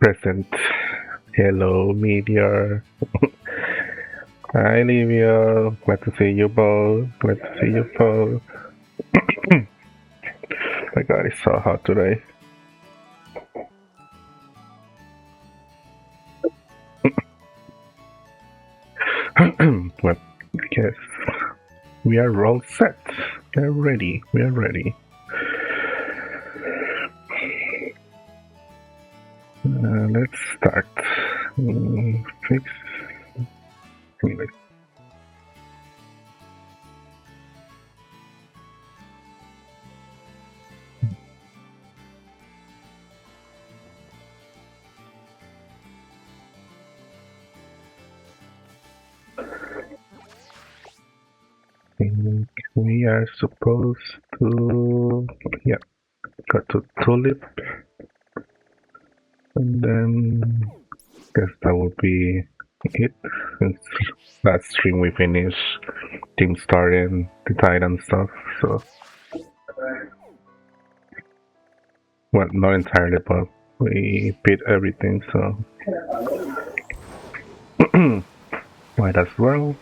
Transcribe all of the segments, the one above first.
Present. Hello, Meteor. Hi, Livia. Glad to see you both. Glad to see you both. My God, it's so hot today. Well, I guess we are all set. We are ready. We are ready. Let's start. Fix. Anyway. Think we are supposed to, yeah, go to Tulip, and then guess that would be it. Since last stream we finished Team Star and the Titan stuff, so well, not entirely, but we beat everything, so might as well.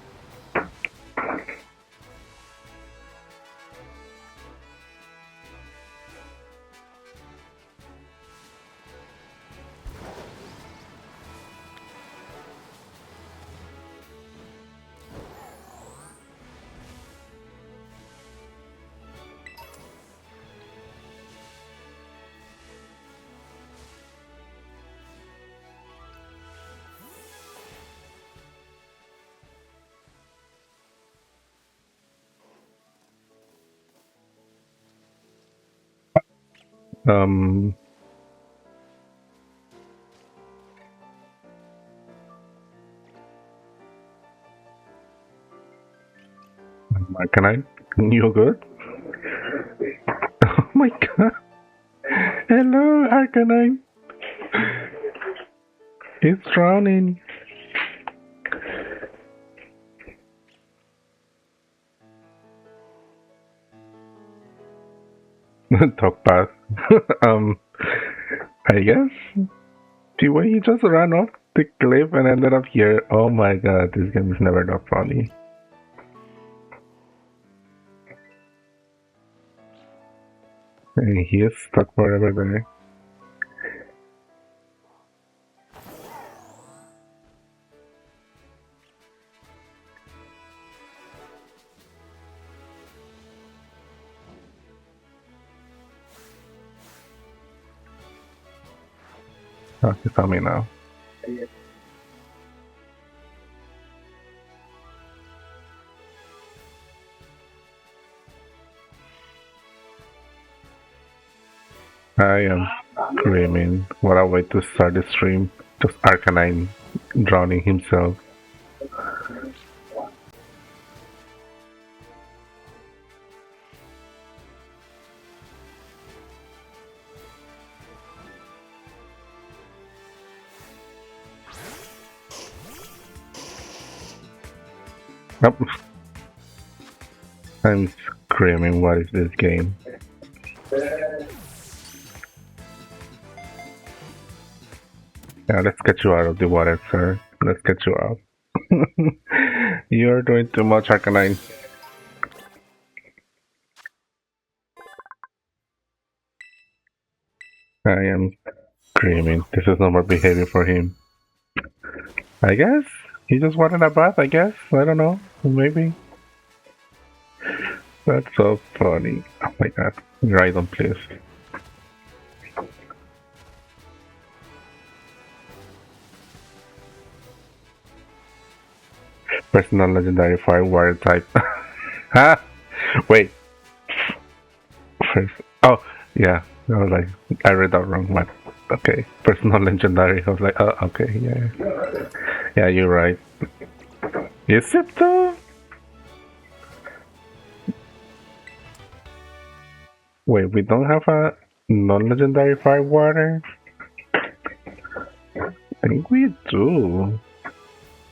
Um, Arcanine, you good? Oh my God! Hello, Arcanine. It's drowning. Talk fast. um, I guess the way he just ran off the cliff and ended up here. Oh my God, this game is never that funny. And he is stuck forever there. Oh, he saw me now. I am screaming. What a way to start the stream. Just Arcanine drowning himself. Nope. I'm screaming, what is this game? Yeah, let's get you out of the water, sir. Let's get you out. You're doing too much, Arcanine. I am screaming. This is normal behavior for him. I guess. He just wanted a bath, I guess. I don't know. Maybe. That's so funny. Oh my God. Rhydon, please. Personal legendary fire water type. Huh? Wait. First. Oh, yeah. I was like, I read that wrong. But okay. Personal legendary. I was like, oh, okay. Yeah. Yeah, you're right. Is it though? Wait, we don't have a non-legendary fire water? I think we do.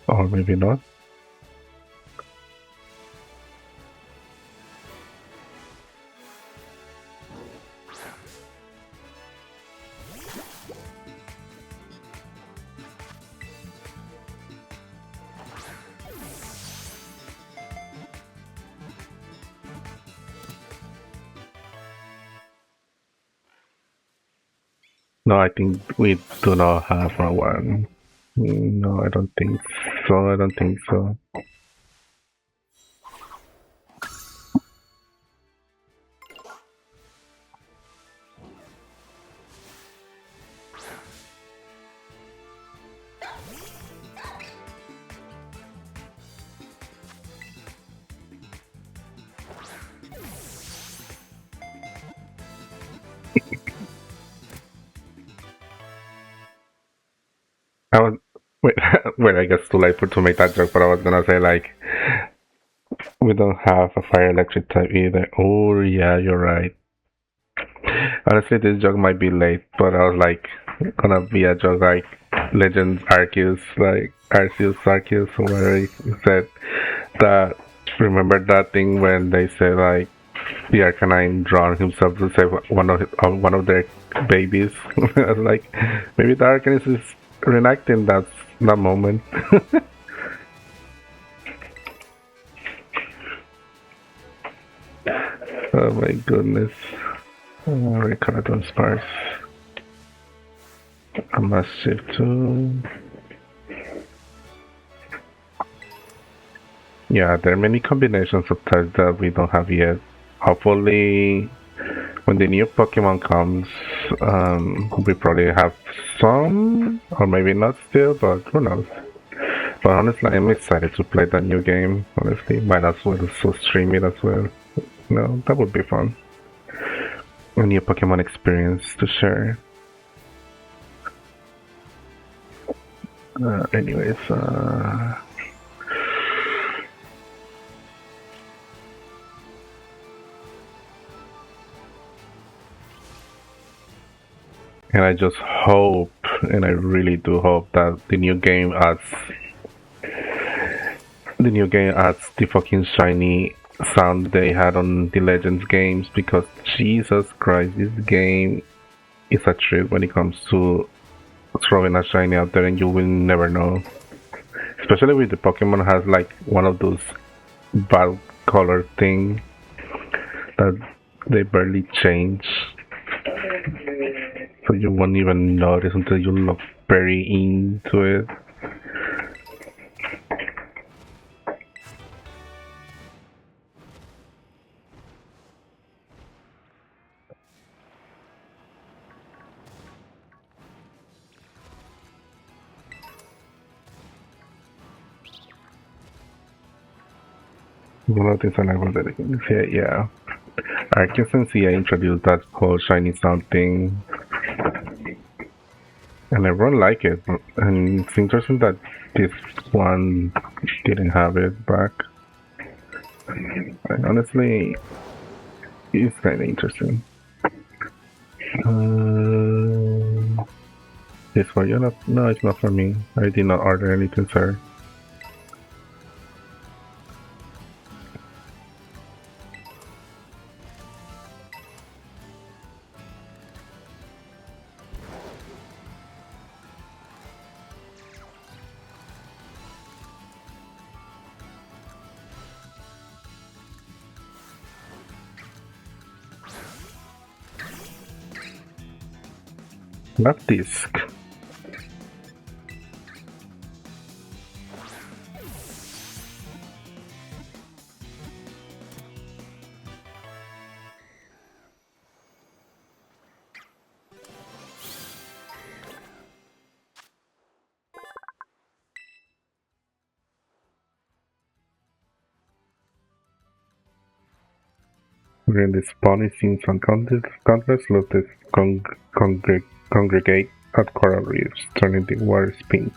Or maybe not. No, I think we do not have a one. No, I don't think so. I don't think so. I was wait, wait. I guess too late for to make that joke, but I was gonna say like we don't have a fire electric type either. Oh yeah, you're right. Honestly, this joke might be late, but I was like gonna be a joke like Legends Arceus, like Arceus, where he said that. Remember that thing when they say like the Arcanine drawn himself to save one of their babies? I was like, maybe the Arcanine is reenacting that moment. Oh my goodness. Recordon sparse. A massive too. Yeah, there are many combinations of types that we don't have yet. Hopefully, when the new Pokemon comes, we probably have some, or maybe not still, but who knows. But honestly, I'm excited to play that new game. Honestly, might as well so stream it as well. No, that would be fun. A new Pokemon experience to share. Anyways, and I just hope, and I really do hope that the new game adds the fucking shiny sound they had on the Legends games, because Jesus Christ, this game is a trip when it comes to throwing a shiny out there and you will never know. Especially with the Pokemon has like one of those bad color thing that they barely change. So you won't even notice until you look very into it. One of the things I like about the game is, yeah. Arceus and Cia introduced that whole shiny sound thing, and everyone liked it. And it's interesting that this one didn't have it back. And honestly, it's kind of interesting. This for you? Not, no, it's not for me. I did not order anything, sir. Not disc. When the spawning scenes on countless lotus congregate at coral reefs, turning the waters pink.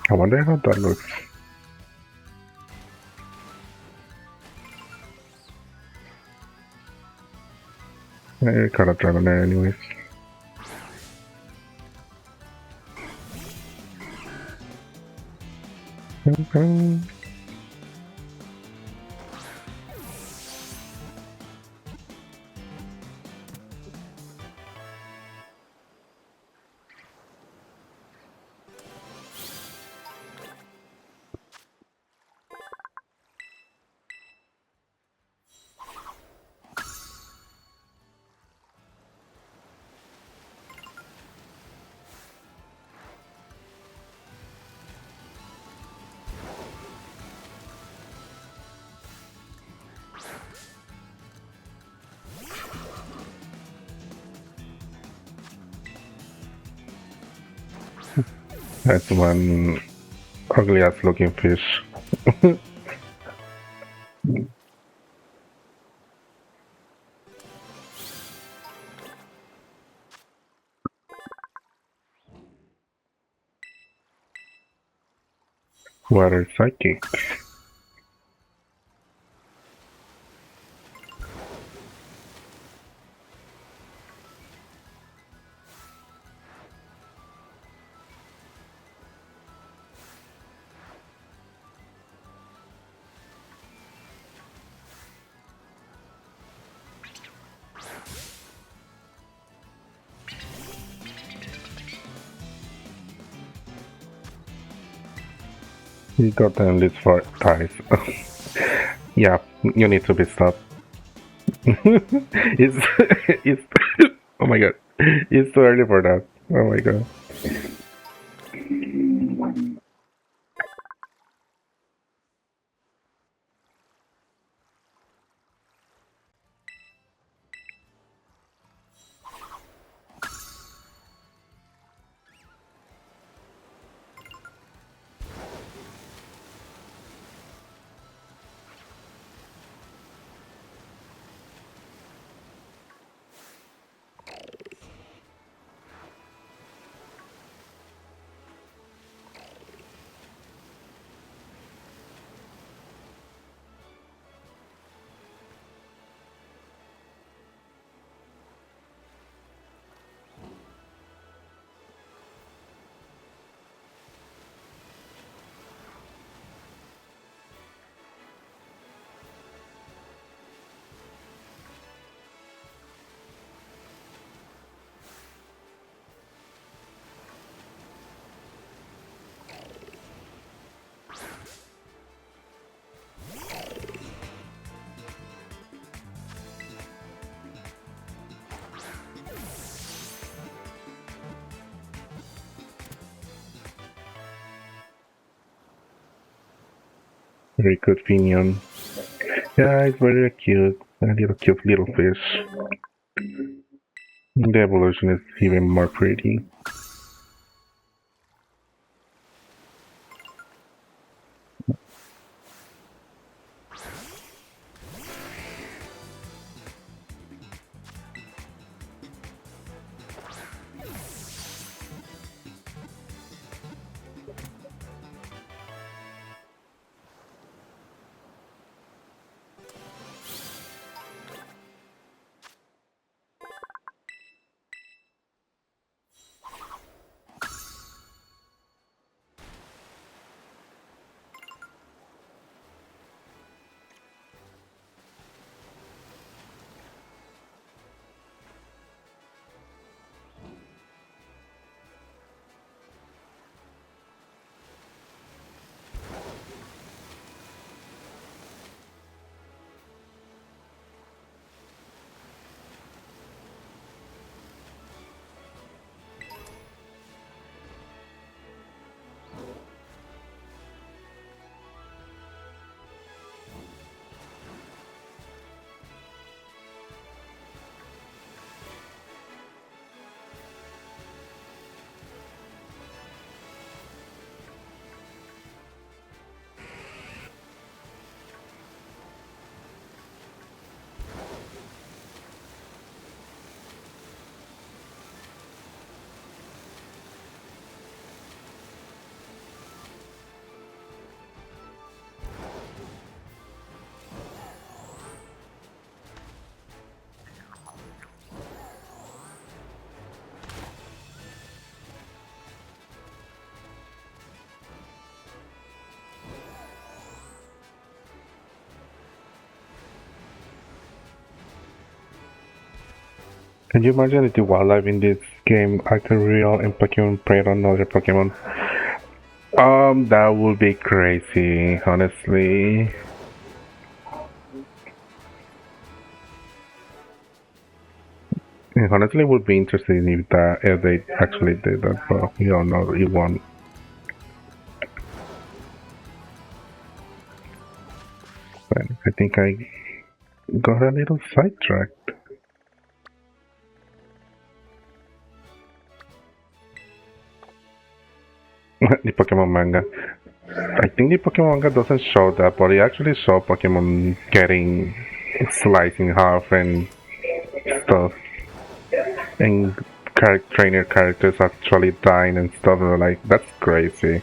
I wonder how that looks. I got a Dragonair anyways. Okay. That's one ugly ass looking fish. Water psychic. You got the list for ties. Yeah, you need to be stopped. it's it's oh my god. It's too early for that. Oh my god. Very good opinion. Yeah, it's very cute. A little cute little fish. The evolution is even more pretty. Can you imagine if the wildlife in this game acted real and Pokemon preyed on other Pokemon? That would be crazy, honestly. And honestly, it would be interesting if they actually did that, but you don't know, it won't. But I think I got a little sidetracked. The Pokemon manga. I think the Pokemon manga doesn't show that, but it actually show Pokemon getting sliced in half and stuff, and trainer characters actually dying and stuff. And like that's crazy.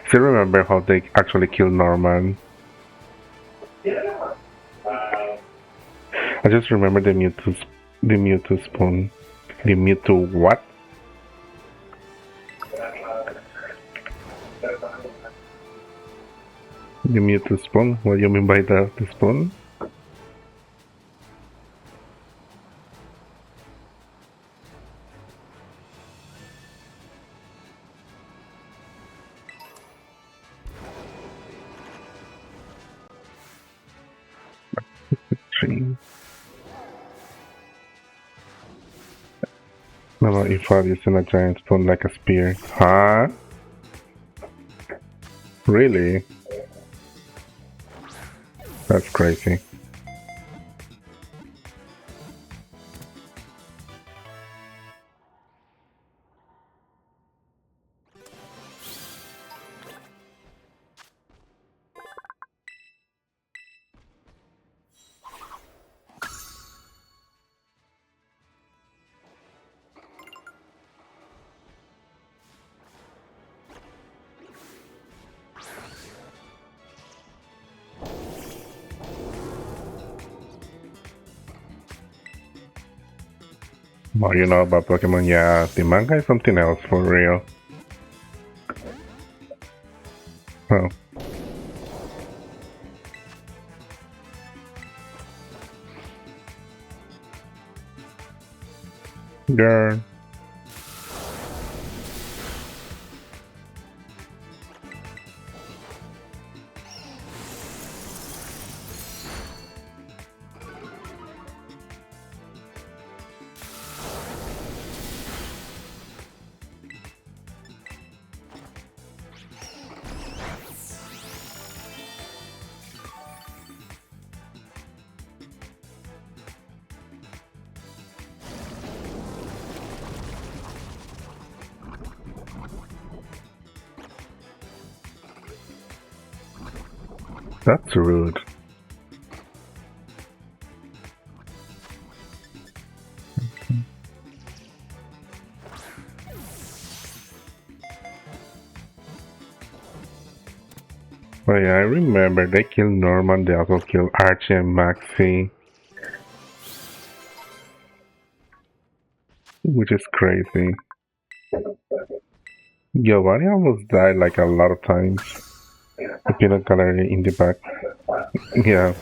Still remember how they actually killed Norman. I just remember the Mewtwo spoon, the Mewtwo what? The Mewtwo spoon? What do you mean by the spoon? Tree. No, if I'm using a giant spoon like a spear. Huh? Really? That's crazy. What you know about Pokemon? Yeah, the manga is something else for real. Oh, girl. That's rude. But yeah, I remember they killed Norman, they also killed Archie and Maxie, which is crazy. Giovanni almost died like a lot of times. The peanut gallery in the back. Yeah,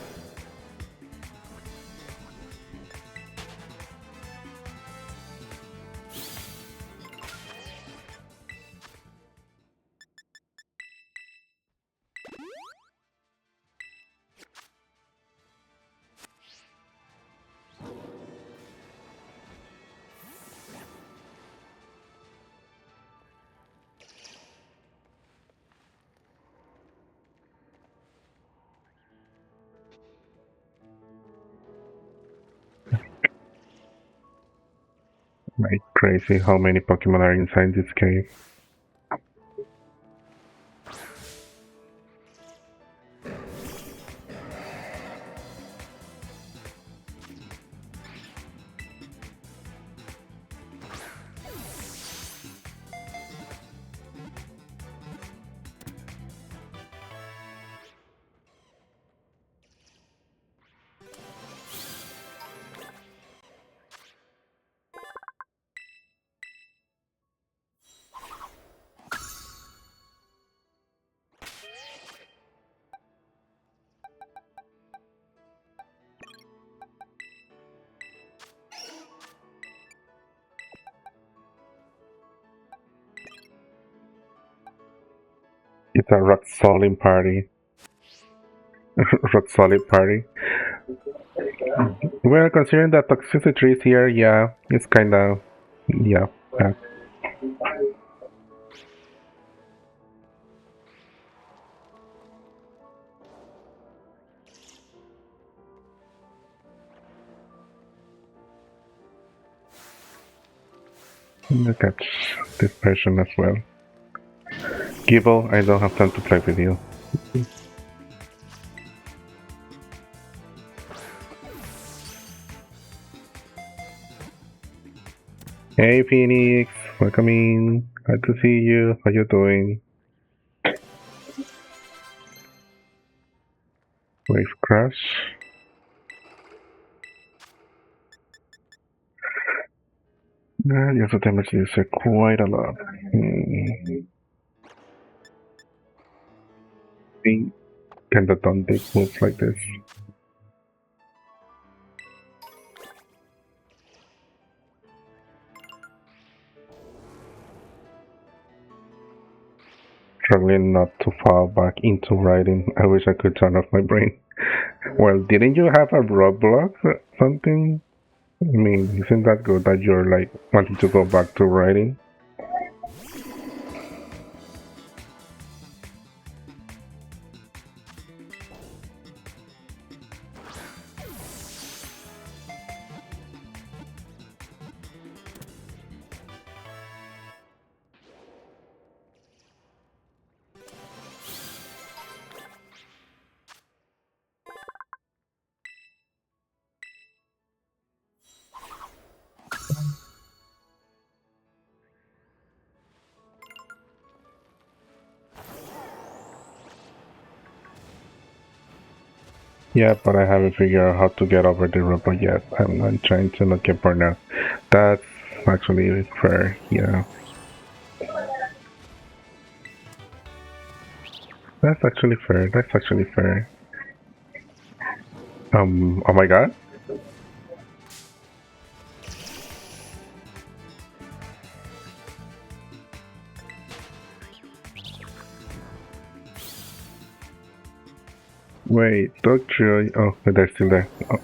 like crazy how many Pokemon are inside this cave. It's a rock solid party. Rock solid party. Well, considering that toxicity is here, yeah, it's kinda, yeah, bad. Look at this version as well. Gibble, I don't have time to play with you. Hey Phoenix, welcome in. Glad to see you. How you doing? Wave crash. You also damage the user quite a lot. Think kinda done big moves like this. Struggling not to fall back into writing. I wish I could turn off my brain. Well, didn't you have a roadblock or something? I mean, isn't that good that you're like wanting to go back to writing? Yeah, but I haven't figured out how to get over the roadblock yet. I'm trying to not get burned out. That's actually fair, yeah. That's actually fair. That's actually fair. Oh my god. Wait, Doctor. Oh, they're still there. Oh,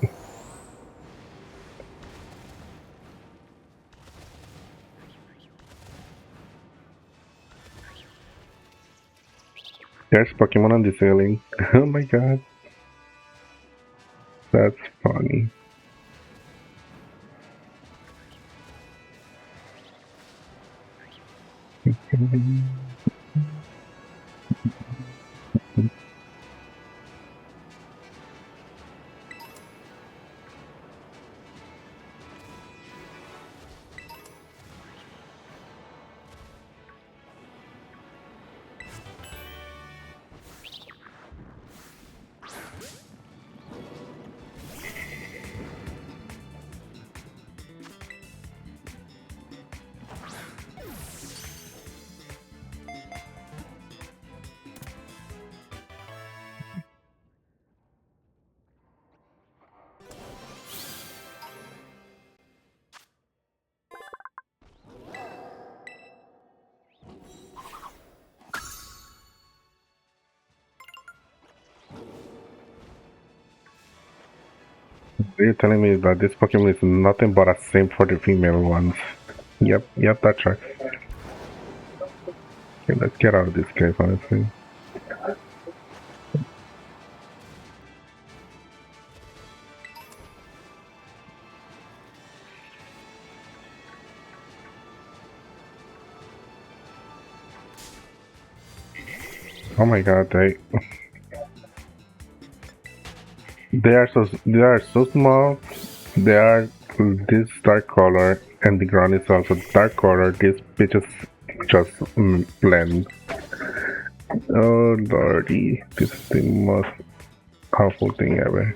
there's Pokemon on the ceiling. Oh my god. That's funny. You're telling me that this Pokemon is nothing but a simp for the female ones. Yep, that's right. Okay, let's get out of this cave, honestly. Oh my god, they are so small. They are this dark color, and the ground is also dark color. These bitches just blend. Oh lordy, this is the most awful thing ever.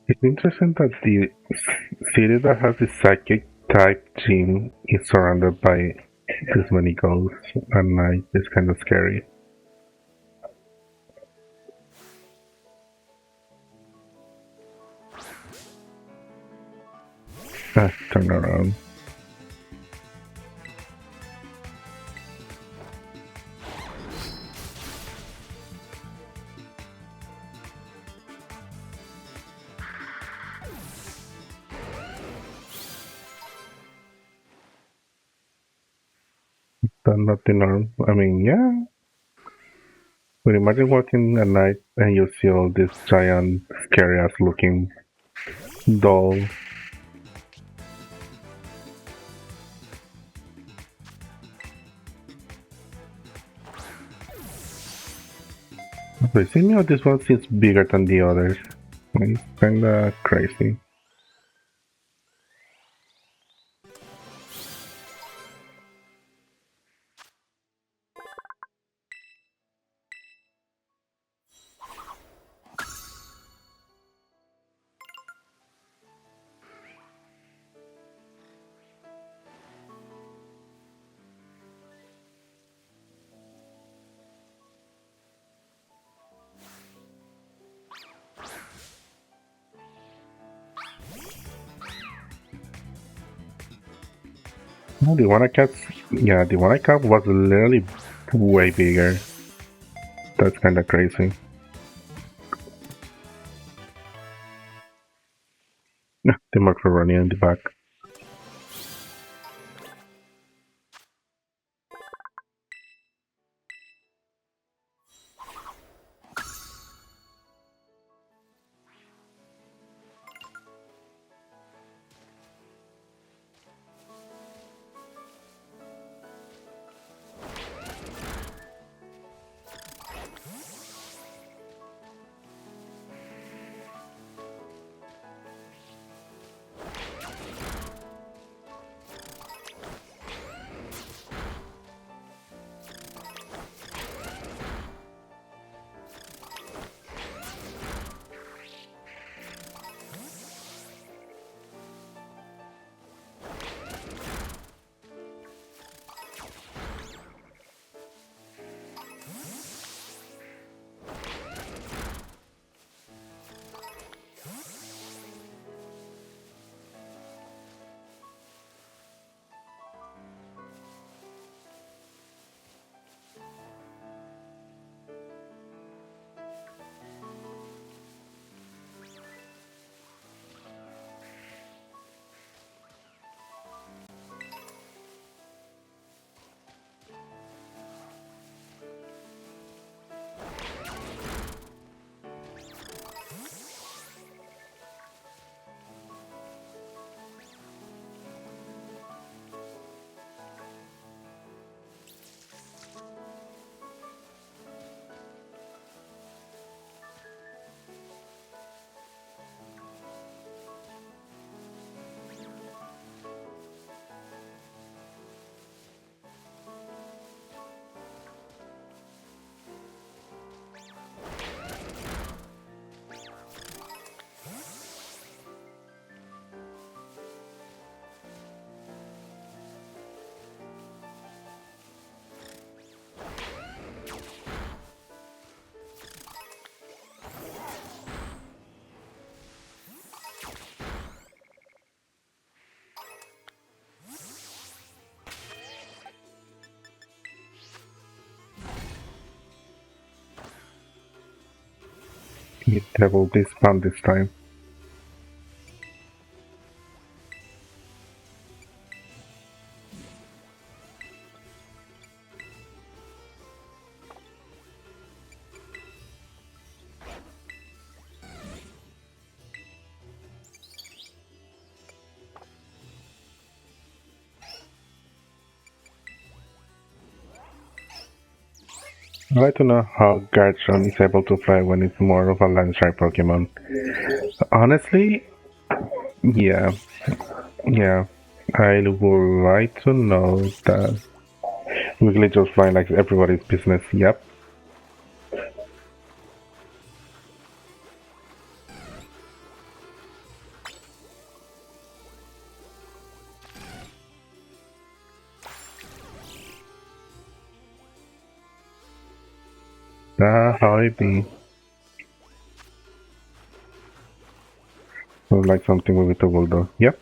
It's interesting that the city that has the psychic type gene is surrounded by this many ghosts at night. It's kind of scary. Turn around. Turn nothing on. I mean, yeah. But imagine walking at night and you see all this giant, scary ass looking doll. But see me, this one seems bigger than the others. It's kinda crazy. No, the one I kept, yeah, the one I kept was literally way bigger. That's kinda crazy. The macaroni in the back. It doubled this pan this time. I'd like to know how Garchomp is able to fly when it's more of a land type Pokemon. Honestly, yeah, yeah. I would like to know that Wiggly just flying like everybody's business. Yep. How it be. So like something with the bulldog. Yep.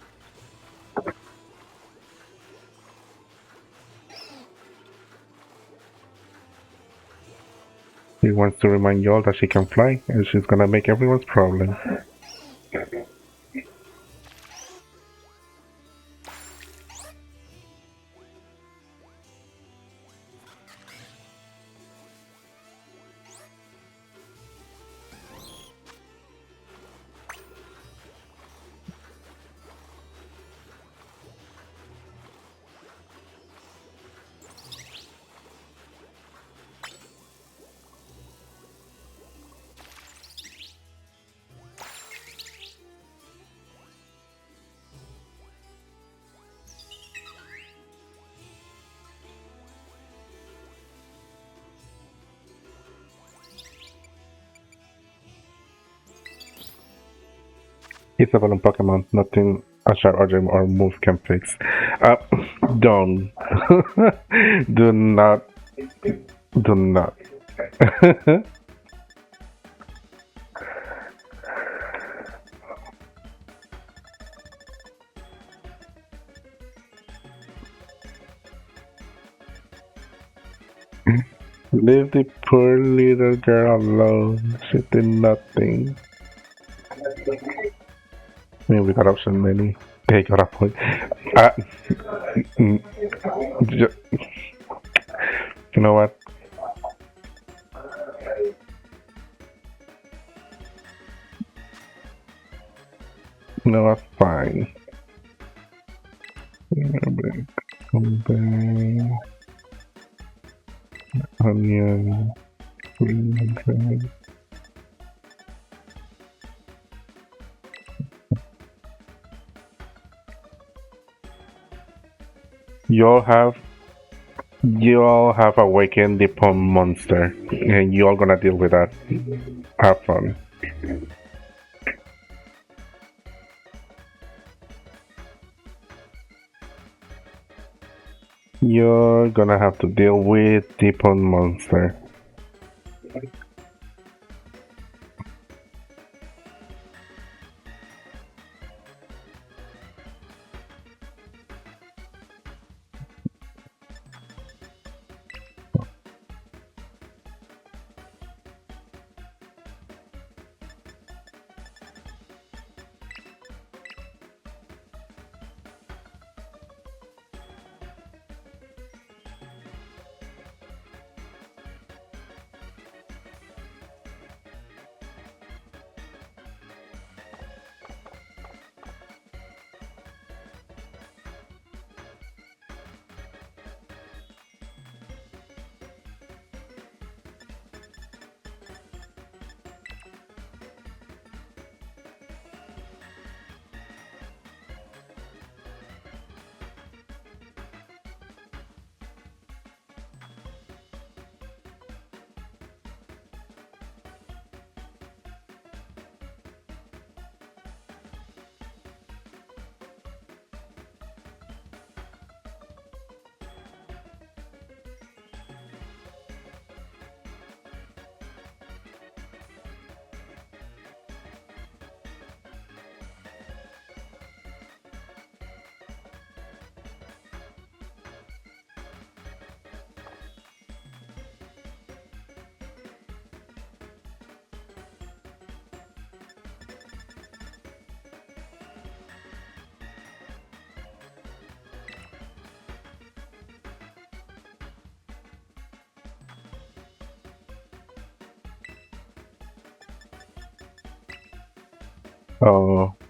She wants to remind y'all that she can fly, and she's gonna make everyone's problem. It's a balloon Pokemon, nothing a sharp or gem or move can fix. Uh, don't. Do not. Do not. Leave the poor little girl alone. She did nothing. I mean, we got option many. They got a point. Uh, mm, you know what? You know what? Fine. Come back. Onion. Green drag. Y'all have you all have awakened the pond monster, and you all gonna deal with that. Have fun. You're gonna have to deal with the pond monster.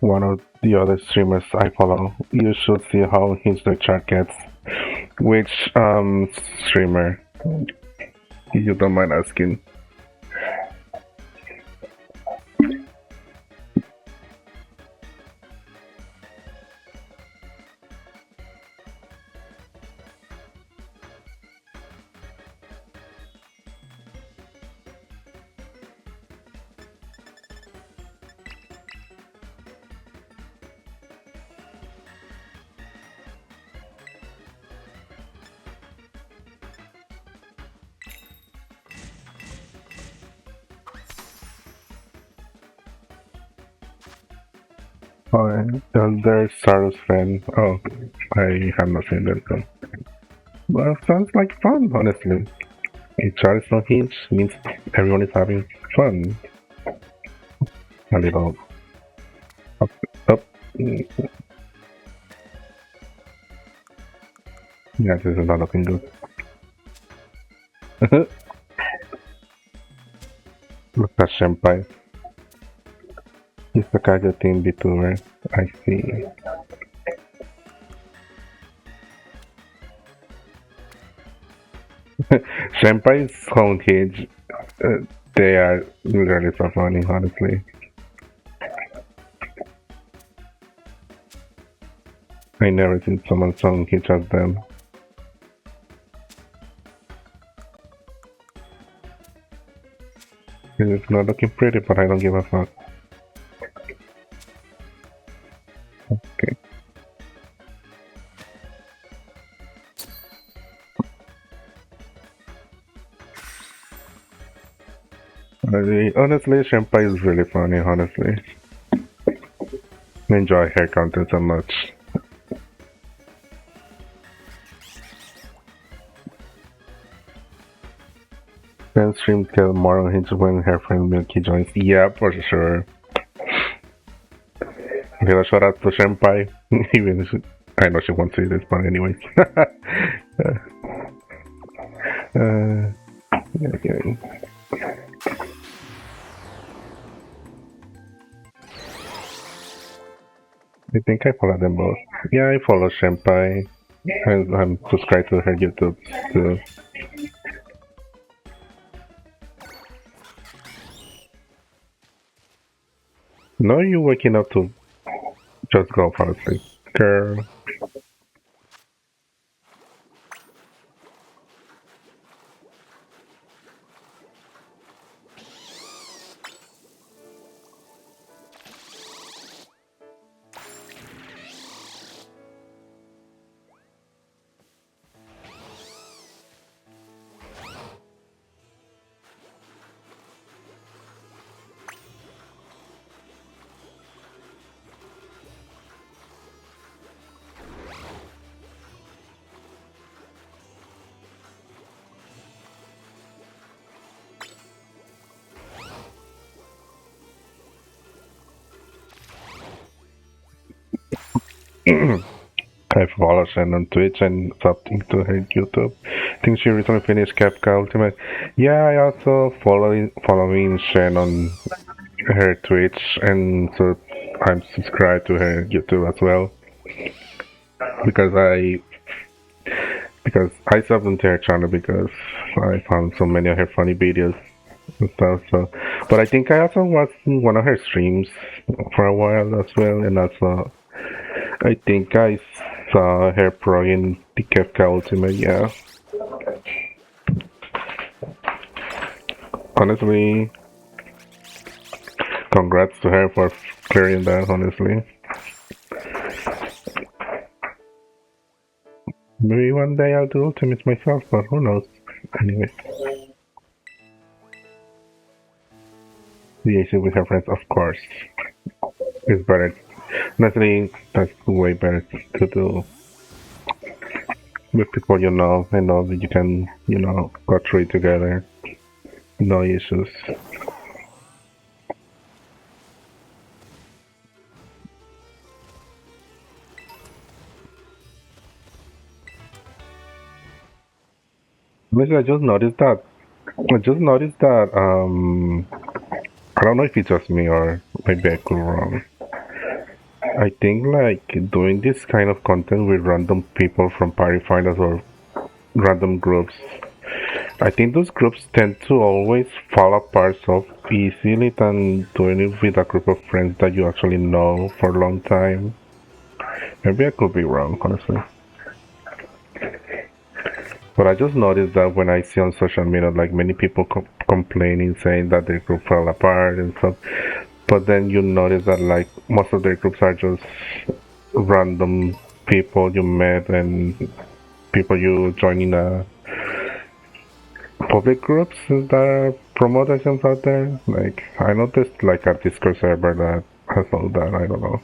One of the other streamers I follow. You should see how his the chat gets. Which streamer? If you don't mind asking. Oh, and there's Sarah's friend. Oh, I have not seen that one. Well, sounds like fun, honestly. If Charles no hinge means everyone is having fun. A little up, up. Mm, yeah, this is not looking good. Look at Senpai. He's the kind of team VTuber. I see. Senpai's home cage, they are really so funny, honestly. I never seen someone song cage as them. It's not looking pretty, but I don't give a fuck. Okay. Honestly, Senpai is really funny, honestly. I enjoy her content so much. Then stream tell more on hinge when her friend Milky joins. Yeah, for sure. Okay, let's shout out to Senpai. Even if I know she won't see this, but anyways. Okay. I think I follow them both. Yeah, I follow Senpai. I'm subscribed to her YouTube too. No, you waking up to just go fall asleep. Girl. I follow Shen on Twitch and subbed to her YouTube. I think she recently finished Kefka Ultimate. Yeah, I also following Shen on her Twitch and so I'm subscribed to her YouTube as well because I subbed into her channel because I found so many of her funny videos and stuff. So, but I think I also watched one of her streams for a while as well, and also I think I saw her pro in the Kefka Ultimate. Yeah, honestly, congrats to her for clearing that. Honestly, maybe one day I'll do Ultimate myself, but who knows? Anyway, liaison with her friends, of course, is better. Honestly, that's way better to do with people you know and know that you can, go through it together. No issues. Honestly, I just noticed that, I don't know if it's just me or maybe I could wrong. I think like doing this kind of content with random people from party finders or random groups, I think those groups tend to always fall apart so easily than doing it with a group of friends that you actually know for a long time. Maybe I could be wrong, honestly. But I just noticed that when I see on social media, like many people complaining, saying that their group fell apart and stuff. But then you notice that like most of their groups are just random people you met and people you join in a public groups that promote themselves out there. Like I noticed like a Discord server that has all that. I don't know.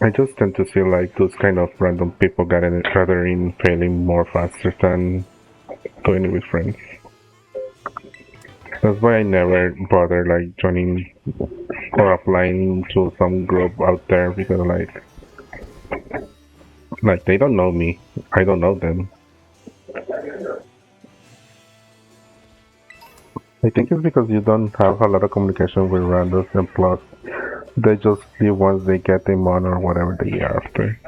I just tend to see like those kind of random people gathering failing more faster than doing it with friends. That's why I never bother like joining or applying to some group out there because like they don't know me. I don't know them. I think it's because you don't have a lot of communication with randoms and plus they just leave once they get them on or whatever they are after.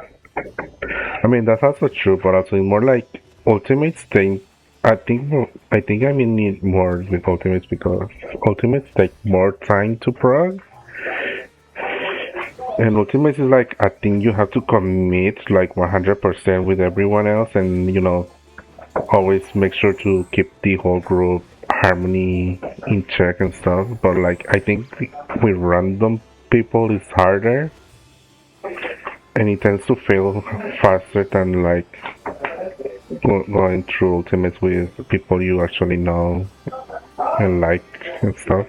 I mean that's also true, but also more like ultimates they I think I mean need more with ultimates because ultimates take more time to prog. And ultimates is like I think you have to commit like 100% with everyone else and always make sure to keep the whole group harmony in check and stuff. But like I think with random people it's harder and it tends to fail faster than like going through ultimates with people you actually know and like and stuff.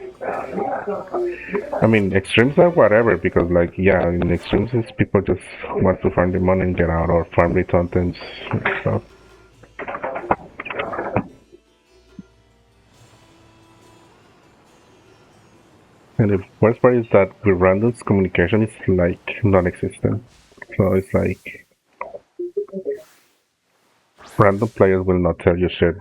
I mean extremes are whatever because like yeah in extremes is people just want to farm the money and get out or farm the contents and stuff. And the worst part is that with randoms communication is like non-existent. So it's like random players will not tell you shit.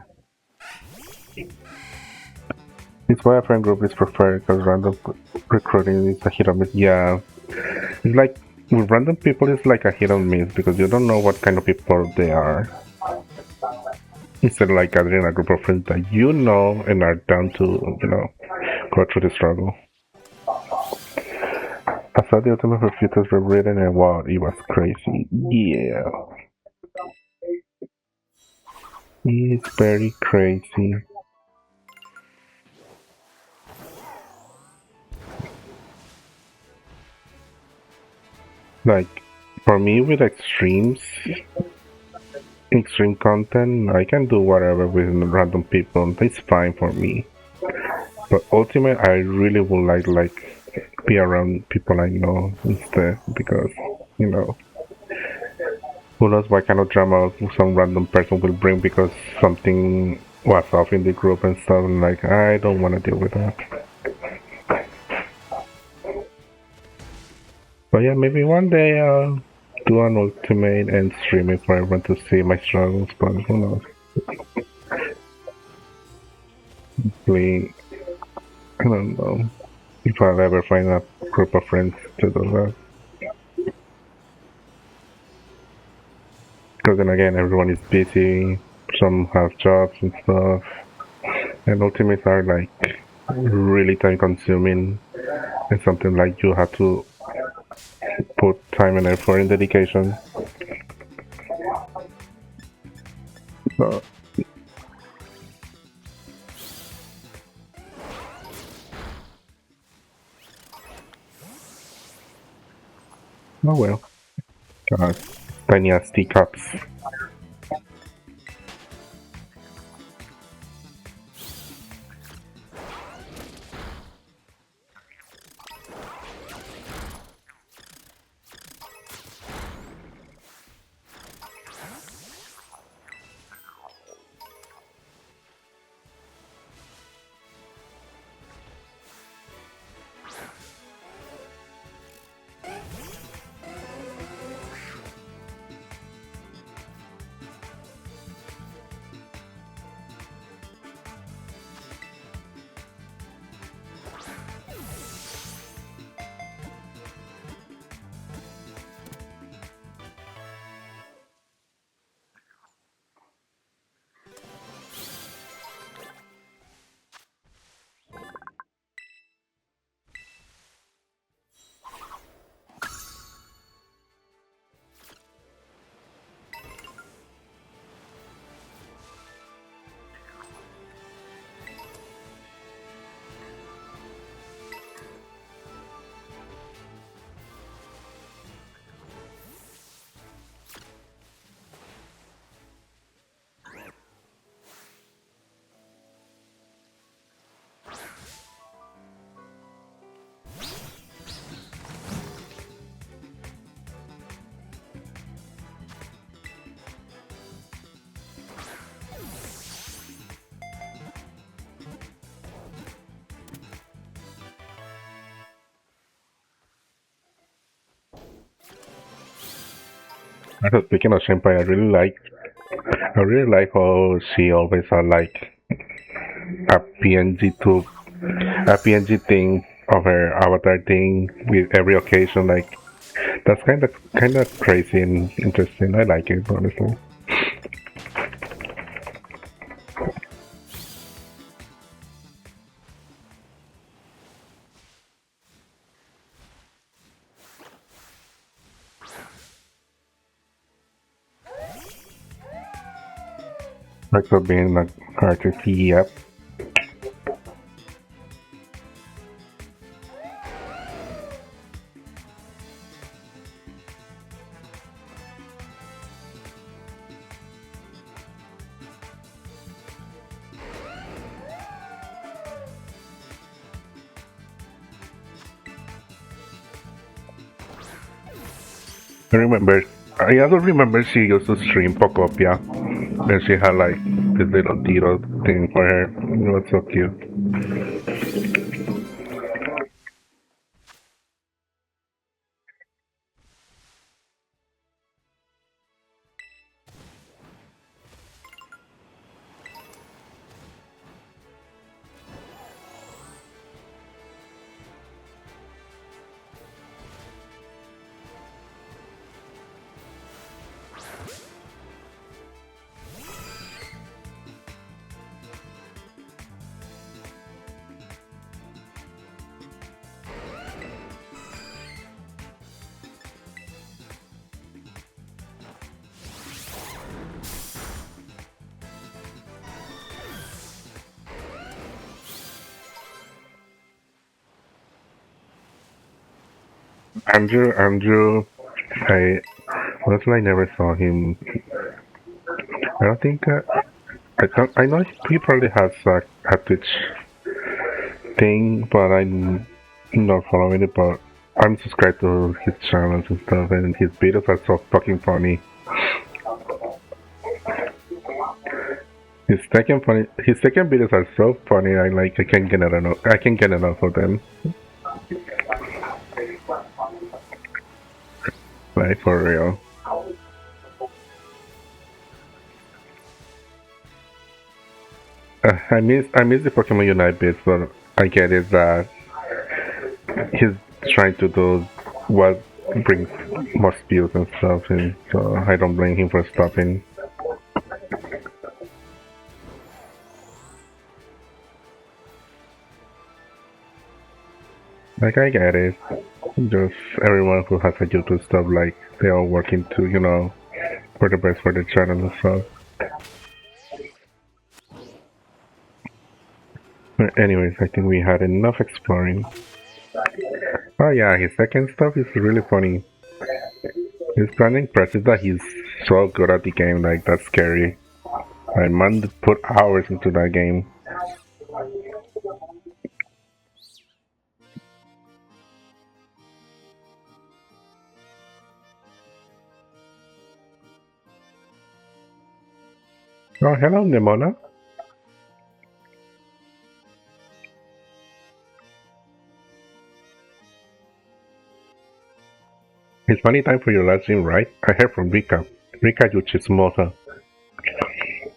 It's why a friend group is preferred because random recruiting is a hit or miss. Yeah, it's like with random people it's like a hit or miss because you don't know what kind of people they are. Instead of like gathering a group of friends that you know and are down to go through the struggle. I saw the ultimate refuters were written and wow, it was crazy. Yeah, it's very crazy. Like for me with extreme content, I can do whatever with random people. It's fine for me. But ultimate, I really would like be around people I know instead because you know who knows what kind of drama some random person will bring because something was off in the group and stuff. And like I don't want to deal with that. But yeah, maybe one day I'll do an ultimate and stream it for everyone to see my struggles. But who knows? Hopefully, I don't know if I'll ever find a group of friends to do that. Because then again, everyone is busy. Some have jobs and stuff, and ultimates are like really time consuming and something like you have to put time and effort and dedication. So, oh well. God, tiny ass teacups. Also, speaking of Senpai, I really like how she always had like a PNG to a PNG thing of her avatar thing with every occasion. Like that's kind of crazy and interesting. I like it honestly. Like for being like artist, yep. I remember. I also remember she used to stream Pocopia, and she had like this little Tito thing for her. It was so cute. Andrew, I honestly I never saw him. I don't think. I know he probably has a Twitch thing, but I'm not following it. But I'm subscribed to his channels and stuff, and his videos are so fucking funny. His second videos are so funny. I can't get enough. I can't get enough of them. Like for real. I miss the Pokemon Unite bits, but I get it that he's trying to do what brings most views and stuff, and so I don't blame him for stopping. Like I get it. Just everyone who has a YouTube stuff, like they all working to, for the best for the channel and stuff. But anyways, I think we had enough exploring. Oh yeah, his second stuff is really funny. It's kind of impressive that he's so good at the game. Like that's scary. My man put hours into that game. Oh, hello, Nemona. It's funny time for your last stream, right? I heard from Rika. Rika Yuchitsmoto.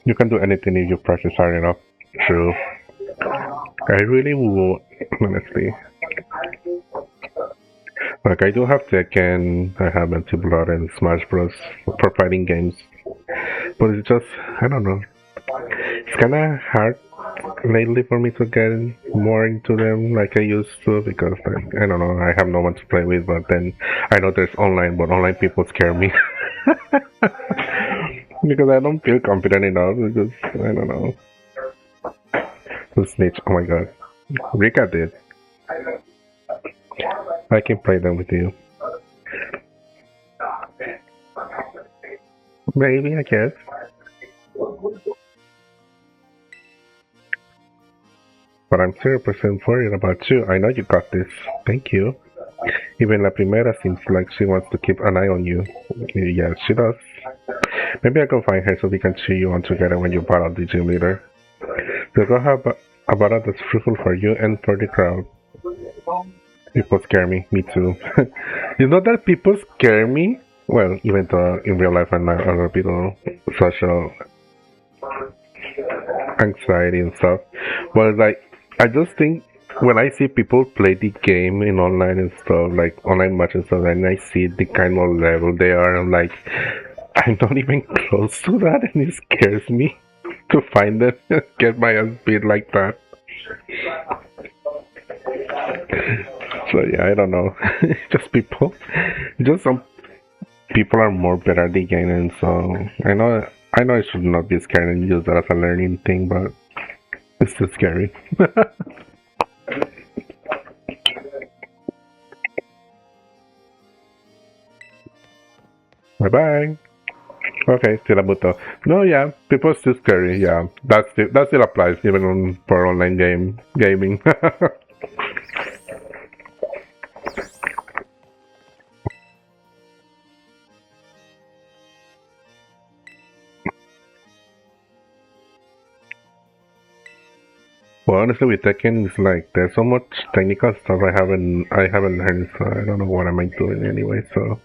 You can do anything if you practice hard enough. True. I really would, honestly. Like, I do have Tekken, I have Anti-Blood and Smash Bros. For fighting games. But it's just, I don't know. It's kinda hard lately for me to get more into them like I used to because, like, I don't know, I have no one to play with, but then I know there's online, but online people scare me. Because I don't feel confident enough, because, I don't know. To snitch, oh my god. Rika did. I can play them with you. Maybe, I guess. But I'm 0% worried about you. I know you got this. Thank you. Even La Primera seems like she wants to keep an eye on you. Yes, she does. Maybe I can find her so we can cheer you on together when you battle the gym leader. We'll go have a battle that's fruitful for you and for the crowd. People scare me. Me too. It's not that people scare me. Well, even though in real life I'm not other people social anxiety and stuff. Well, like I just think when I see people play the game in online and stuff, like online matches and stuff, and I see the kind of level they are, I'm like, I'm not even close to that, and it scares me to find it, get my ass beat like that. So yeah, I don't know. Just people, just some people are more better at the game, and so I know I should not be scared and use that as a learning thing, but it's still scary. Bye bye. Okay, Sirabuto. No, yeah, people still scary. Yeah, that still applies even for online gaming. Well, honestly, with Tekken, it's like there's so much technical stuff I haven't learned, so I don't know what am I doing anyway. So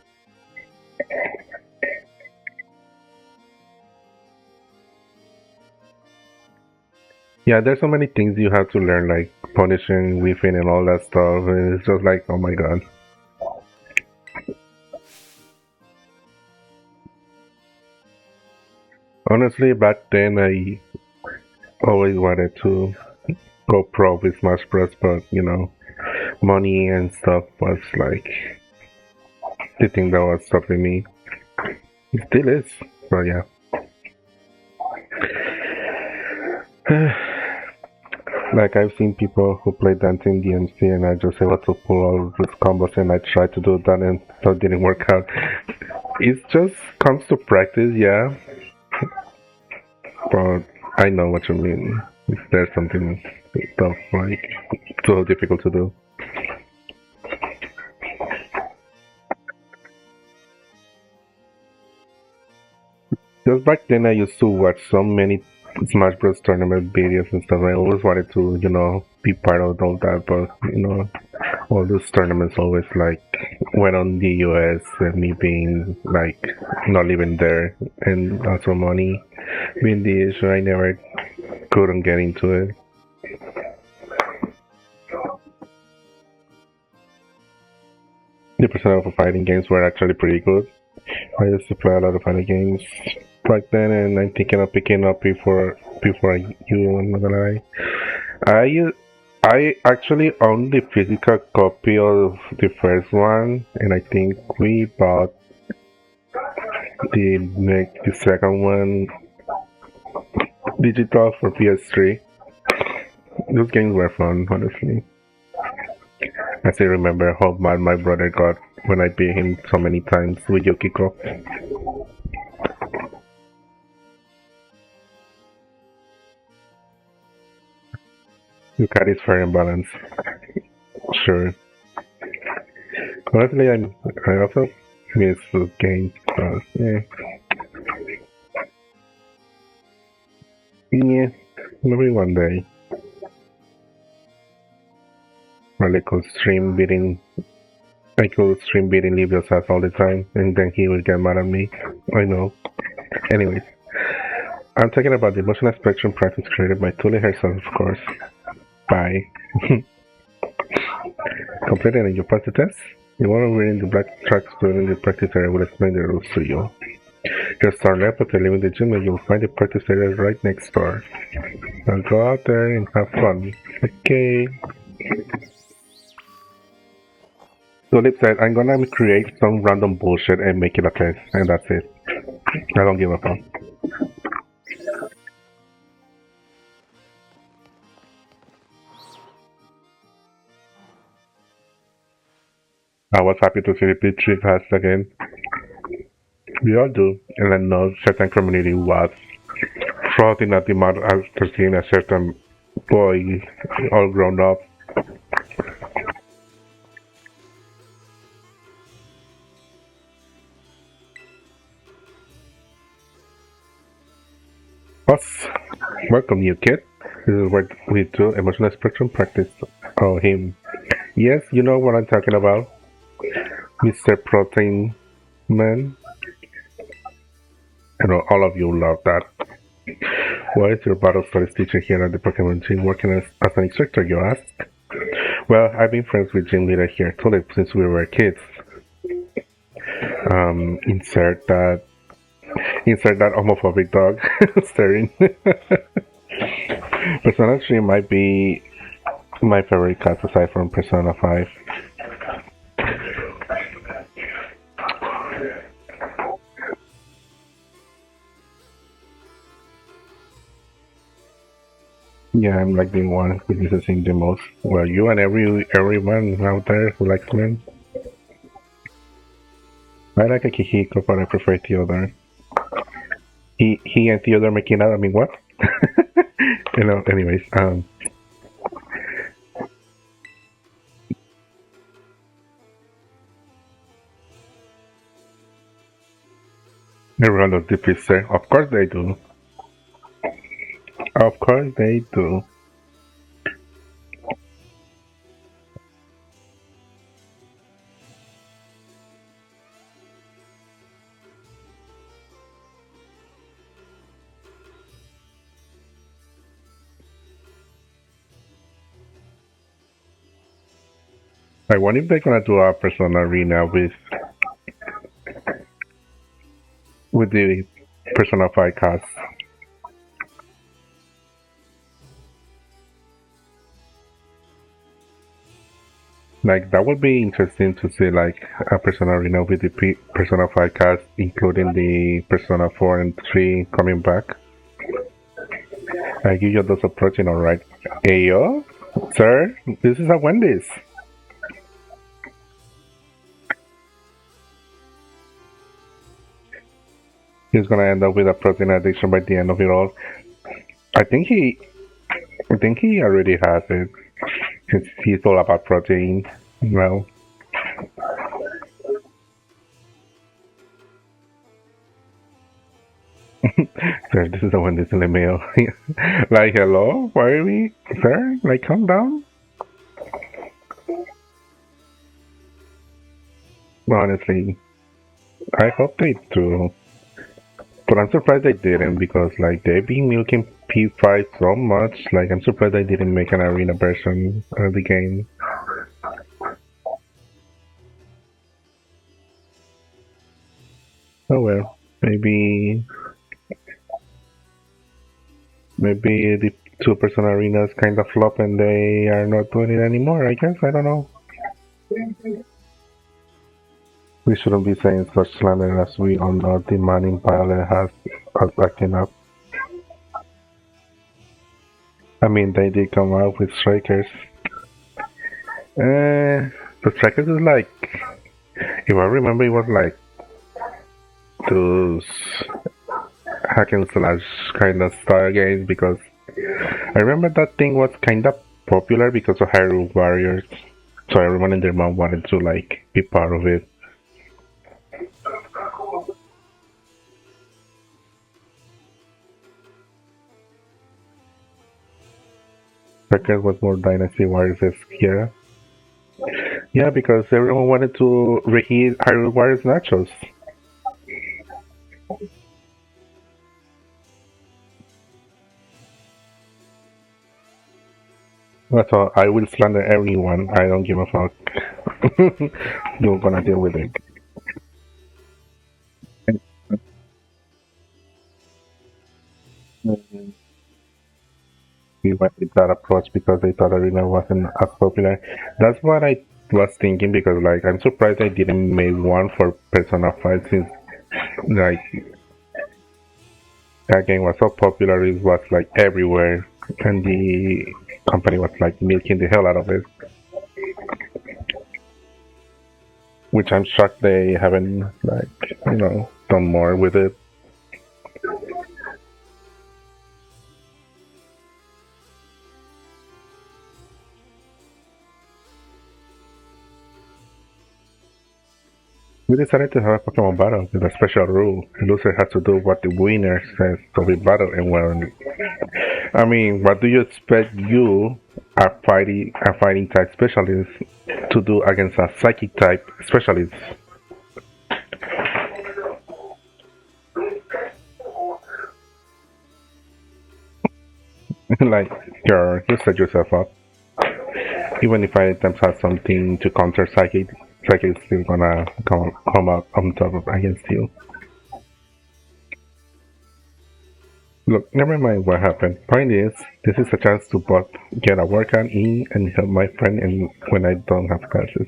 yeah, there's so many things you have to learn, like punishing, whiffing, and all that stuff. And it's just like, oh my god. Honestly, back then I always wanted to go pro with Smash Bros, but money and stuff was like the thing that was stopping me. It still is, but yeah. Like I've seen people who play dancing DMC and I just able to pull all these combos and I tried to do that and that didn't work out. It just comes to practice, yeah, but I know what you mean. If there's something tough, like so difficult to do. Just back then, I used to watch so many Smash Bros. Tournament videos and stuff. I always wanted to, be part of all that, but all those tournaments always like went on the US and me being like not living there and also money being the issue. I never couldn't get into it. The percent of fighting games were actually pretty good. I used to play a lot of fighting games back then, and I'm thinking of picking up before you. I'm not gonna lie. I actually own the physical copy of the first one, and I think we bought the second one digital for PS3. Those games were fun, honestly. I still remember how mad my brother got when I beat him so many times with Yukiko. Yukari is fair and balanced. Sure. Honestly, I also miss those games. Yeah. Yeah, maybe one day. Or I could stream beating Livio's ass all the time, and then he will get mad at me. I know. Anyways, I'm talking about the emotional spectrum practice created by Tully herself, of course. Bye. Completed and you pass the test? The one wearing the black tracks in the practice area will explain the rules to you. Just start left after leaving the gym and you'll find the practice area right next door. Now go out there and have fun. Okay. So Lip said, I'm gonna create some random bullshit and make it a test, and that's it. I don't give a fuck. I was happy to see the P3 pass again. We all do, and I know certain community was frothing at the mouth after seeing a certain boy all grown up. Us, welcome new kid. This is what we do emotional spectrum practice. Oh, him. Yes, you know what I'm talking about. Mr. Protein Man, I know all of you love that. Why is your battle studies teacher here at the Pokemon team working as an instructor, you ask? Well, I've been friends with Gym Leader here too since we were kids. Insert that homophobic dog staring. Persona 3 might be my favorite class aside from Persona 5. Yeah, I'm like the one who uses him the most. Well, you and everyone out there who likes men. I like Akihiko, but I prefer Theodore. He and Theodore making out. I mean, what? Anyways, everyone loves the pizza. Of course they do. Of course they do. I wonder if they're gonna do a Persona Arena with the Persona 5 cast. Like that would be interesting to see like a Persona Arena with the Persona 5 cast, including the Persona 4 and 3 coming back. You just approaching, alright. Ayo? Sir, this is a Wendy's. He's gonna end up with a protein addiction by the end of it all. I think he already has it. He's all about protein. Well, sir, this is the one that's in the mail. Like, hello, why are we, sir? Like, calm down. Honestly, I hope they do. But I'm surprised they didn't because like they've been milking P5 so much. Like I'm surprised they didn't make an arena version of the game. Oh well, maybe the two-person arenas kind of flop and they are not doing it anymore. I guess I don't know. We shouldn't be saying such slander as we all know the Manning Violet has us acting up. I mean, they did come out with Strikers. The Strikers is like, if I remember, it was like those hack and slash kind of style games because I remember that thing was kind of popular because of Hyrule Warriors. So everyone and their mom wanted to like be part of it. Strikers was more Dynasty Warriors here. Yeah, because everyone wanted to reheat Hyrule Warriors nachos. So I will slander everyone. I don't give a fuck. You're gonna deal with it. We went with that approach because they thought Arena wasn't as popular. That's what I was thinking because like I'm surprised I didn't make one for Persona 5 since like that game was so popular, it was like everywhere and the company was like milking the hell out of it. Which I'm shocked they haven't like, done more with it. We decided to have a Pokemon battle with a special rule. The loser has to do what the winner says to be battled and won. I mean, what do you expect you, a fighting type specialist, to do against a psychic type specialist? Like, you set yourself up. Even if items have something to counter psychic, psychic is still gonna come out on top of against you. Look, never mind what happened. Point is, this is a chance to both get a workout in and help my friend and when I don't have classes.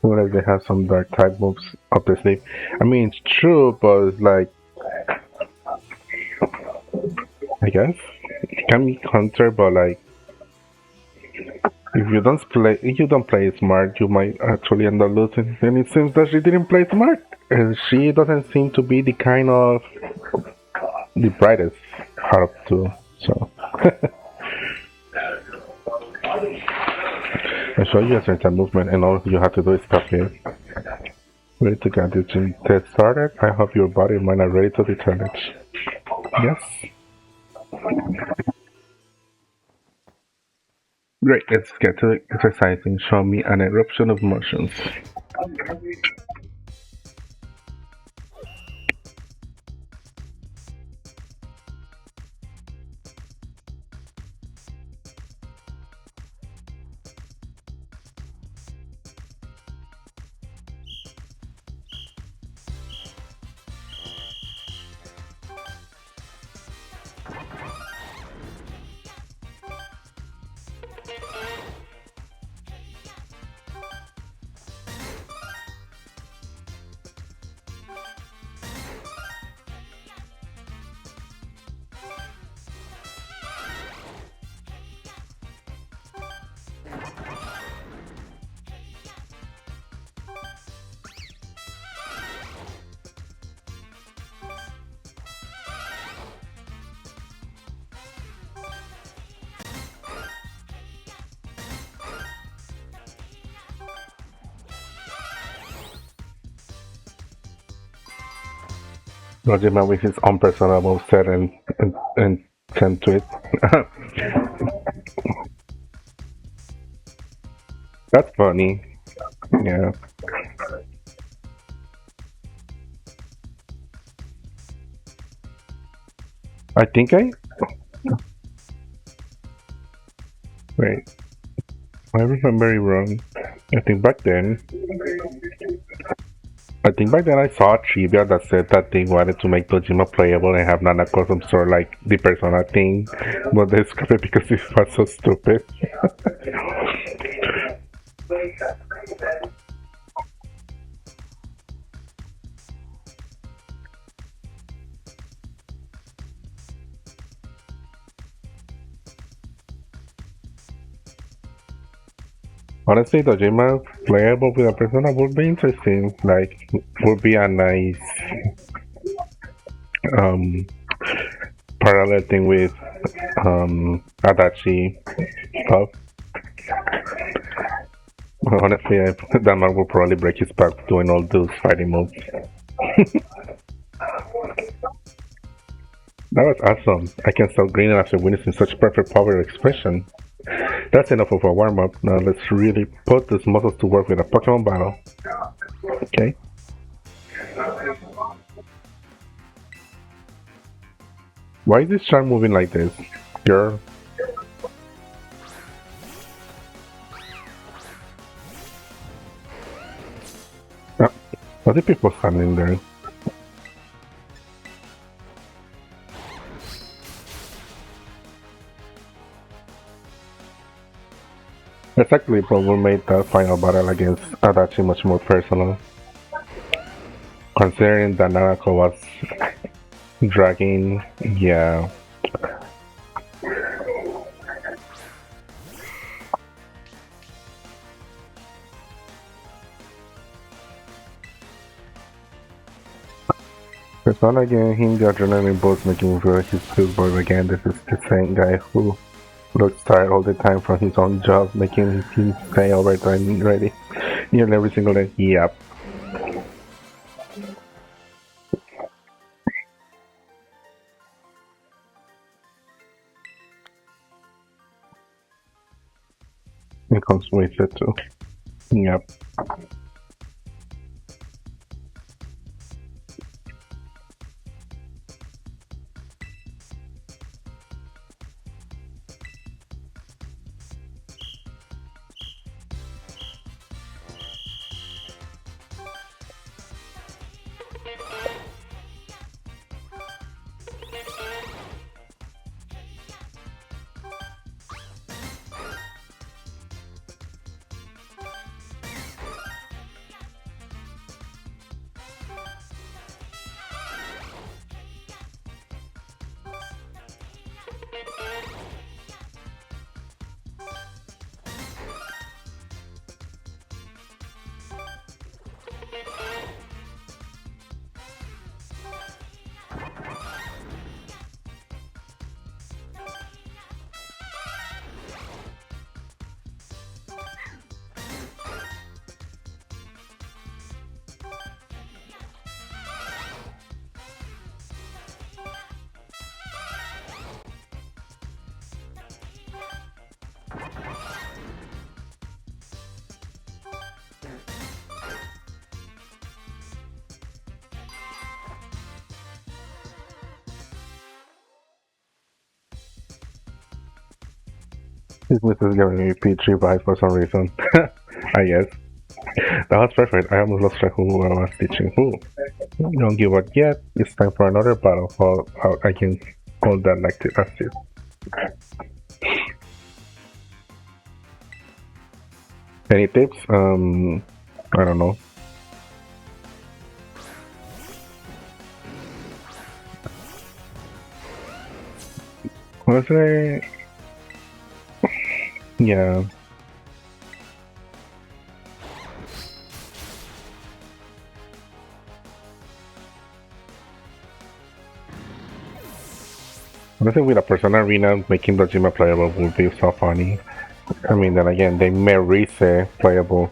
Unless they have some dark type moves up their sleeve. I mean, it's true, but it's like, I guess it can be counter, but like, if you don't play smart, you might actually end up losing. And it seems that she didn't play smart, and she doesn't seem to be the kind of the brightest out of two. So I show you a certain movement, and all you have to do is stop here. Ready to get this gym test started? I hope your body and mind are ready to the challenge. Yes. Great, let's get to exercising. Show me an eruption of motions. Rojima with his own personal moveset and send to it. That's funny. Yeah. I think I wait. I remember it wrong. I think back then I saw a trivia that said that they wanted to make Dojima playable and have Nanako some sort of like the Persona thing, but they scrapped it because it was so stupid. Honestly, Dojima playable with a Persona would be interesting. Like, would be a nice um, parallel thing with Adachi stuff. Honestly, that man will probably break his back doing all those fighting moves. That was awesome. I can stop grinning after witnessing such perfect power expression. That's enough of a warm up. Now let's really put these muscles to work with a Pokemon battle. Okay. Why is this shark moving like this? Girl. Ah, what are people standing there? That's actually what made the final battle against Adachi much more personal. Considering that Narako was dragging, yeah. Persona again, him the adrenaline boost making him feel like he's boy again. This is the same guy who looks tired all the time from his own job, making him stay overtime ready nearly every single day. Yep. It comes with it too. Yep. This message is giving me P3 vibes for some reason. I guess. That was perfect. I almost lost track who I was teaching who. Don't give up yet. It's time for another battle for how I can hold that like last year. Any tips? I don't know. Was it? Yeah. I think with a Persona Arena, making Dojima playable would be so funny. I mean, then again, they made Rise playable.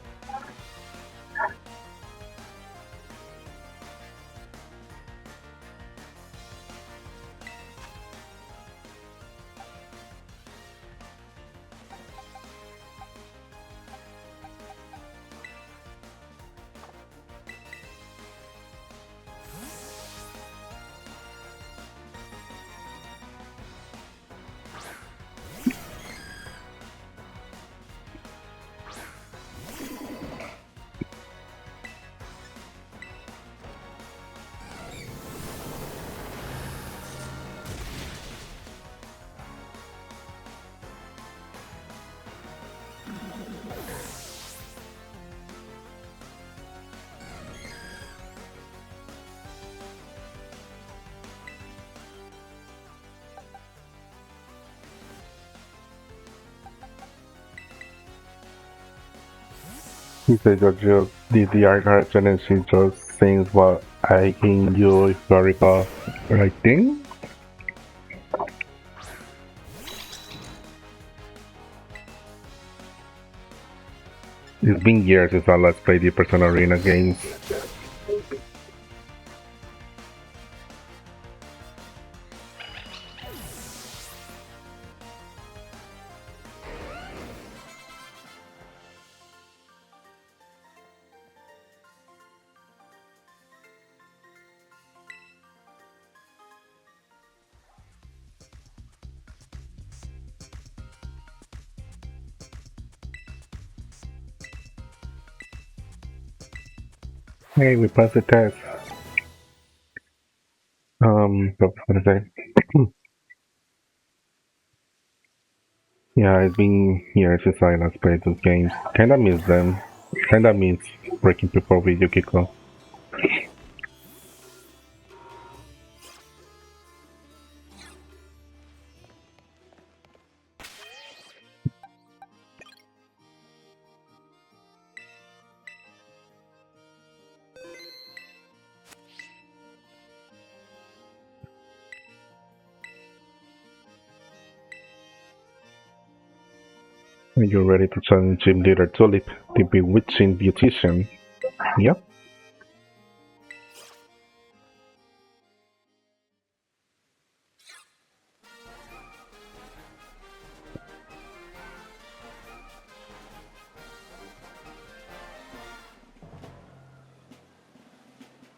He said Jojo did the art direction and she just sings what I enjoy very well. I think? It's been years since I last played the Persona Arena games. Hey, we passed the test. What was I gonna say? Yeah, it's been years since I last played those games. Kinda miss them. Kinda miss breaking people with Yukiko. Are you ready to challenge Gym Leader Tulip, the bewitching beautician? Yep.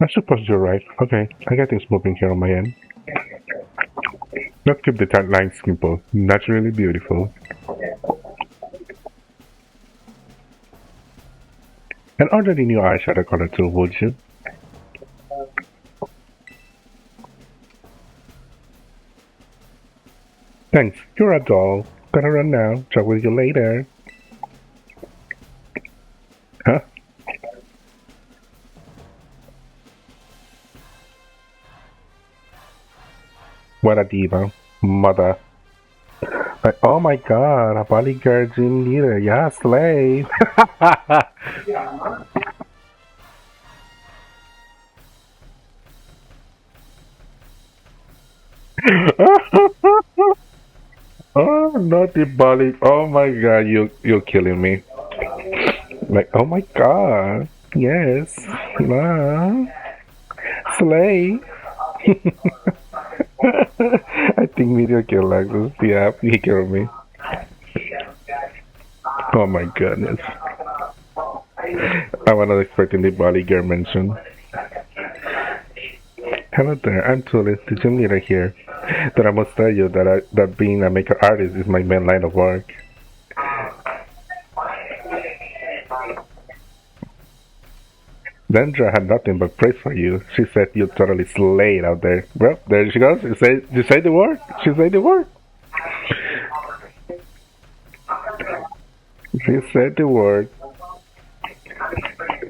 I suppose you're right. Okay, I got things moving here on my end. Let's keep the tagline simple, naturally beautiful. And order the new eyeshadow color too, would you? Thanks, you're a doll. Gotta run now. Talk with you later. Huh? What a diva. Mother. Like, oh my god, a bodyguard gym leader. Yeah, slave. Oh, not the body. Oh my god, you're killing me. Like, oh my god. Yes. Nah. Slay. I think video kill like this. Yeah, he killed me. Oh my goodness. I was not expecting the bodyguard mention. Hello there, I'm Tulip, the gym leader here. But I must tell you that that being a makeup artist is my main line of work. Dendra had nothing but praise for you. She said you totally slayed out there. Well, there she goes. You say the word. She said the word. She said the word.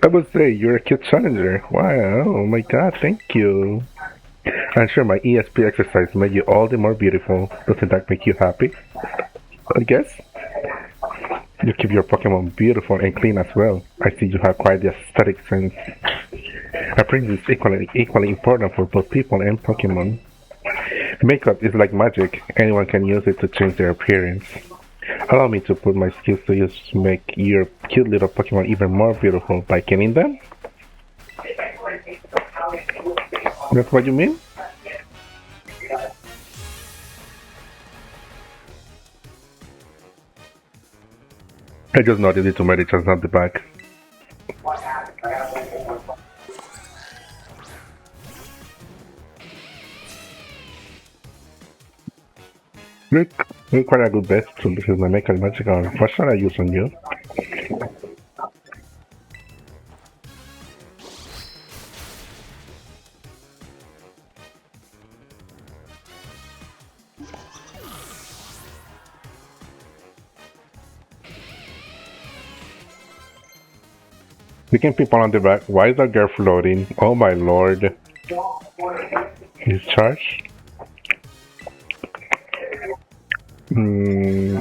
I would say you're a cute challenger. Wow, oh my god, thank you. I'm sure my ESP exercise made you all the more beautiful. Doesn't that make you happy? I guess. You keep your Pokemon beautiful and clean as well. I see you have quite the aesthetic sense. Appearance is equally important for both people and Pokemon. Makeup is like magic. Anyone can use it to change their appearance. Allow me to put my skills to use to make your cute little Pokemon even more beautiful by killing them? That's what you mean? I just noticed it to my chance on the back. Look, you're quite a good best to this is my Mecha Magic on. What should I use on you? Picking people on the back. Why is that girl floating? Oh my lord. He's charged? Hmm.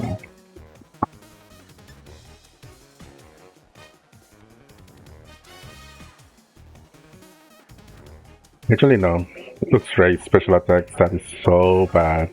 Actually, no. Looks right. Special attacks. That is so bad.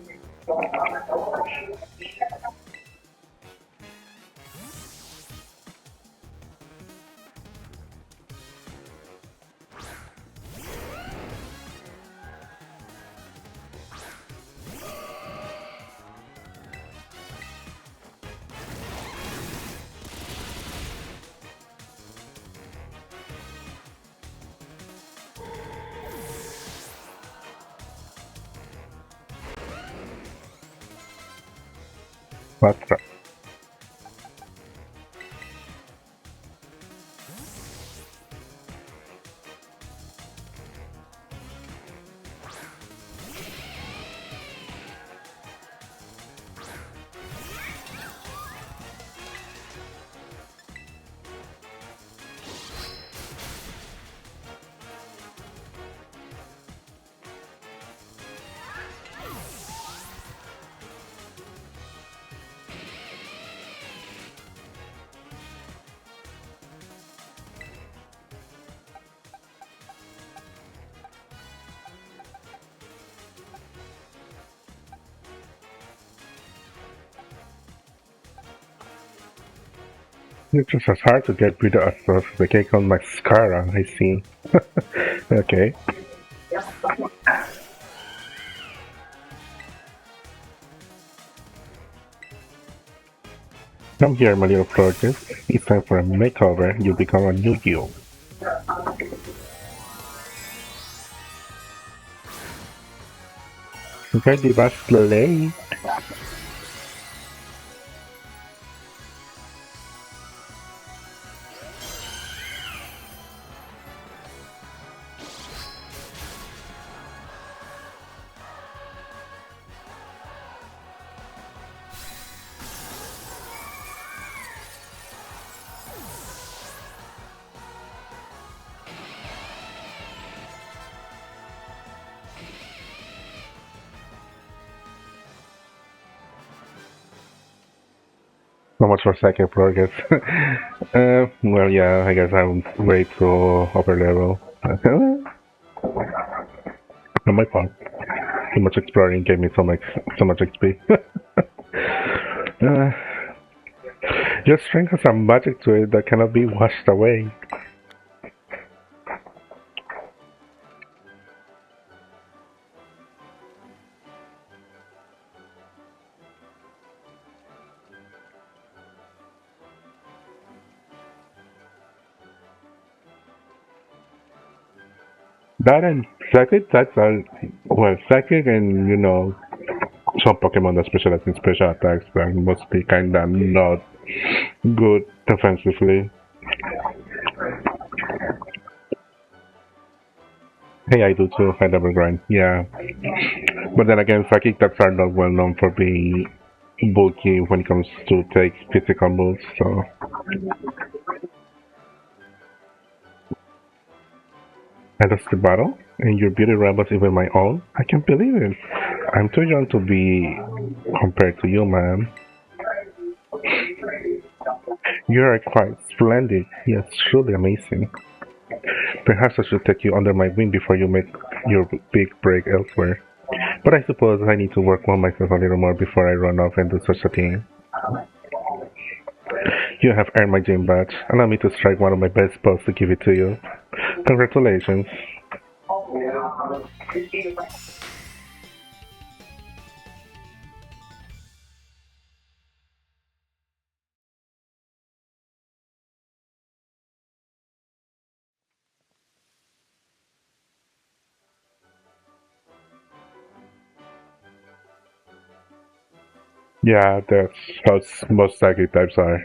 What's that? It's just as hard to get rid of the cake on mascara, I see. Okay. Come here, my little Florges. It's time for a makeover. You become a new you. Ready, Bastley? So much for second progress. Well, yeah, I guess I'm way too upper level. Not my fault. Too much exploring gave me so much XP. uh, your strength has a magic to it that cannot be washed away. That and psychic, that's all. Well, psychic and some Pokemon that specialize in special attacks but mostly kinda not good defensively. Hey, I do too. I double grind. Yeah. But then again, psychic types are not well known for being bulky when it comes to take physical moves, so I lost the battle, and your beauty rivals even my own? I can't believe it. I'm too young to be compared to you, man. You are quite splendid. Yes, truly amazing. Perhaps I should take you under my wing before you make your big break elsewhere. But I suppose I need to work on myself a little more before I run off and do such a thing. You have earned my gym badge. Allow me to strike one of my best pose to give it to you. Congratulations. Yeah, that's how most psychic types are.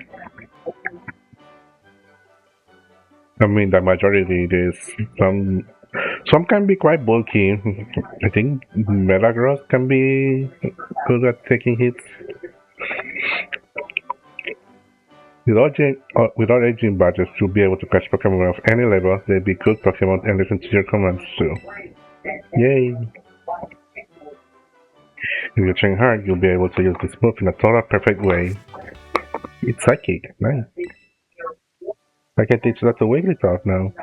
I mean, the majority it is. Some can be quite bulky. I think Metagross can be good at taking hits. Without aging badges, you'll be able to catch Pokemon of any level. They'll be good Pokemon and listen to your commands too. Yay! If you train hard, you'll be able to use this move in a total perfect way. It's psychic. Nice. I can teach that to Wigglytuff now.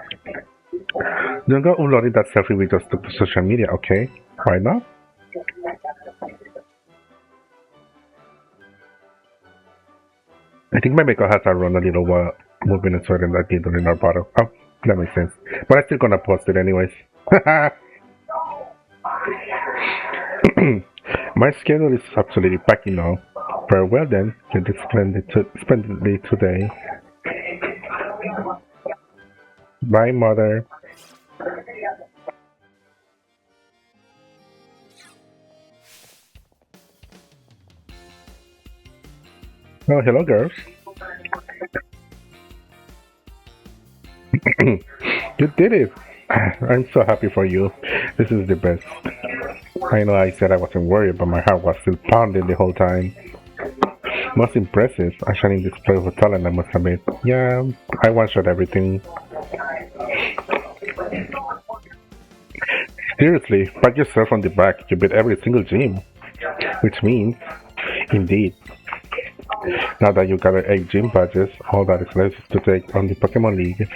Don't go uploading that selfie with just to social media, okay? Why not? I think my makeup has run a little while moving and sweating that did during our battle. Oh, that makes sense. But I'm still gonna post it anyways. My schedule is absolutely packed, you know. Very well then, you did splendidly today. Bye, mother. Oh, hello, girls. You did it. I'm so happy for you. This is the best. I know I said I wasn't worried, but my heart was still pounding the whole time. Most impressive, a shining display of talent, I must admit. Yeah, I one-shot everything. Seriously, pat yourself on the back. You beat every single gym. Which means, indeed, now that you gather 8 gym badges, all that is left is to take on the Pokemon League.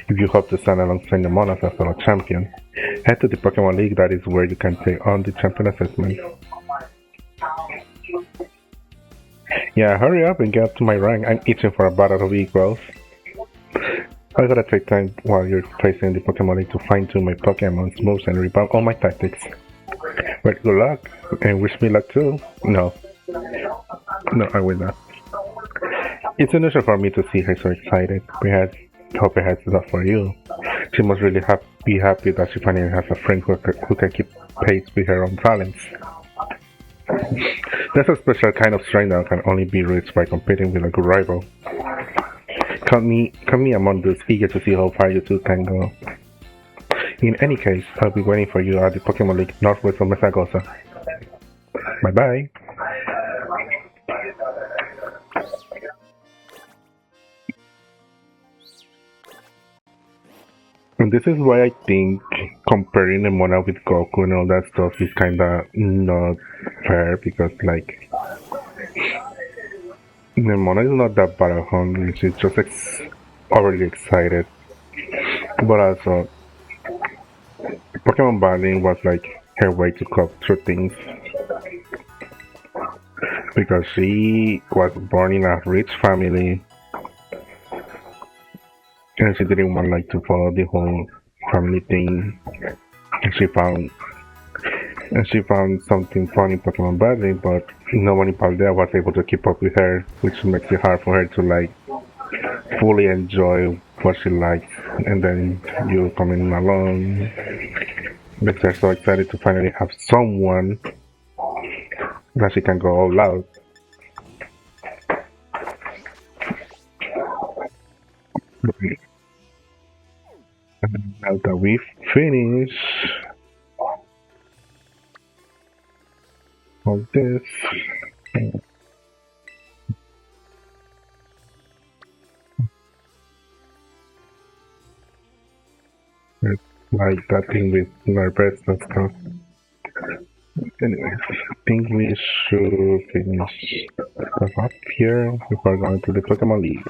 If you hope to stand alongside the Monas as fellow champion, head to the Pokemon League, that is where you can take on the champion assessment. Yeah, hurry up and get up to my rank. I'm itching for a battle of equals. I gotta take time while you're placing the Pokemon League to fine tune my Pokemon's moves and revamp all my tactics. But good luck, and wish me luck too. No, no, I will not. It's unusual for me to see her so excited. Perhaps, hope perhaps it's not for you. She must really be happy that she finally has a friend who can keep pace with her own talents. That's a special kind of strength that can only be reached by competing with a good rival. Count me among those eager to see how far you two can go. In any case, I'll be waiting for you at the Pokemon League northwest of Mesagosa. Bye bye. And this is why I think comparing Nemona with Goku and all that stuff is kinda not fair because like Nemona is not that battle hungry, she's just overly excited. But also Pokemon battling was like her way to cope through things because she was born in a rich family and she didn't want like to follow the whole family thing. And she found something fun in Pokemon battling, but no one in Paldea was able to keep up with her, which makes it hard for her to like fully enjoy what she likes. And then you coming along makes her so excited to finally have someone that she can go all out. Now that we finish all this, it's like that thing with my breast and stuff. Anyways, I think we should finish stuff up here before going to the Pokemon League.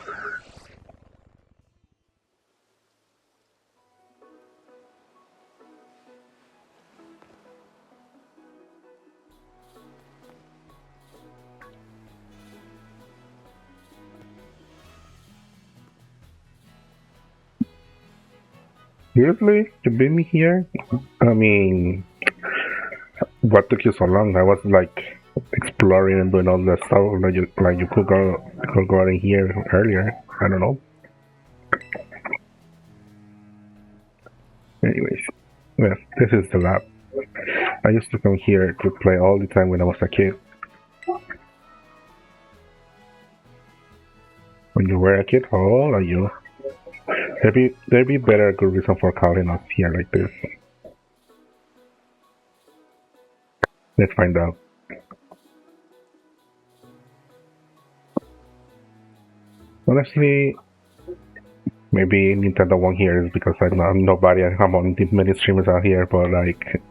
Seriously? You've been here? I mean, what took you so long? I was like exploring and doing all that stuff. Like you could go in here earlier. I don't know. Anyways, well, this is the lab. I used to come here to play all the time when I was a kid. When you were a kid, how old are you? There'd be better good reason for calling us here like this. Let's find out. Honestly, maybe Nintendo won't hear it because I'm nobody. I'm on the many streamers out here, but like,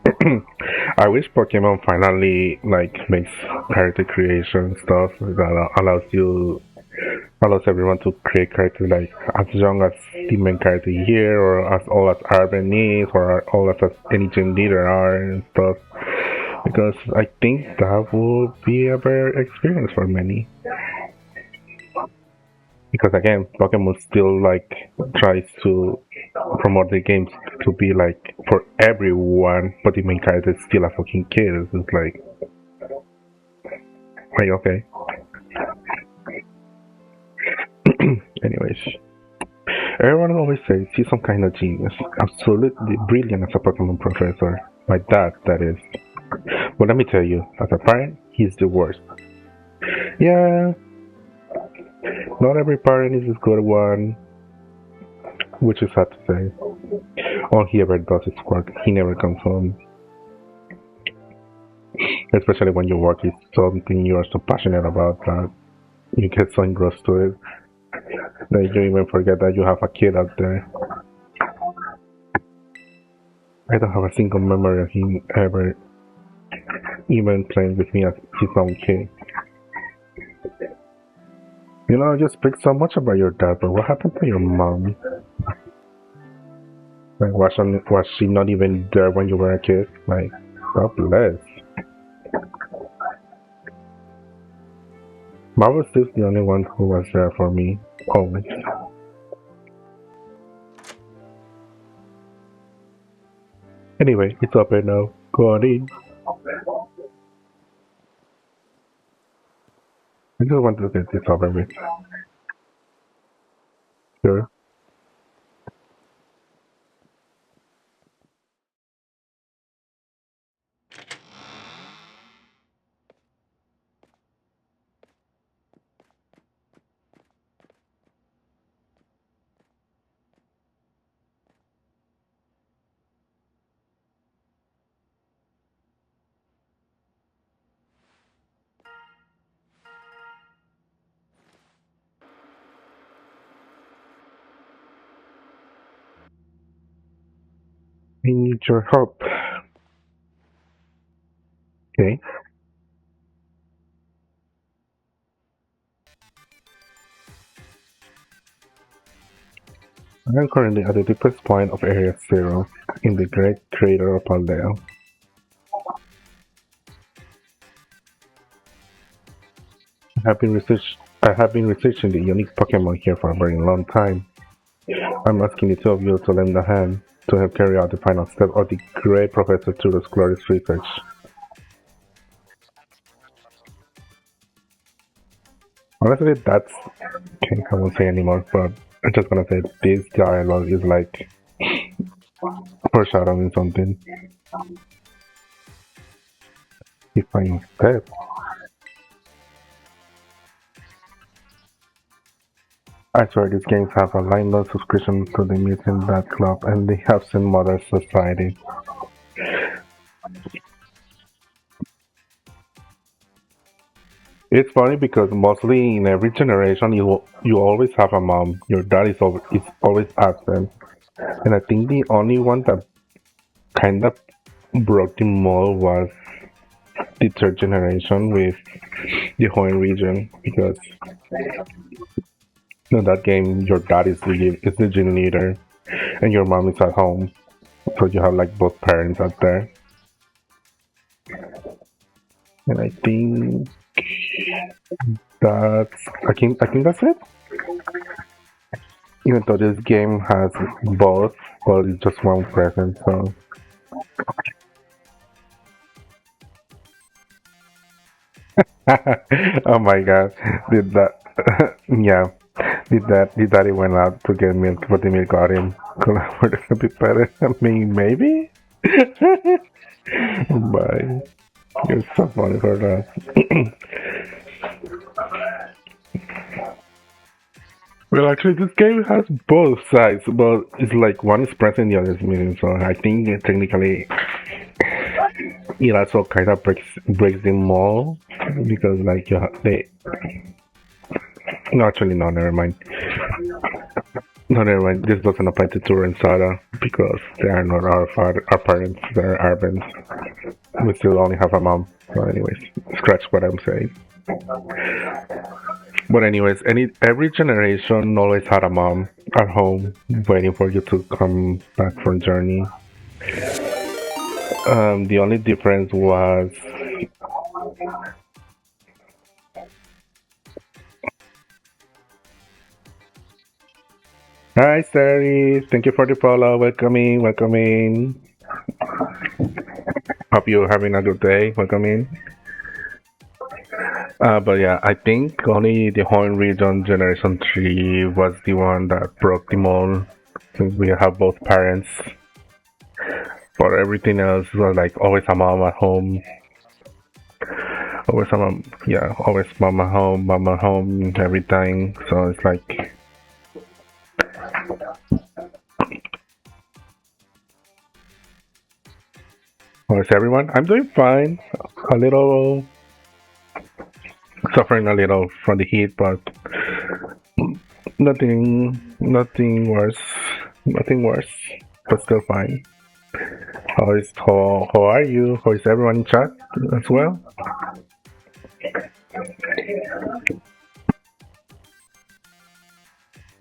I wish Pokemon finally like makes character creation stuff that allows everyone to create characters like as young as the main character here, or as old as Arben is, or old as any gym leader are and stuff. Because I think that will be a better experience for many. Because again, Pokemon still like tries to promote the games to be like for everyone, but the main character is still a fucking kid. It's like okay. Anyways, everyone always says he's some kind of genius, absolutely brilliant as a Pokemon professor. My dad, that is. But let me tell you, as a parent, he's the worst. Yeah, not every parent is a good one, which is sad to say. All he ever does is work. He never comes home. Especially when your work is something you are so passionate about that you get so engrossed to it that you even forget that you have a kid out there. I don't have a single memory of him ever even playing with me as his own kid. You know, you speak so much about your dad, but what happened to your mom? Like, was she not even there when you were a kid? Like, God bless. Mom was still the only one who was there for me, always. Anyway, it's open now. Go on in. I just want to get this over with. Sure. I need your help. Okay. I am currently at the deepest point of Area Zero, in the Great Crater of Aldea. I have been researching the unique Pokemon here for a very long time. I'm asking the two of you to lend a hand to help carry out the final step of the great Professor Turo's glorious research. Honestly, that's... okay, I won't say anymore, but I'm just gonna say this dialogue is like foreshadowing something. The final step. I swear these games have a line-load subscription to the Mutant Bat Club and the Absent Mother Society. It's funny because mostly in every generation you always have a mom. Your dad is always absent, and I think the only one that kind of broke the mold was the third generation with the Hoenn region because in that game your dad is the gym leader and your mom is at home, so you have like both parents out there. And I think I think that's it. Even though this game has both, but it's just one present. So oh my god, did that? Yeah, did daddy went out to get milk, but the milk got him. For the happy parent. I mean, maybe. Bye. You're so funny for that. Well, actually, this game has both sides, but it's like one is present, the other is missing. So I think technically it also kind of breaks the mold because like they no, actually no, never mind. No, never mind. This doesn't apply to Tour and Sada because they are not our parents. They're Arben's. We still only have a mom. So, anyways, scratch what I'm saying. But anyways, every generation always had a mom at home waiting for you to come back from journey. The only difference was hi, Sari. Thank you for the follow. Welcome in. Welcome in. Hope you're having a good day. Welcome in. But yeah, I think only the Horn region Generation 3 was the one that broke the mold since we have both parents. But everything else was like always a mom at home. Always a mom, yeah, always mom at home every time. So it's like, how's everyone? I'm doing fine. A little suffering a little from the heat, but nothing worse, nothing worse, but still fine. How are you? How is everyone in chat as well?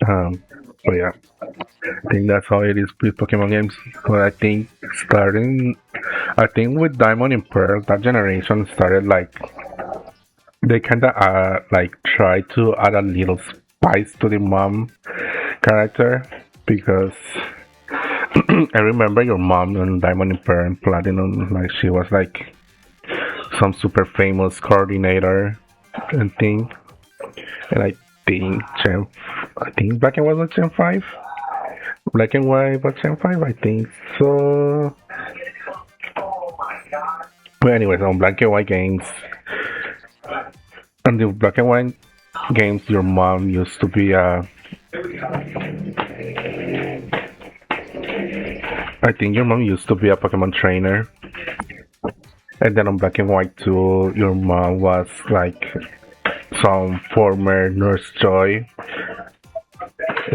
Um, but yeah, I think that's how it is with Pokemon games. But I think with Diamond and Pearl, that generation started like they kind of like try to add a little spice to the mom character because I remember your mom on Diamond and Pearl and Platinum, like she was like some super famous coordinator and thing. And I think Black and White was Gen 5. Black and White was Gen 5, I think so. But anyways, on Black and White games, on the Black and White games, your mom used to be a. I think your mom used to be a Pokemon trainer. And then on Black and White 2, your mom was like some former Nurse Joy.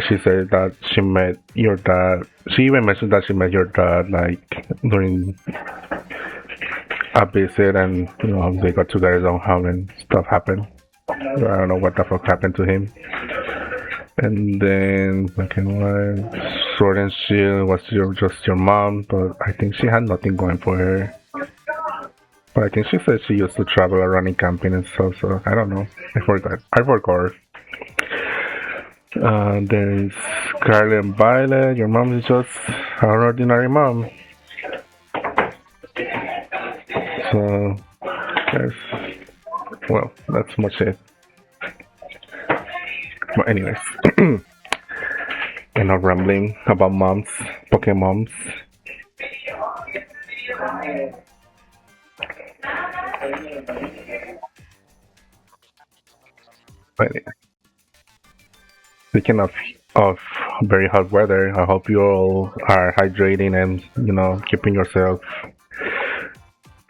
She said that she met your dad. She even mentioned that she met your dad like during a visit, and they got together somehow, and stuff happened. I don't know what the fuck happened to him. And then Black and White, Sword and Shield was just your mom, but I think she had nothing going for her. But I think she said she used to travel around in camping and stuff, so I don't know. I forgot. I forgot. There's Carly and Violet. Your mom is just an ordinary mom. So, there's. Well, that's much it. But, anyways. Enough rambling about moms, Pokemoms. But, Speaking of very hot weather, I hope you all are hydrating and keeping yourself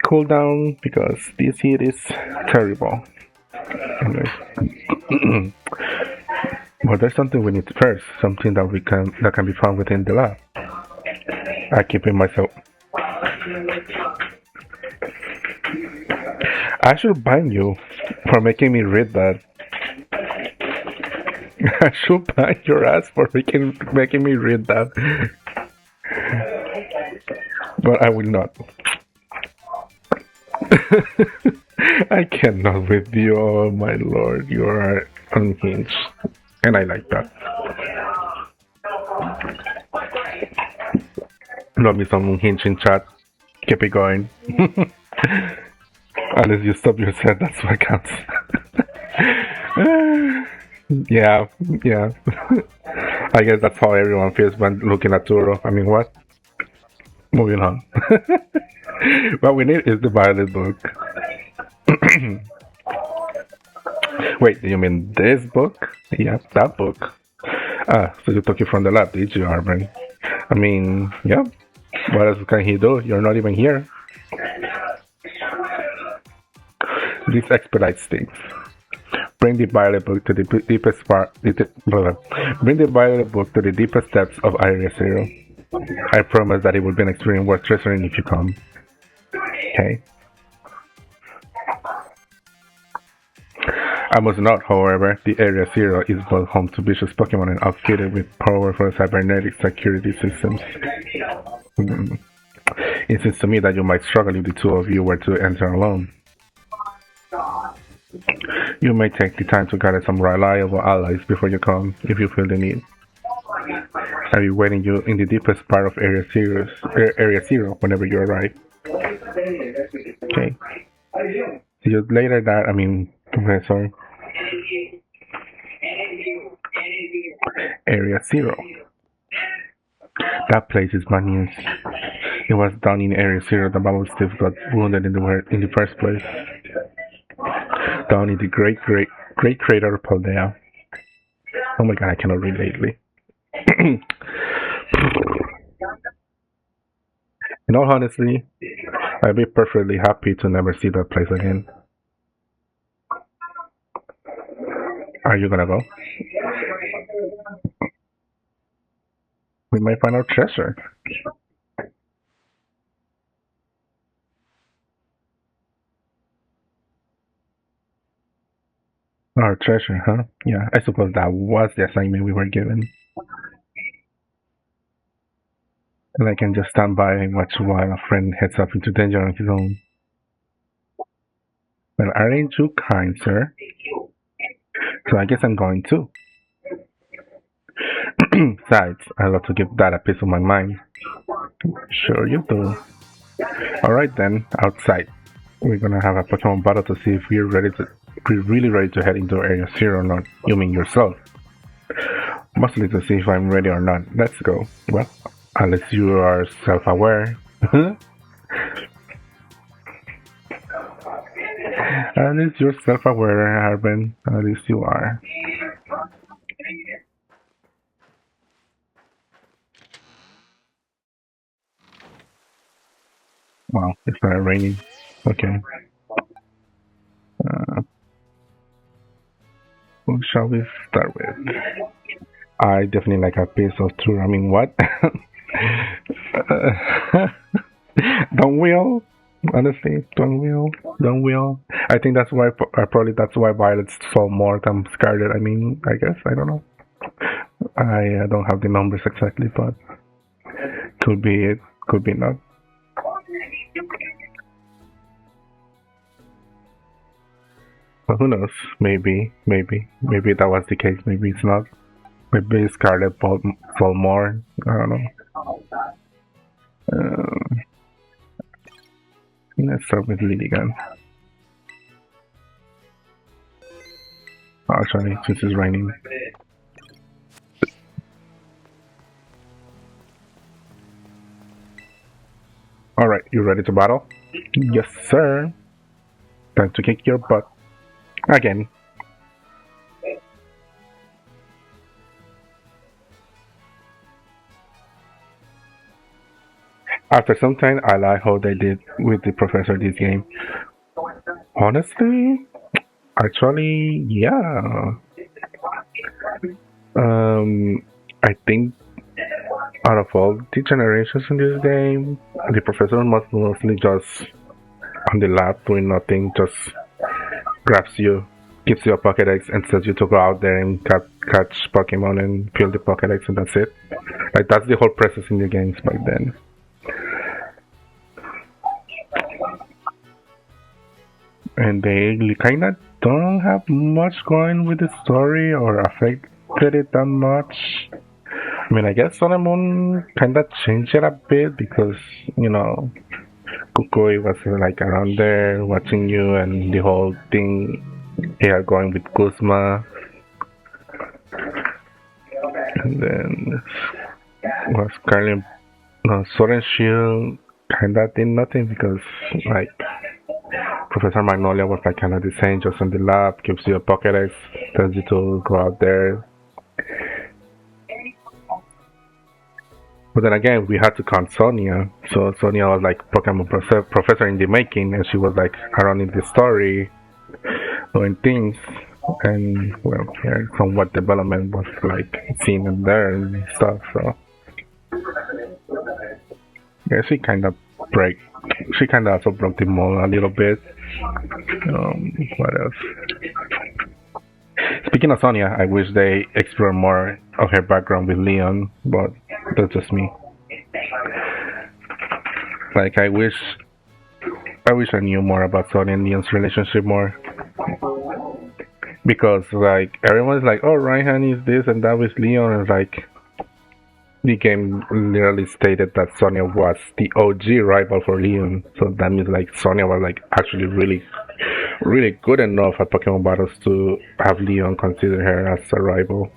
cool down because this heat is terrible. Anyway. But there's something we need to first, something that can be found within the lab. I keep it myself. I should ban you for making me read that. I should ban your ass for making me read that. But I will not. I cannot with you, oh my lord. You are unhinged. And I like that. Love me some unhinged in chat. Keep it going. Unless you stop yourself, that's what counts. Yeah. I guess that's how everyone feels when looking at Turo. I mean, what? Moving on. What we need is the Violet book. Wait, do you mean this book? Yeah, that book. Ah, so you took it from the lab, did you, Arben? I mean, yeah. What else can he do? You're not even here. This expedites things. Bring the Violet book to the deepest part. Bring the Violet book to the deepest depths of Area Zero. I promise that it will be an experience worth treasuring if you come. Okay. I must note, however, the Area Zero is both home to vicious Pokemon and outfitted with powerful cybernetic security systems. It seems to me that you might struggle if the two of you were to enter alone. You may take the time to gather some reliable allies before you come, if you feel the need. I'll be waiting you in the deepest part of Area Zero whenever you arrive. Okay. See you later, Professor. Area Zero. That place is bad news. It was down in Area Zero that Bubblestiff got wounded in the first place. Down in the great crater of Paldea. Oh my god, I cannot read lately. In all honesty, I'd be perfectly happy to never see that place again. Are you gonna go? We might find our treasure. Our treasure, huh? Yeah, I suppose that was the assignment we were given. And I can just stand by and watch while a friend heads up into danger on his own. Well, aren't you kind, sir? So I guess I'm going too. Besides, I love to give that a piece of my mind. Sure you do. Alright then, outside. We're gonna have a Pokemon battle to see if we're really ready to head into Area Zero or not. You mean yourself? Mostly to see if I'm ready or not. Let's go. Well, unless you are self-aware. At least you're self-aware, Arben. At least you are. Wow, it started raining. Okay. What shall we start with? I definitely like a piece of tour. I mean, what? Don't we all? Honestly, don't we all? Don't we all? I think that's why, probably that's why Violet's sold more than Scarlet. I mean, I guess, I don't know. I don't have the numbers exactly, but could be it, could be not. But who knows? Maybe that was the case. Maybe it's not. Maybe Scarlet sold more. I don't know. Let's start with Lilligan. Actually, since it's raining. Alright, you ready to battle? Yes, sir. Time to kick your butt. Again. After some time, I like how they did with the professor this game. Honestly, actually, yeah. Um, I think out of all the generations in this game, the professor must mostly just on the lab doing nothing, just grabs you, gives you a Pokédex, and tells you to go out there and catch Pokemon and fill the Pokédex, and that's it. Like that's the whole process in the games back then. And they kind of don't have much going with the story or affected it that much. I mean, I guess Sun and Moon kind of changed it a bit because, you know, Kukui was like around there watching you and the whole thing they are going with Kuzma. And then was kind of, no, Sword and Shield kind of did nothing because, like, Professor Magnolia was like kind of the same, just in the lab, gives you a Pokédex, tells you to go out there. But then again, we had to count Sonia. So Sonia was like Pokemon professor in the making, and she was like around in the story, doing things. And well, yeah, somewhat development was like seen in there and stuff. So yeah, she kind of break. She kind of also broke the mold a little bit. What else? Speaking of Sonia, I wish they explore more of her background with Leon, but that's just me. Like I wish I knew more about Sonia and Leon's relationship more. Because like everyone's like, oh Raihan is this and that with Leon and like the game literally stated that Sonia was the OG rival for Leon. So that means like Sonia was like actually really good enough at Pokemon battles to have Leon consider her as a rival.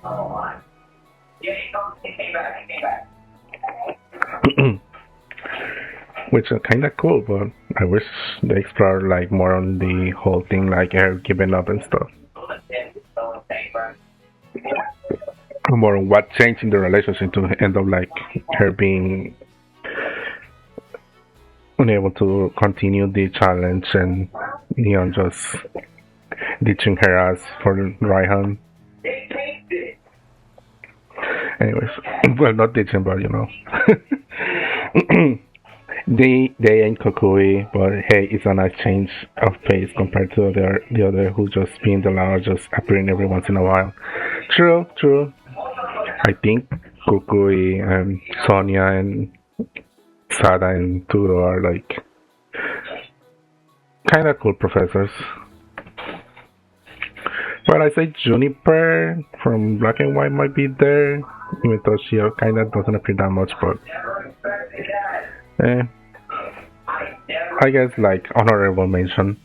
Which is kinda cool, but I wish they explored like more on the whole thing like her giving up and stuff. More on what changed in the relationship to end up like her being unable to continue the challenge and Leon just ditching her ass for Raihan. Anyways, well, not ditching, but you know. they ain't Kokui, but hey, it's a nice change of pace compared to the other who just being the loud, just appearing every once in a while. True, true. I think Kukui and Sonia and Sada and Turo are like kind of cool professors. But I say Juniper from Black and White might be there, even though she kind of doesn't appear that much. But eh, I guess like honorable mention.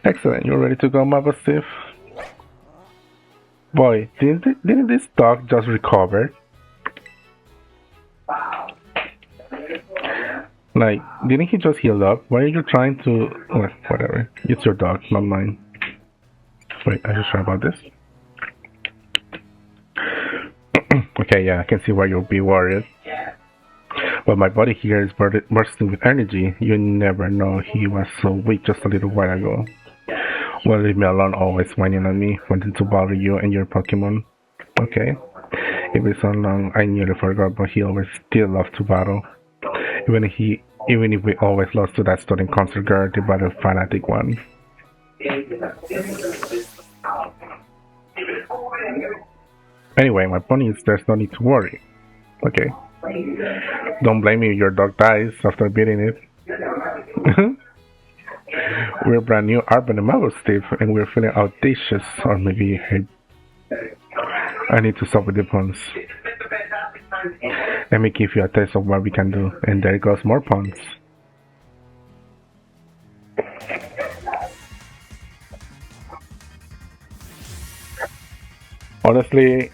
Excellent. You ready to go, Maba Steve? Boy, didn't this dog just recover? Like, didn't he just heal up? Why are you trying to... Well, whatever. It's your dog, not mine. Wait, are you sure about this? Okay, yeah, I can see why you'll be worried. But my body here is bursting with energy. You never know he was so weak just a little while ago. Well, leave me alone, always whining at me, wanting to bother you and your Pokemon. Okay. It was so long, I nearly forgot, but he always still loved to battle. Even if we always lost to that student concert girl, the battle fanatic one. Anyway, my point is there's no need to worry. Okay. Don't blame me if your dog dies after beating it. We're brand new Urban and Marvel Steve, and we're feeling audacious, or maybe I need to stop with the puns. Let me give you a taste of what we can do, and there goes more puns. Honestly,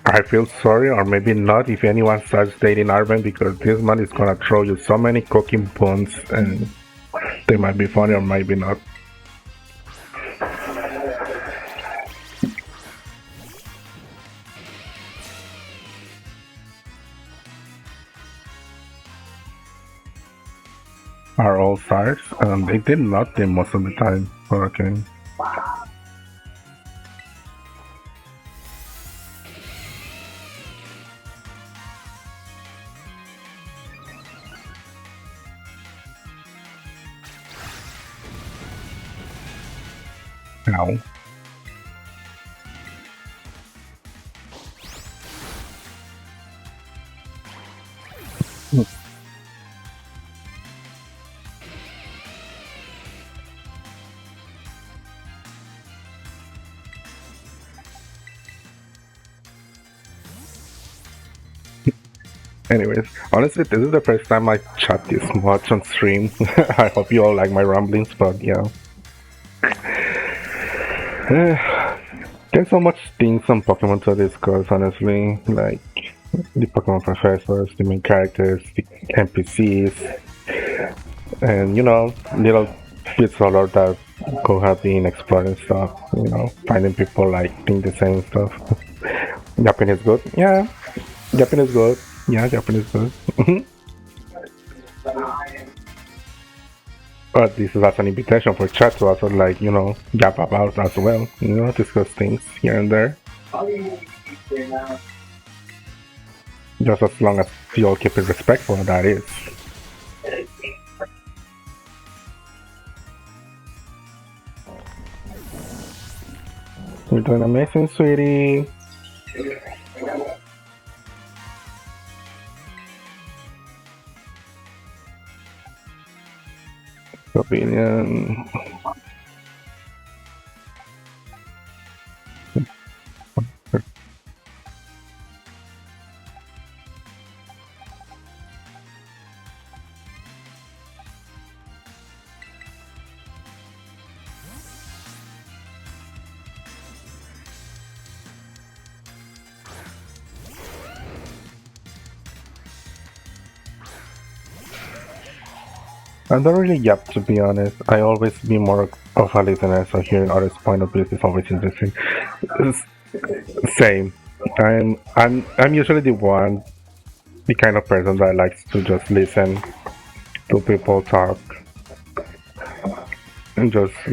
I feel sorry, or maybe not, if anyone starts dating Arben, because this man is gonna throw you so many cooking puns, and they might be funny or might be not. are all stars, and they did nothing most of the time for a king. Now, anyways, honestly, this is the first time I chat this much on stream. I hope you all like my ramblings, but yeah. There's so much things on Pokemon to discuss, honestly. Like the Pokemon professors, the main characters, the NPCs, and little bits all over that go have been exploring stuff. Finding people like think the same stuff. Japan is good. Yeah, Japan is good. Yeah, Japan is good. But this is as an invitation for chat to also yap about as well. Discuss things here and there. Just as long as you all keep it respectful, that is. You're doing amazing, sweetie. Opinion. I don't really yap, to be honest. I always be more of a listener, so hearing others' point of views is always interesting. Same. I'm usually the kind of person that likes to just listen to people talk and just to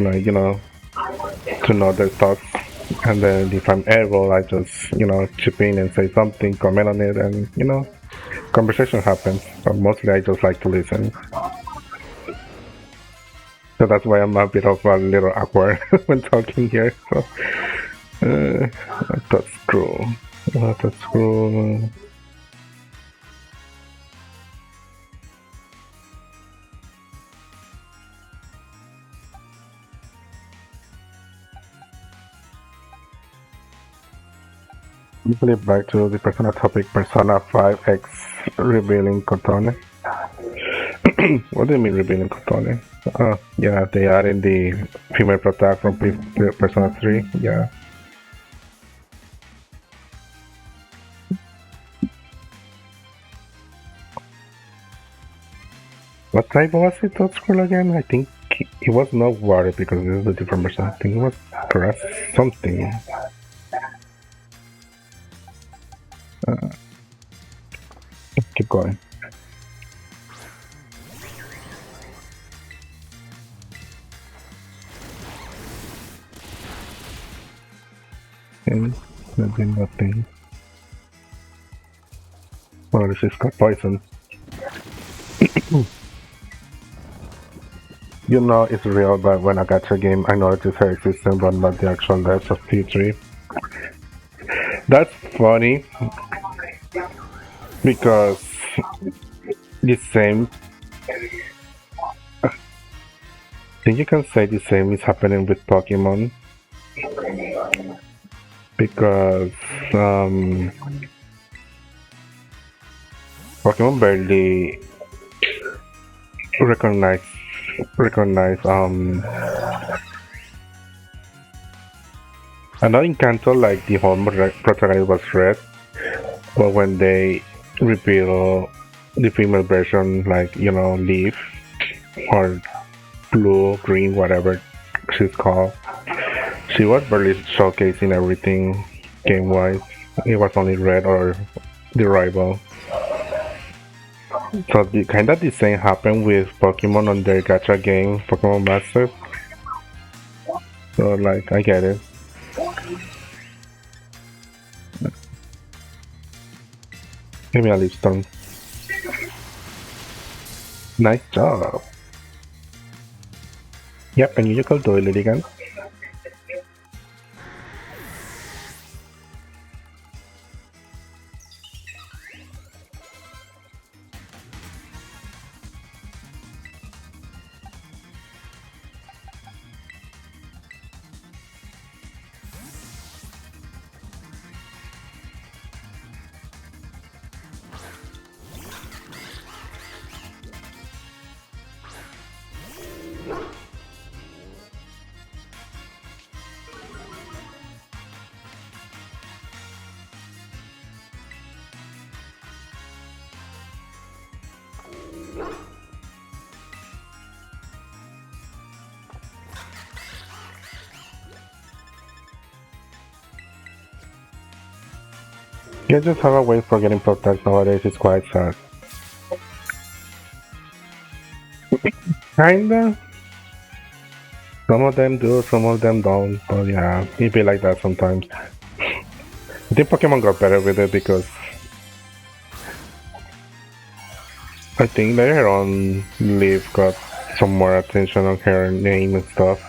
know their thoughts. And then if I'm able, I just chip in and say something, comment on it, and conversation happens. But mostly, I just like to listen. So that's why I'm a bit of a little awkward when talking here. So that's true. That's true. Usually back to the Persona topic, Persona 5X revealing Cotone. What do you mean revealing Cotone? Yeah, they are in the female protagonist from Persona 3. Yeah. What type was it, that scroll again? I think it was not water because this is a different person. I think it was grass something. Keep going. And nothing. Well, she's got poison. It's real, but when I got your game, I noticed her existence, but not the actual depths of P3. That's funny because the same. I think you can say the same is happening with Pokemon because Pokemon barely recognize and not in Kanto like the whole protagonist was red, but when they reveal the female version like Leaf or blue, green, whatever she's called, she was barely showcasing everything game wise. It was only red or the rival. So the kind of the same happened with Pokemon on their gacha game, Pokemon Masters. So like I get it. Give me a leaf stone. Nice job. Yep, and you can do it again. You just have a way for getting protect nowadays, it's quite sad. Kinda. Some of them do, some of them don't, but yeah, it be like that sometimes. I think Pokemon got better with it because I think their own Leaf got some more attention on her name and stuff.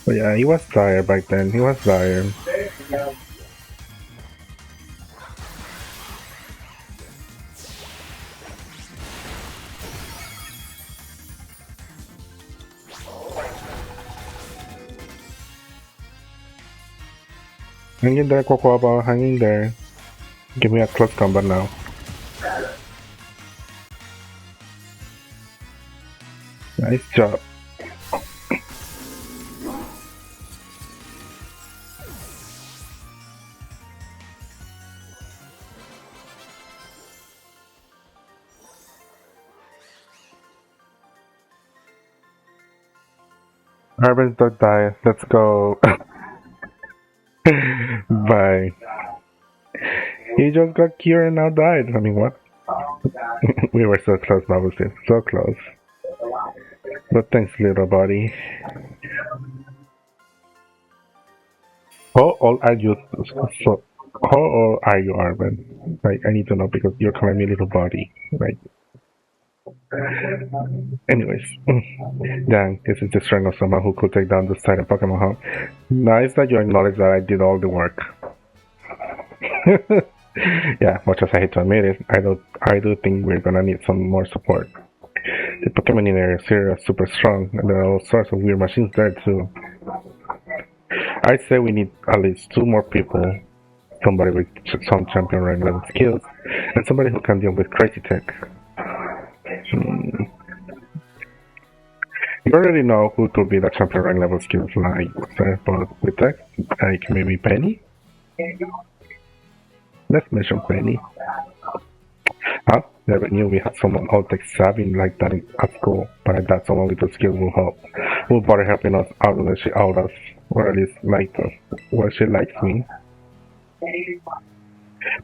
But yeah, he was tired back then, he was tired. Hang in there, Quaquaba, hang in there. Give me a close combat now. Nice job. Arben's dog died. Let's go. Bye. He just got cured and now died. I mean, what? We were so close, Bubblesy. So close. But thanks, little buddy. How old are you? So, how old are you, Arben? Like, I need to know because you're calling me little buddy. Right? Anyways, dang, this is the strength of someone who could take down the side of Pokemon Home. Nice that you acknowledge that I did all the work. Yeah, much as I hate to admit it, I do think we're gonna need some more support. The Pokemon in area are super strong, and there are all sorts of weird machines there too. I'd say we need at least two more people. Somebody with some champion rank level skills, and somebody who can deal with crazy tech. Hmm. You already know who to be the champion rank level skills like, but with tech, like maybe Penny? Let's mention Penny. Huh? Never knew we had someone all tech savvy like that at school, but I thought someone with the skills will help. Will bother helping us out when she out us, or at least like us. Well, she likes me.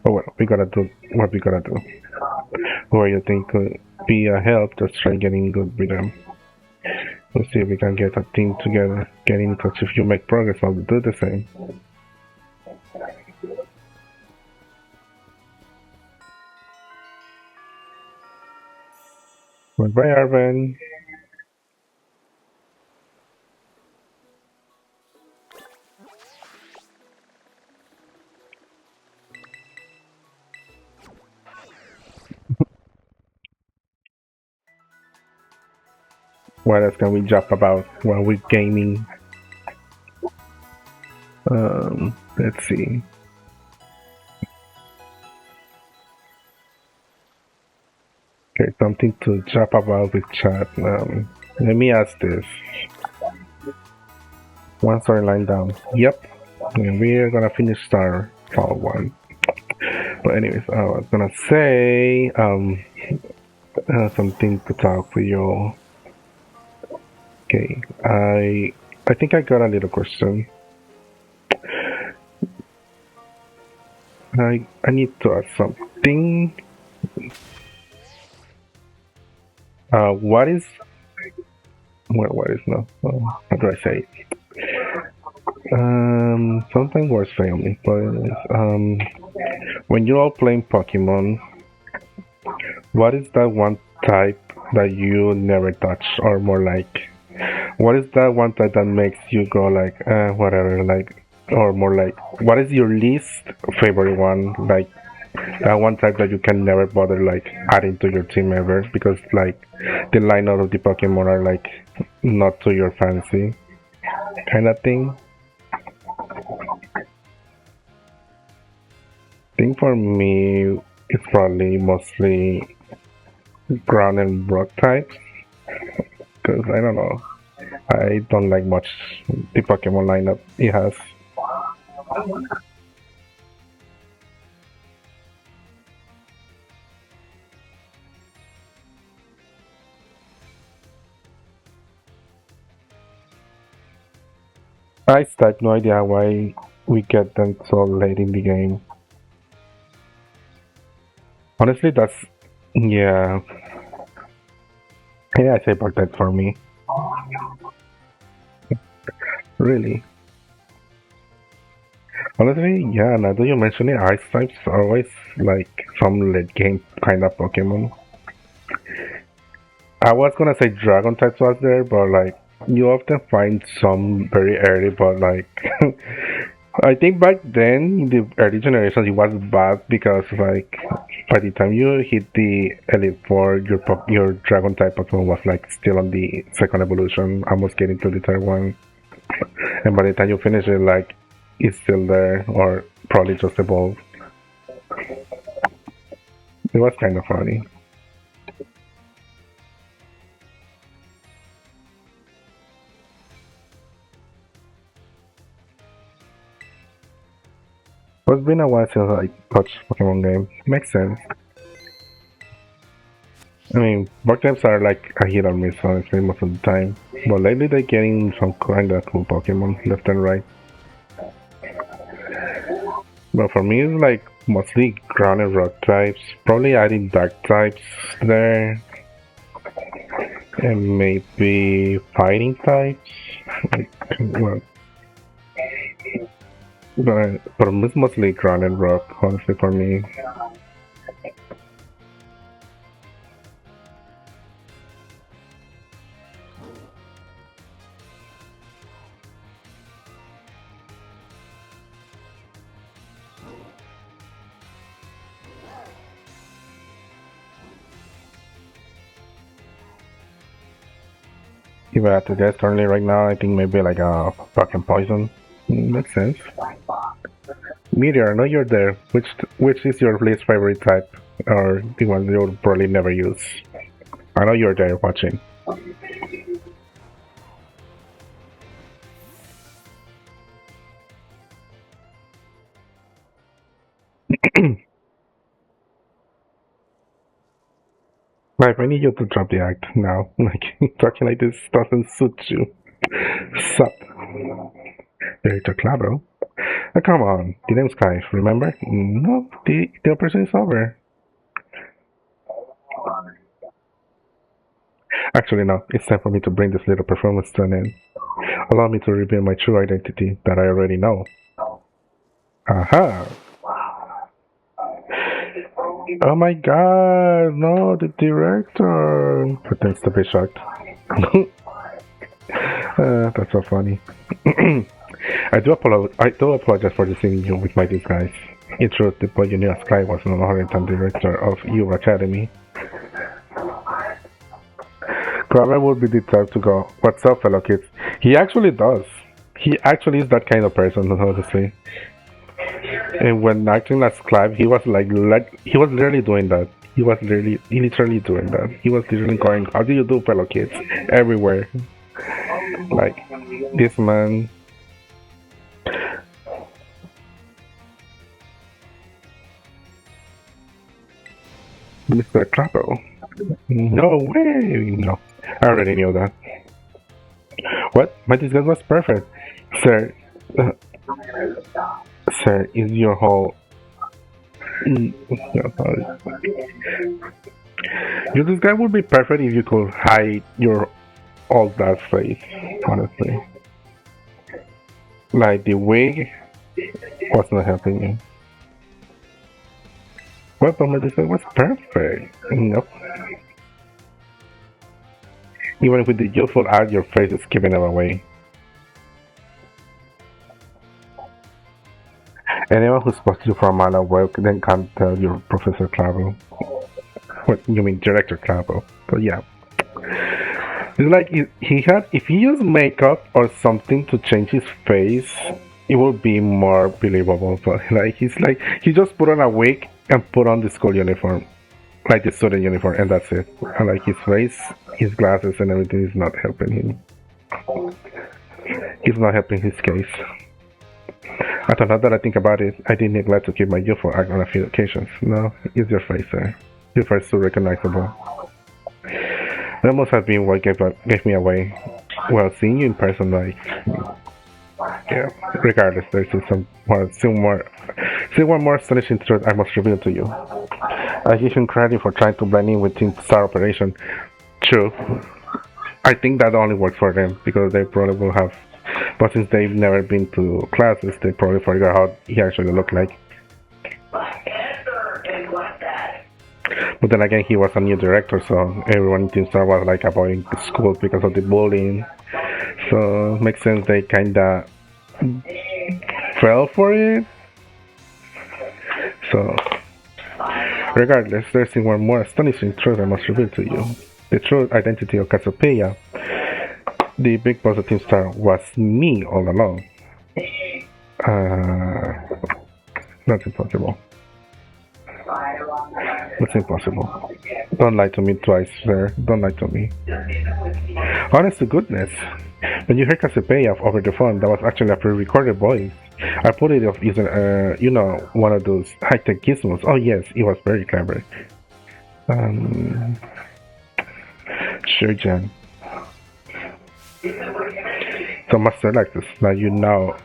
But well, we gotta do what we gotta do. Who you think could be a help, just try getting good with them. We'll see if we can get a team together. Get in touch if you make progress, I'll do the same. Bye, Arven. What else can we jump about while we're gaming? Let's see. Okay, something to jump about with chat. Let me ask this. One storyline down. Yep. And we're gonna finish Star Fall 1. But anyways, I was gonna say something to talk with you. Okay, I think I got a little question. I need to ask something. What is what is no? How do I say it? Something words fail me, but when you're all playing Pokemon, what is that one type that you never touch, or more like, what is that one type that makes you go like, whatever, like, or more like, what is your least favorite one, like that one type that you can never bother like adding to your team ever because like the lineup of the Pokemon are like not to your fancy kind of thing. I think for me, it's probably mostly ground and rock types because I don't know. I don't like much the Pokemon lineup it has. Ice type, no idea why we get them so late in the game. Honestly, that's yeah. Yeah, I say bug type for me. Really. Honestly, yeah, now that you mention it, ice types are always like some late game kind of Pokemon. I was gonna say dragon types was there, but like you often find some very early, but like I think back then in the early generations it was bad because like by the time you hit the Elite Four, your dragon type Pokemon was like still on the second evolution, almost getting to the third one, and by the time you finish it, like it's still there or probably just evolved. It was kind of funny. But it's been a while since I touched Pokemon game. Makes sense. I mean, bug types are like a hit or miss, honestly, most of the time. But lately they're getting some kind of cool Pokemon left and right. But for me, it's like mostly ground and rock types. Probably adding dark types there. And maybe fighting types. Like, well, but it's mostly ground and rock, honestly, for me. If I had to guess currently right now, I think maybe like a fucking poison. Makes sense. Meteor, I know you're there. Which is your least favorite type, or the one you'll probably never use? I know you're there watching. Like, I need you to drop the act now. Like, talking like this doesn't suit you. Sup? Director Clavo? Oh, come on, the name's Kai, remember? No, the operation is over. Actually, no, it's time for me to bring this little performance to an end. Allow me to reveal my true identity that I already know. Aha! Oh my god, no, the director! Pretends to be shocked. That's so funny. I do apologize for deceiving you with my disguise. In truth, the boy you knew as Sky was none other than the director of your academy. Kramer would be the type to go, "What's up, fellow kids?" He actually does. He actually is that kind of person, honestly. And when acting as Clive, he was like he was literally doing that. Literally doing that. He was literally going, "How do you do, fellow kids?" Everywhere. Like this man. Mr. Clapper. No way! No. I already knew that. What? My disguise was perfect. Sir, uh, sir, is your whole... Your disguise would be perfect if you could hide your old that face, honestly. Like the wig was not helping you. Well, but my disguise was perfect. Nope. Even with the useful art, your face is giving it away. Anyone who spots you from a mile away then can't tell you're Professor Clavo. What you mean, Director Clavo? But yeah, it's like he had. If he used makeup or something to change his face, it would be more believable. But like he just put on a wig and put on the school uniform, like the student uniform, and that's it. And like his face, his glasses, and everything is not helping him. It's not helping his case. I thought now that I think about it, I did neglect to keep my youthful act on a few occasions. No, it's your face, sir. Your face is so recognizable. That must have been what gave me away. Well, seeing you in person, like, yeah. Regardless, there's still one more astonishing truth I must reveal to you. I give him credit for trying to blend in with Team Star Operation. True. I think that only works for them because they probably will have. But since they've never been to classes, they probably forgot how he actually looked like. But then again, he was a new director, so everyone in Team Star was like avoiding the school because of the bullying. So it makes sense they kinda fell for it. So, regardless, there's one more astonishing truth I must reveal to you. The true identity of Cassiopeia, the big boss of Team Star, was me all along. That's impossible. That's impossible. Don't lie to me twice, sir. Don't lie to me. Honest to goodness. When you heard Cassiopeia over the phone, that was actually a pre-recorded voice. I put it off using, one of those high-tech gizmos. Oh yes, it was very clever. Sure, Jen. So, Master Lexus, now you know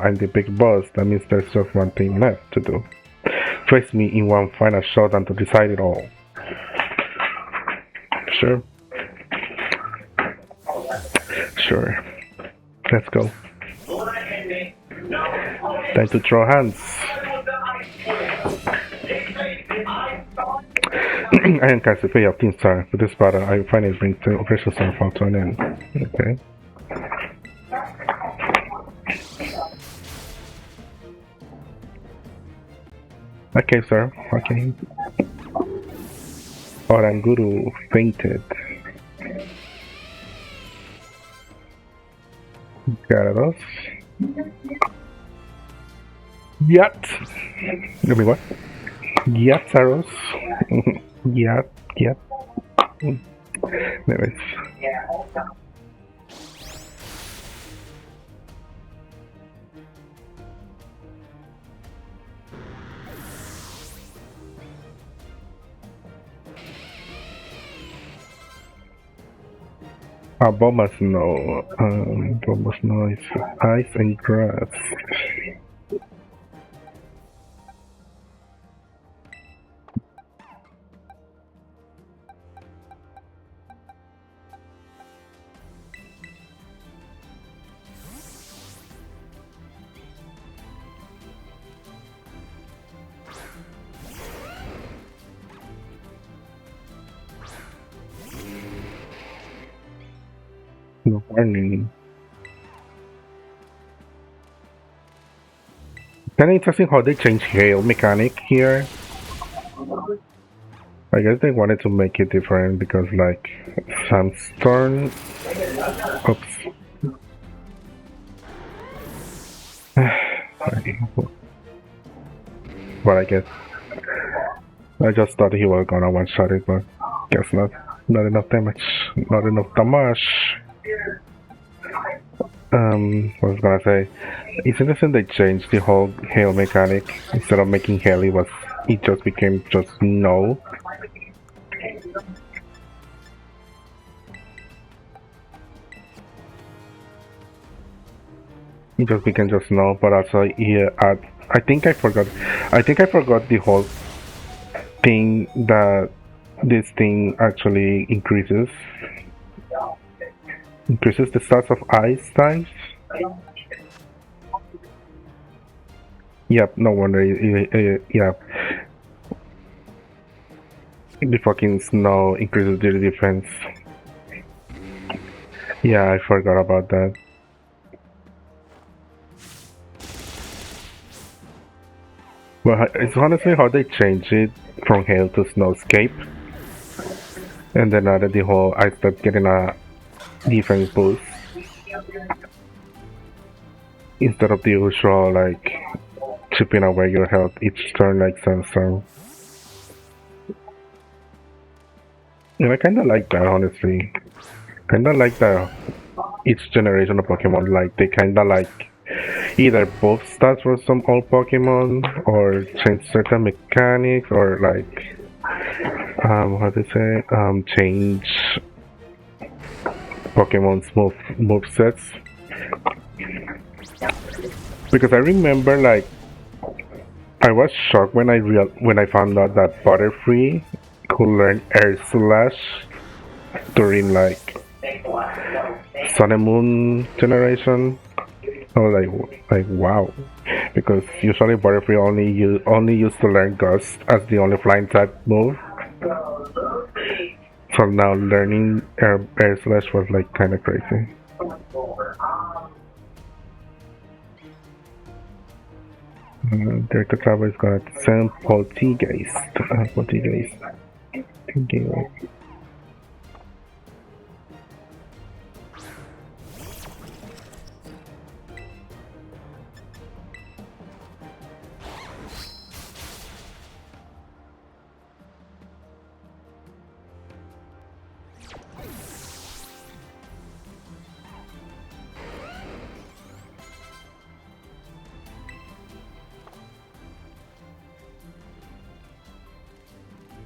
I'm the big boss. That means there's just one thing left to do. Face me in one final showdown to decide it all. Sure. Sure. Let's go. Time to throw hands. I am Cassiopeia of Team Star. With this battle, I finally bring the Operation Starfall to an end. Okay. Okay, sir. Okay. Oranguru fainted. Gyarados. Yat. Let me what? Yatzaros. Yat. Anyways. Bombas no. Bombas no is ice and grass. No warning. Kinda interesting how they changed hail mechanic here. I guess they wanted to make it different because like Sandstorm. Oops. But I guess I just thought he was gonna one shot it, but guess not. Not enough damage. Not enough damage. What was gonna say? It's interesting they changed the whole hail mechanic. Instead of making hail, it was it just became just no. It just became just no, but also yeah, I think I forgot. I think I forgot the whole thing that this thing actually increases the stats of ice types. Yep, no wonder. Yep, the fucking snow increases their defense. Yeah, I forgot about that. Well, it's honestly how they changed it from hail to snowscape, and then added the whole ice type getting a defense boost instead of the usual like chipping away your health each turn like Sandstorm. And I kinda like that honestly. Kinda like that each generation of Pokemon like they kinda like either buff stats for some old Pokemon or change certain mechanics or like how to say change Pokemon's move sets. Because I remember like I was shocked when I found out that Butterfree could learn Air Slash during like Sun and Moon generation. I was like wow, because usually Butterfree only used to learn Gust as the only flying type move. So now learning Air Slash was like kind of crazy. Director Travel is gonna send Poltergeist. Poltergeist.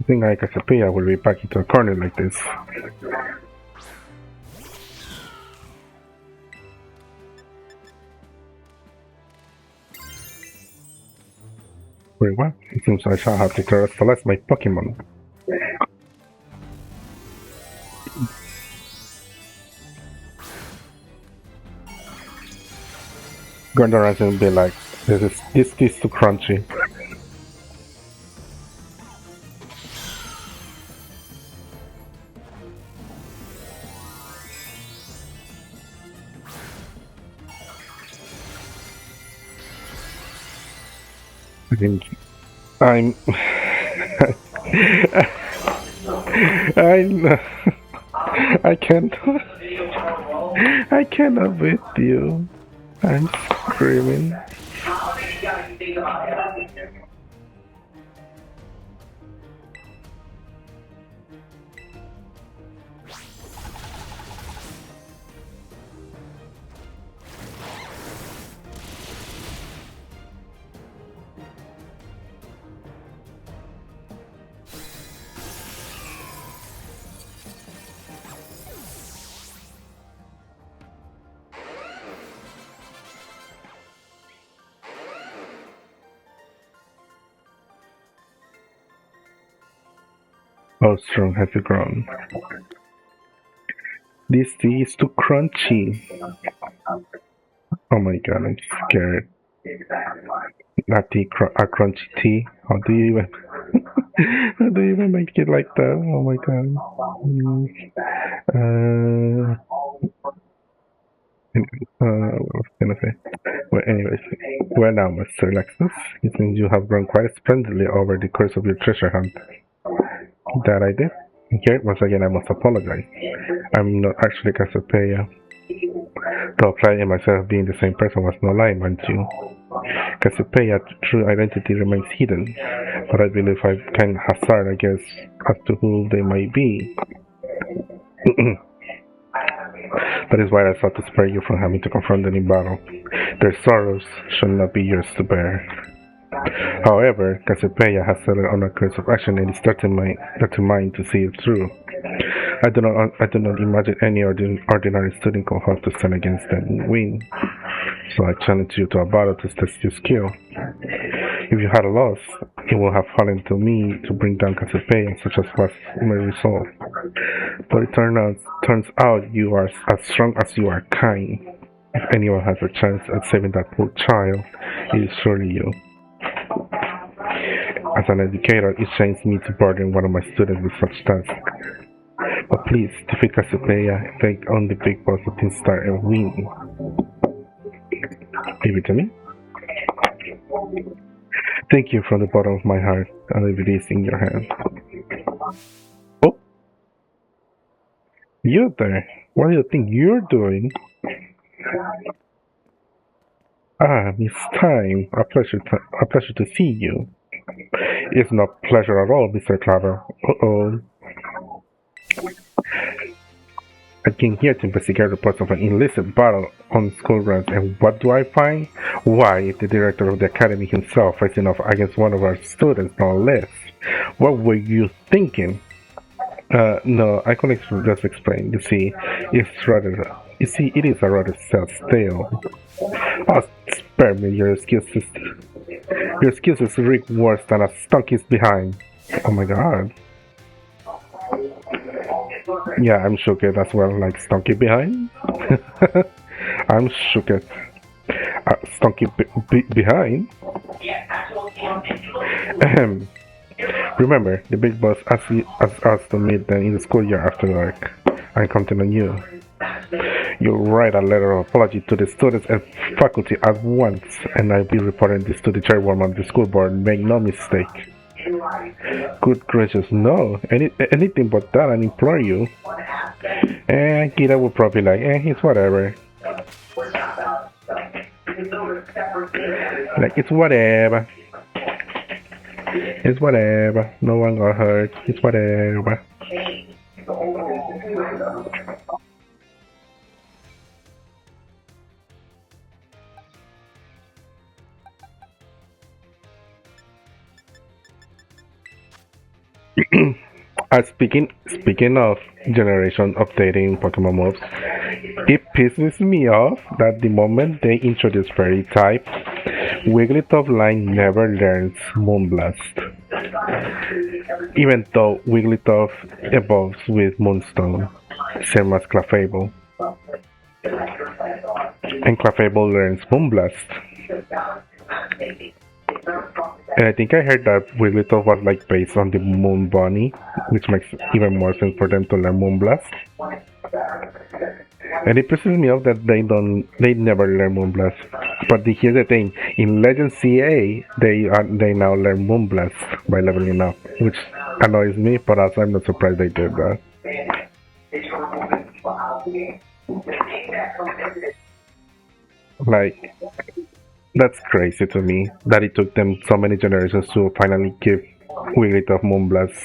I think like Cassiopeia will be back into a corner like this. Very well. It seems I shall have to terrestrialize my Pokemon. Gordon Ramsay will be like, this is too crunchy. I think I'm I I can't I cannot with you. I'm screaming. How strong has it grown? This tea is too crunchy. Oh my god, I'm scared. Not tea, a crunchy tea. How do you even? How do you even make it like that? Oh my god. What was I gonna say? Well, anyways, well now, Mr. Lexus, it seems you have grown quite splendidly over the course of your treasure hunt. That I did. Okay, once again, I must apologize. I'm not actually Cassiopeia. Though Clyde and myself being the same person was no lie, mind you. Cassiopeia's true identity remains hidden, but I believe I can hazard a guess as to who they might be. That is why I sought to spare you from having to confront them in battle. Their sorrows shall not be yours to bear. However, Cassiopeia has settled on a course of action and is determined to see it through. I do not imagine any ordinary student could hope to stand against them and win. So I challenge you to a battle to test your skill. If you had lost, it would have fallen to me to bring down Cassiopeia, such as was my resolve. But turns out you are as strong as you are kind. If anyone has a chance at saving that poor child, it is surely you. As an educator, it shames me to burden one of my students with such tasks. But please, defeat Cassiopeia, take on the big boss of Team Star and win. Give it to me. Thank you from the bottom of my heart. I leave this in your hand. Oh, you there? What do you think you're doing? Ah, Miss Time. A pleasure to see you. It's no pleasure at all, Mr. Claver. Uh-oh. I came here to investigate reports of an illicit battle on school grounds, and what do I find? Why, the director of the academy himself facing off against one of our students, no less. What were you thinking? No, I can just explain. You see, it is a rather sad tale. Oh, spare me your excuses. Your excuses reek worse than a stonky's behind. Oh my god. Yeah, I'm shook as well, like Stonky behind. I'm shook at Stonky behind. Ahem. Remember, the big boss asked us to meet them in the schoolyard after dark. I'm counting on you. You'll write a letter of apology to the students and faculty at once, and I'll be reporting this to the chairwoman of the school board. Make no mistake. Good gracious, no. Anything but that, I implore you. And Kira will probably like, it's whatever. Like, it's whatever. It's whatever. No one got hurt. It's whatever. Speaking of generation updating Pokemon moves, it pisses me off that the moment they introduce Fairy type, Wigglytuff line never learns Moonblast. Even though Wigglytuff evolves with Moonstone, same as Clefable. And Clefable learns Moonblast. And I think I heard that Wigglytuff was like based on the Moon Bunny, which makes even more sense for them to learn Moonblast. And it pisses me off that they never learn Moonblast. But here's the thing: in Legend CA, they now learn Moonblast by leveling up, which annoys me. But also, I'm not surprised they did that. Like, that's crazy to me that it took them so many generations to finally give Wigglytuff Moonblast.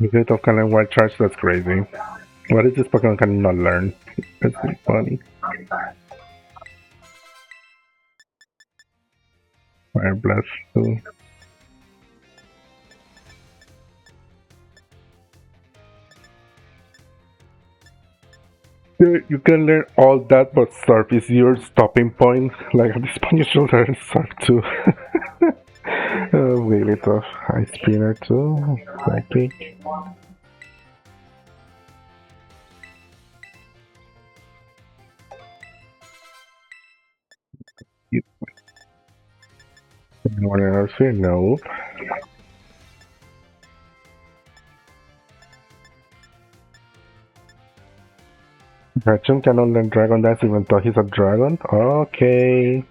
Wigglytuff can learn Wild Charge, that's crazy. What is this Pokemon cannot learn? That's really funny. Fire Blast too. You can learn all that, but Surf is your stopping point. Like at this point, you should learn Surf too. Really tough. Ice Spinner too. Psychic. Anyone else here? No. Gretchen cannot learn dragon dance even though he's a dragon? Okay.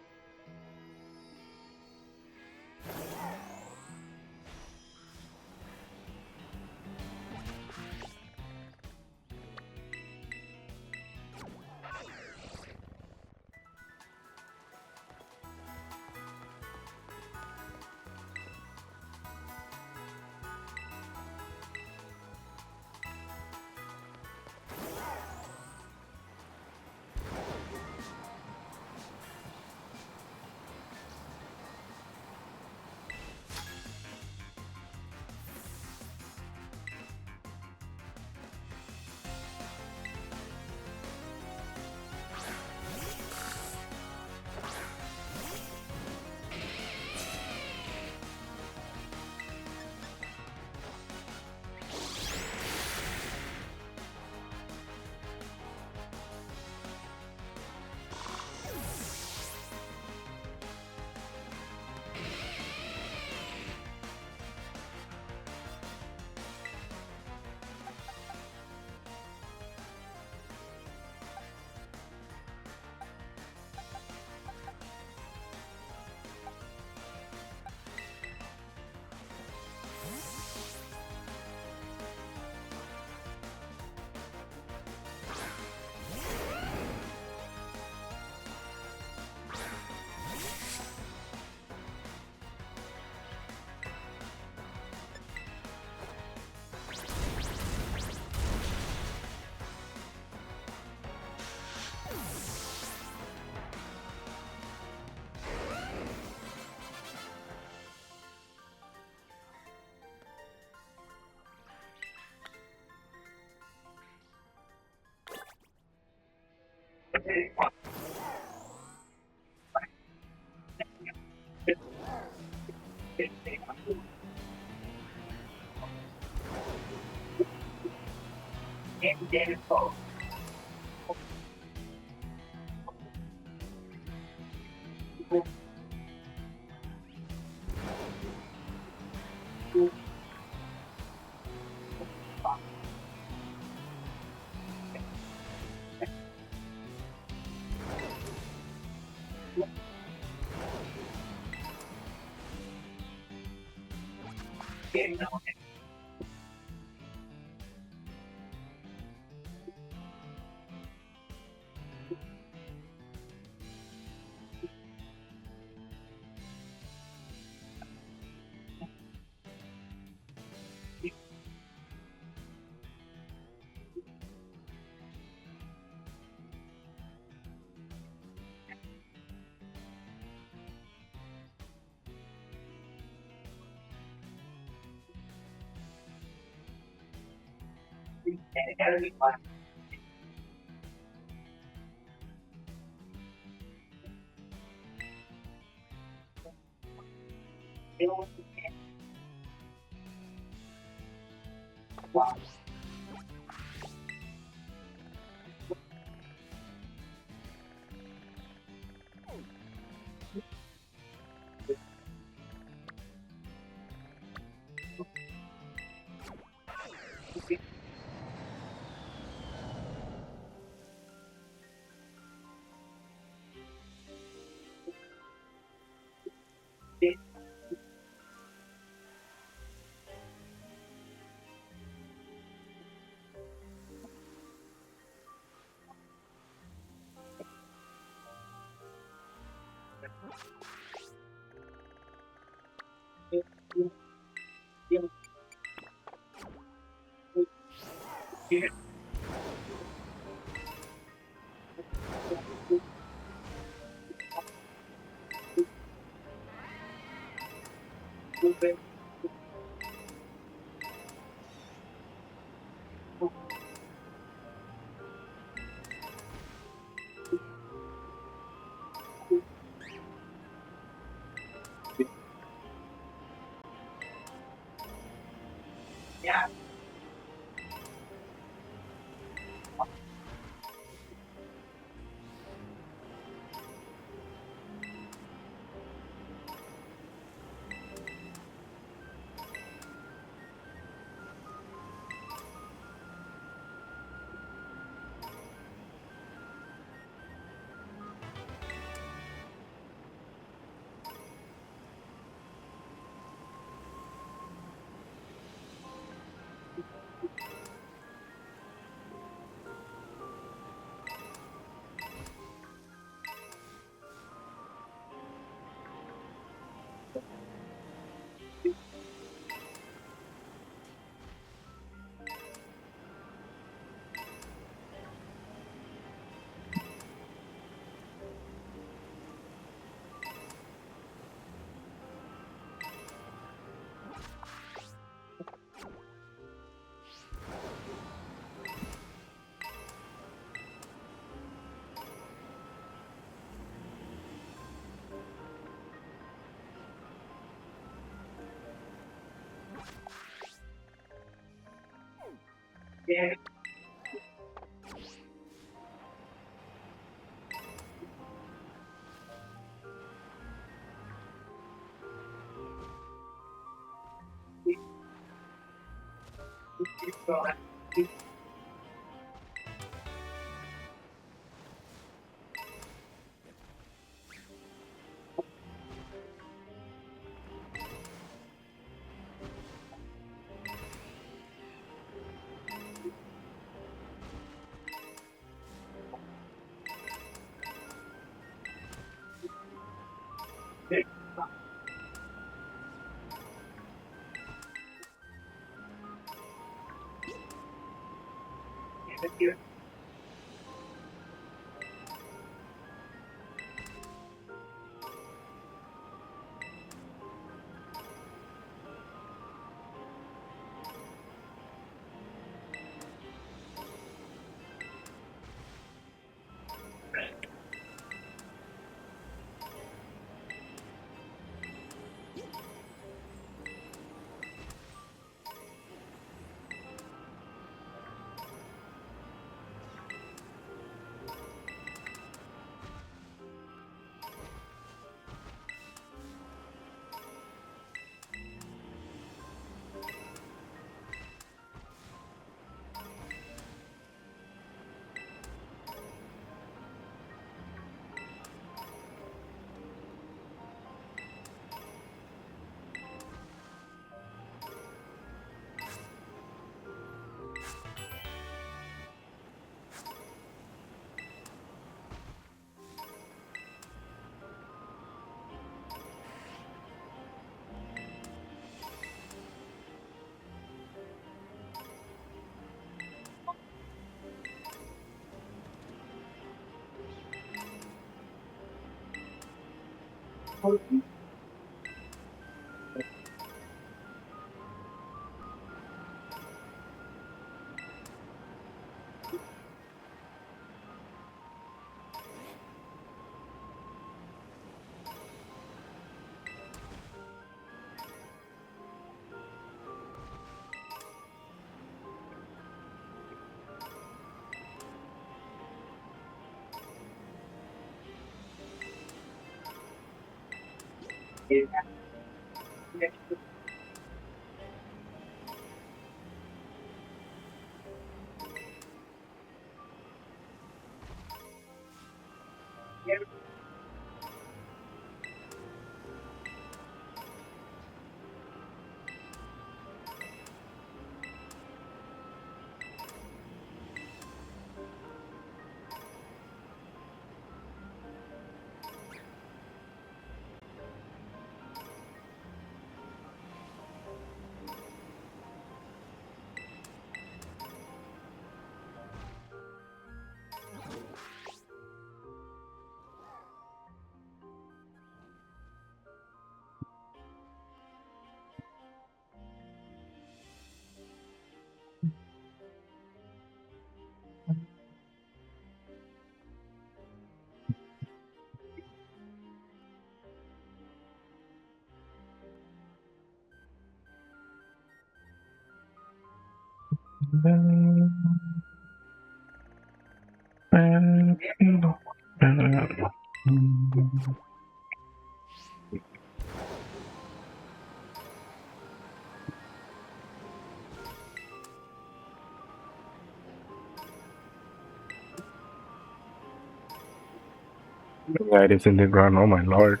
Items in the ground, oh my lord.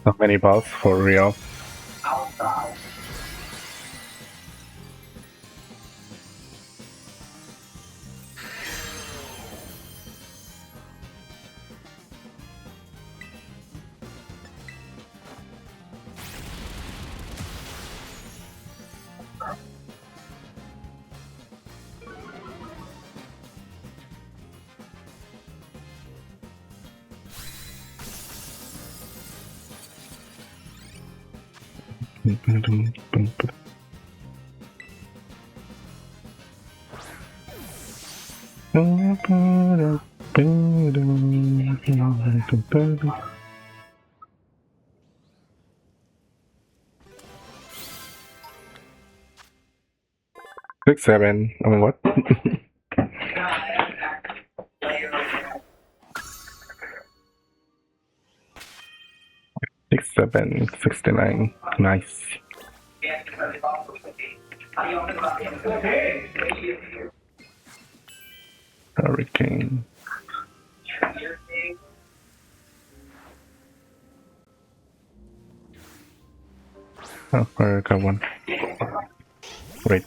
So many balls for real. Six, seven. I mean, what? 6, 7, 69. Nice. Hurricane. Oh, I got one. Wait.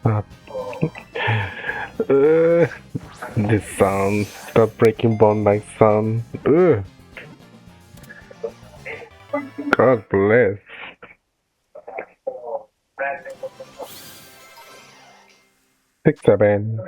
Uh, this sound. Stop breaking bone like sound. God bless. 6-7.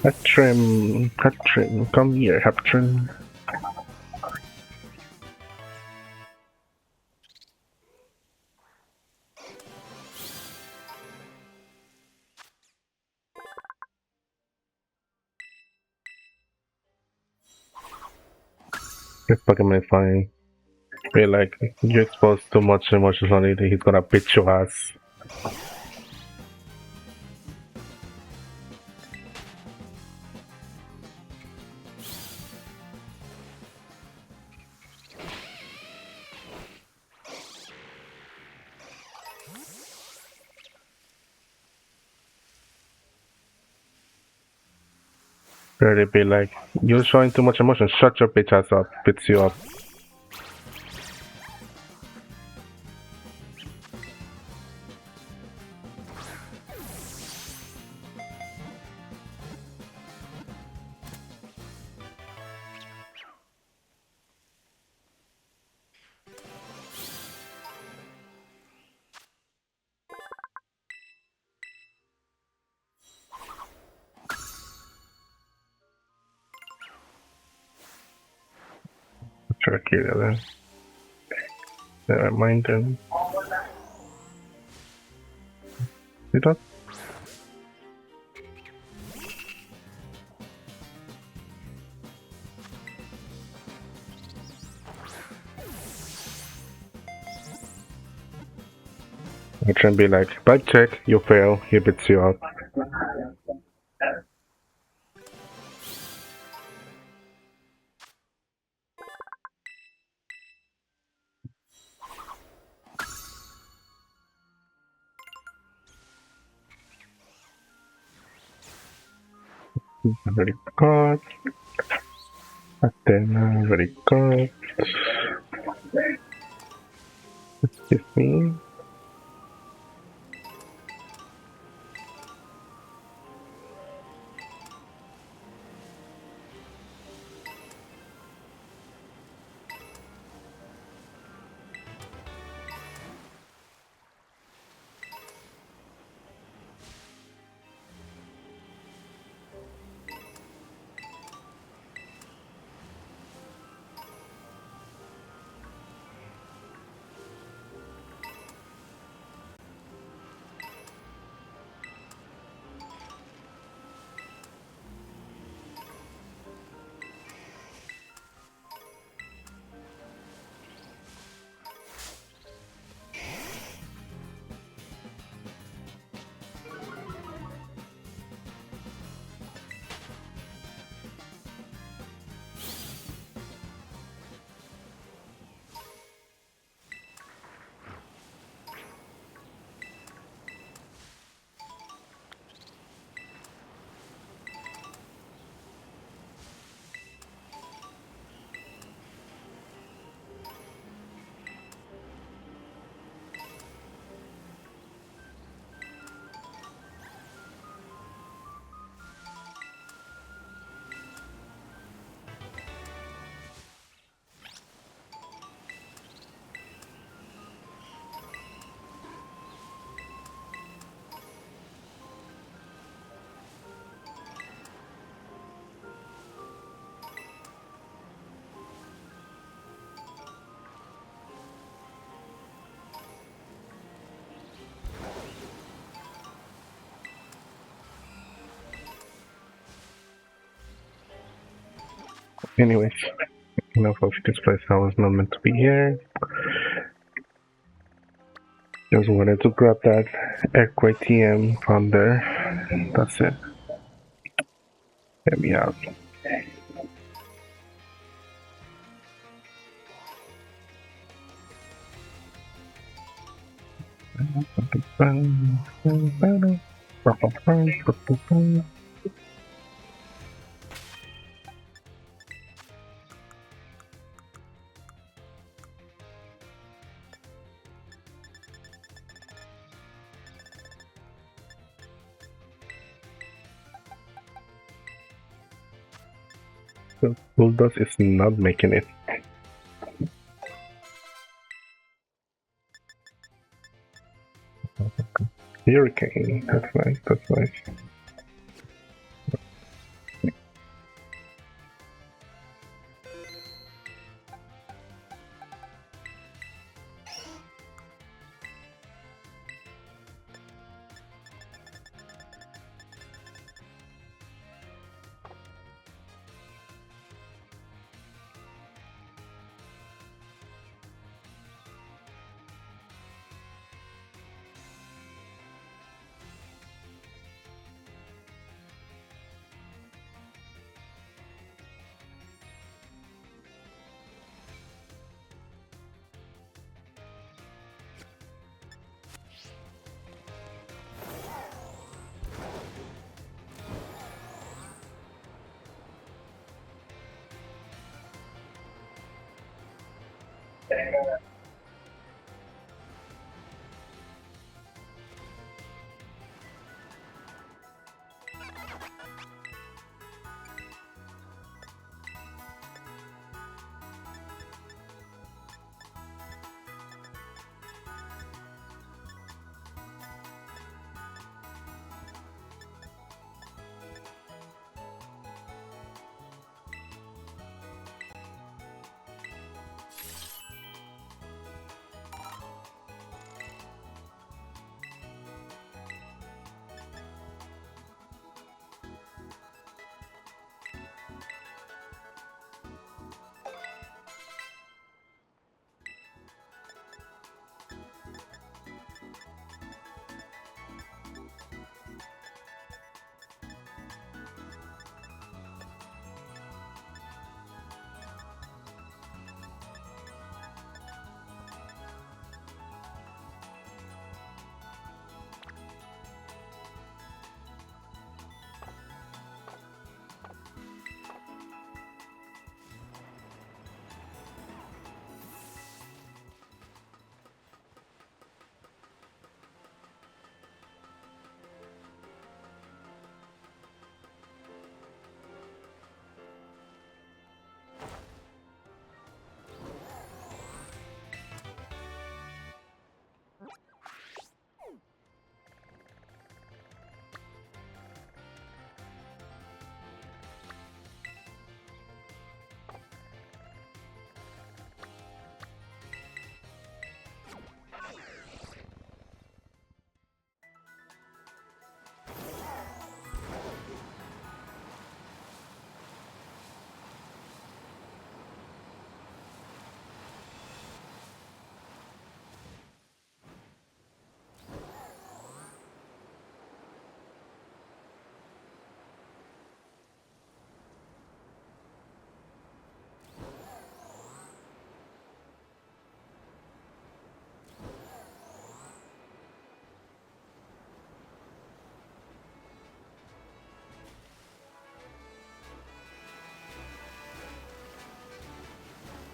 Hatrim, come here, Hatrim. This Pokemon is funny. Feel like you expose too much emotionality, he's gonna beat your ass. Really be like, you're showing too much emotion, shut your bitch ass up, beats you up. Coba kiri lah. Never mind then. Tidak. I try and be like, bike check, you fail, he beats you out. Very good. Athena, very good. Excuse me. Anyways, enough of this place. I was not meant to be here. Just wanted to grab that Earthquake TM from there. That's it. Get me out. Bulldoze is not making it. Hurricane. That's nice. That's nice.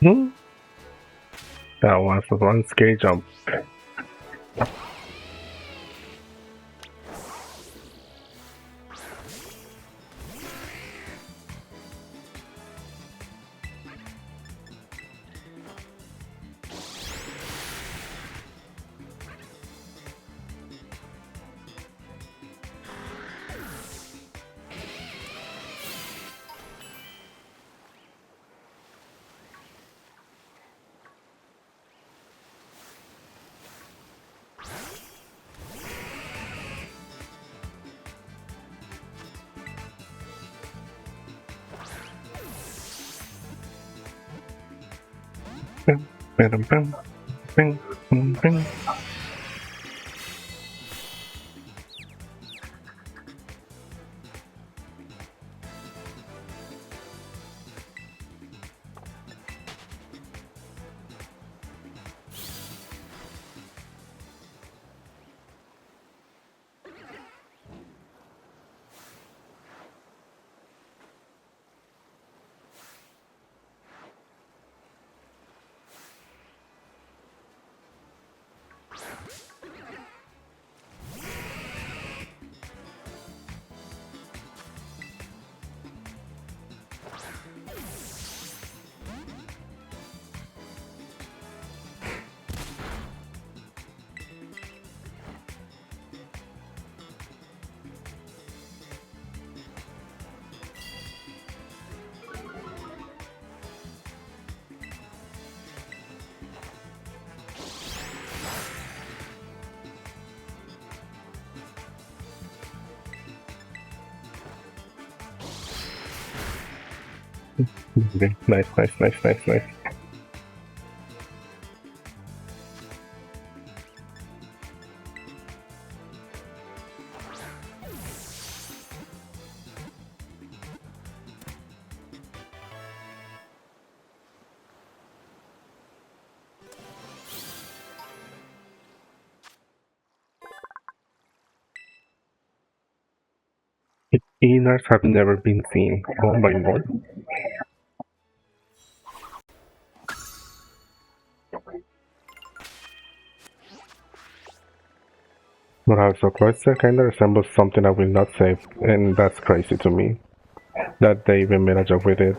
Hmm? That was one scary jump. Bing, bing, bing, bing, bing, bing. Okay, nice, nice, nice, nice, nice. Inars have never been seen. Oh my lord. But also, Cloister kinda resembles something I will not say, and that's crazy to me. That they even made a joke with it.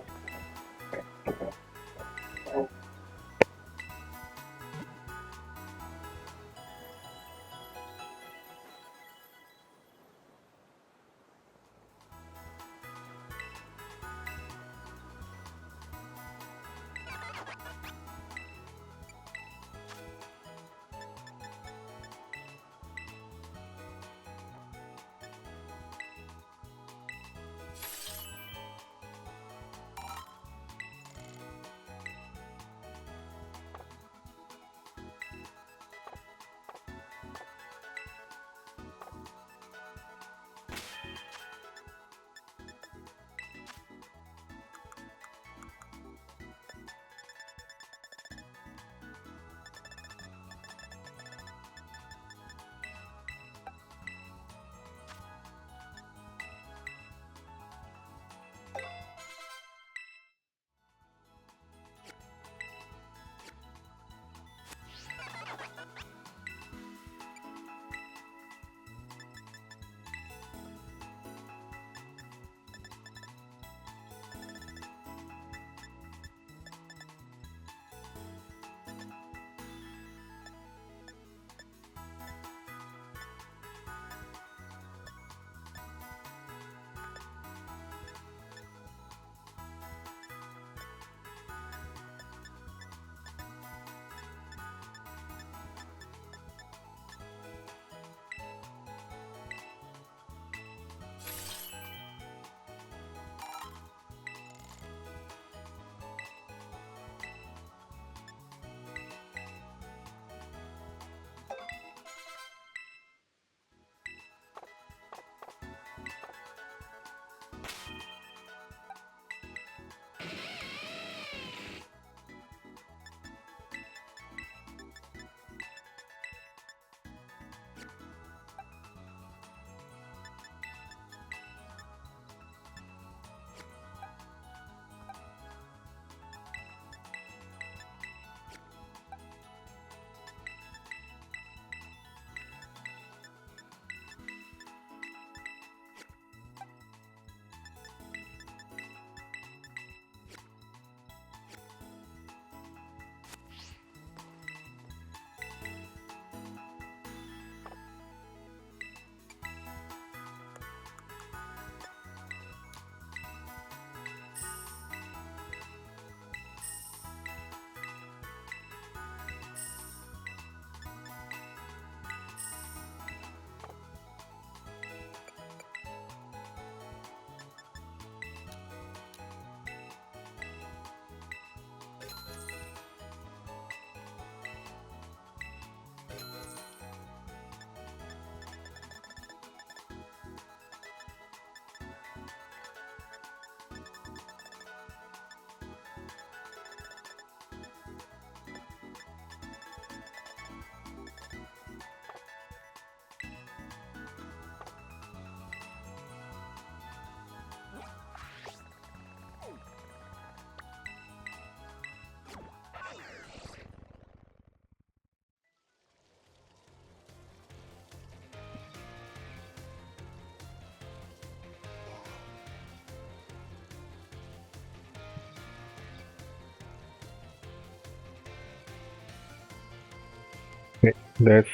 Let's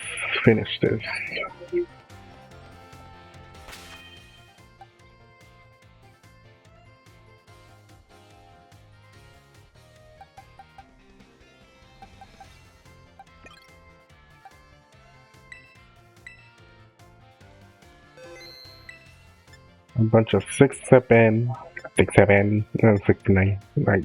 finish this. A bunch of 6-7, 6-7, and 69. Right.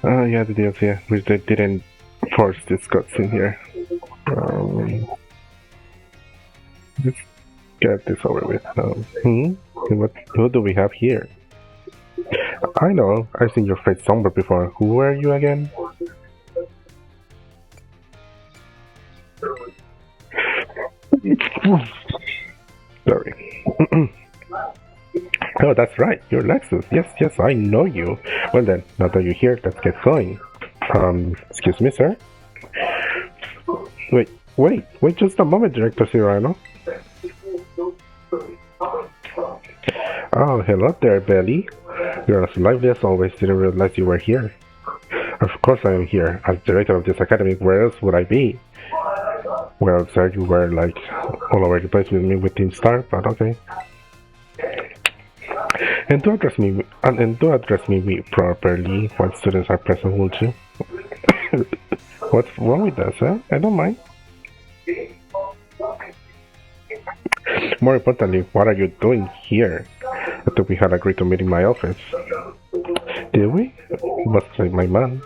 Oh yeah, the DLC, which they didn't force this cutscene here. Let's get this over with. Who do we have here? I know, I've seen your face somewhere before. Who are you again? Sorry. Oh, that's right, you're Lexus. Yes, I know you. Well then, now that you're here, let's get going. Excuse me, sir? Wait just a moment, Director Cyrano. Oh, hello there, Belly. You're as lively as always, didn't realize you were here. Of course I am here. As director of this academy, where else would I be? Well, sir, you were like all over the place with me with Team Star, but okay. And do address me properly when students are present, won't you? What's wrong with that, sir? I don't mind. More importantly, what are you doing here? I thought we had agreed to meet in my office. Did we? Must say my man.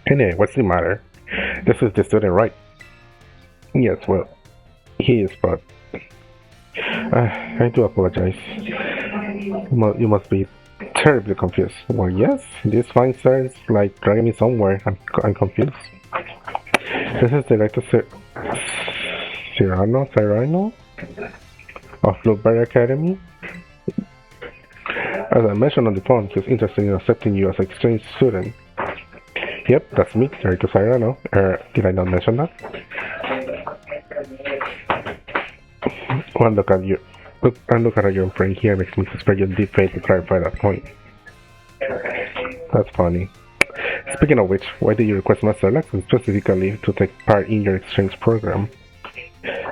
Anyway, what's the matter? This is the student, right? Yes, well, he is, but... I do apologize. You must be terribly confused. Well, yes, this fine sir is like dragging me somewhere. I'm confused. This is Director Cyrano of Blueberry Academy. As I mentioned on the phone, he's interested in accepting you as an exchange student. Yep, that's me, Director Cyrano. Did I not mention that? One look at you. Look at your friend here makes me suspect your deep faith to clarify that point. That's funny. Speaking of which, why did you request Master Lexus specifically to take part in your exchange program?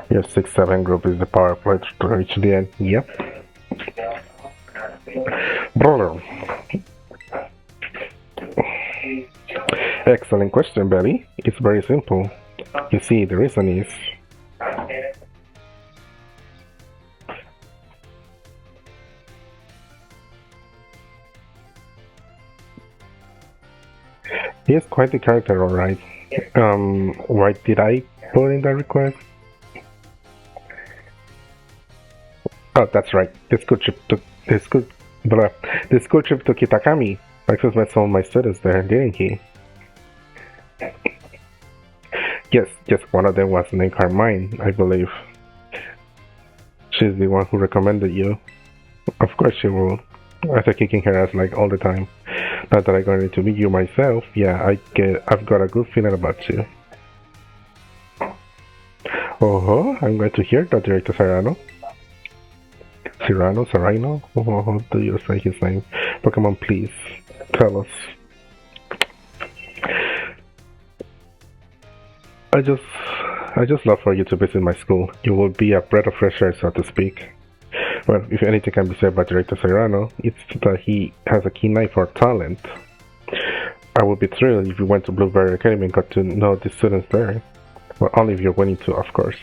Your 6-7 group is the power pledge to reach the end. Yep. Brother. Excellent question, Belly. It's very simple. You see, the reason is... He is quite the character, alright. Why did I put in that request? Oh, that's right. The school trip to Kitakami. Lexus met some of my students there, didn't he? Yes, one of them was named Carmine, I believe. She's the one who recommended you. Of course she will. After kicking her ass like all the time. Not that I'm going to meet you myself. Yeah, I've got a good feeling about you. Oh, I'm glad to hear that, Director Cyrano. Cyrano? Oh, how do you say his name? Pokemon, please, tell us. I just love for you to visit my school. You will be a breath of fresh air, so to speak. Well, if anything can be said about Director Cyrano, it's that he has a keen eye for talent. I would be thrilled if you went to Blueberry Academy and got to know the students there. Well, only if you're willing to, of course.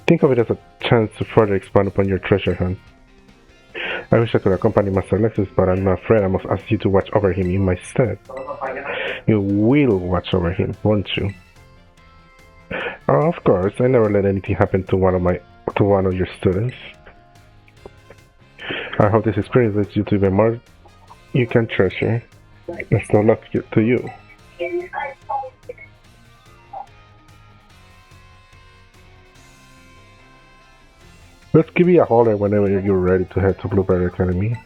Think of it as a chance to further expand upon your treasure hunt. I wish I could accompany Master Lexus, but I'm afraid I must ask you to watch over him in my stead. You will watch over him, won't you? Oh, of course, I never let anything happen to one of your students. I hope this experience leads you to even more you can treasure. Best of luck to you. Let's give you a holler whenever you're ready to head to Blueberry Academy.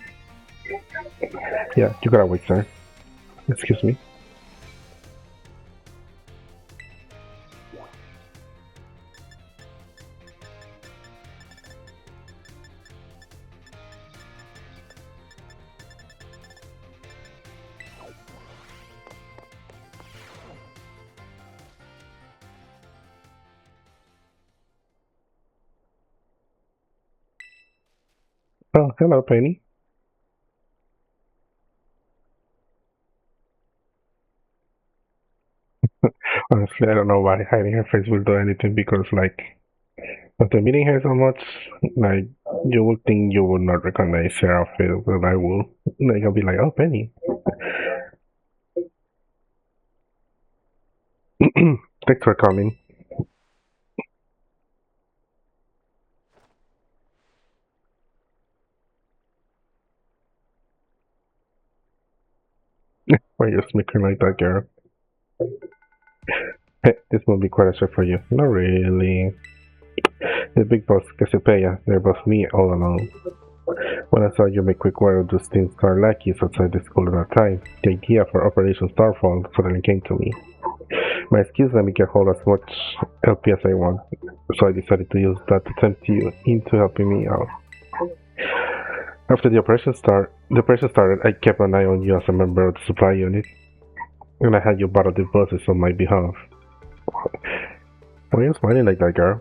Yeah, you gotta wait, sir. Excuse me. Oh, hello, Penny. Honestly, I don't know why hiding her face will do anything because, like, after meeting her so much, like, you would think you would not recognize her outfit, but I will. Like, I'll be like, oh, Penny. Thanks for coming. Why you smirking like that, girl? Hey, this will be quite a shock for you. Not really. The big boss, Cassiopeia, there was me all along. When I saw you make quick work of those Team Star lackeys outside the school at that time, the idea for Operation Starfall suddenly came to me. My skills let me get hold of as much LP as I want, so I decided to use that to tempt you into helping me out. After the operation started, I kept an eye on you as a member of the supply unit, and I had you battle the bosses on my behalf. Why are you smiling like that, girl?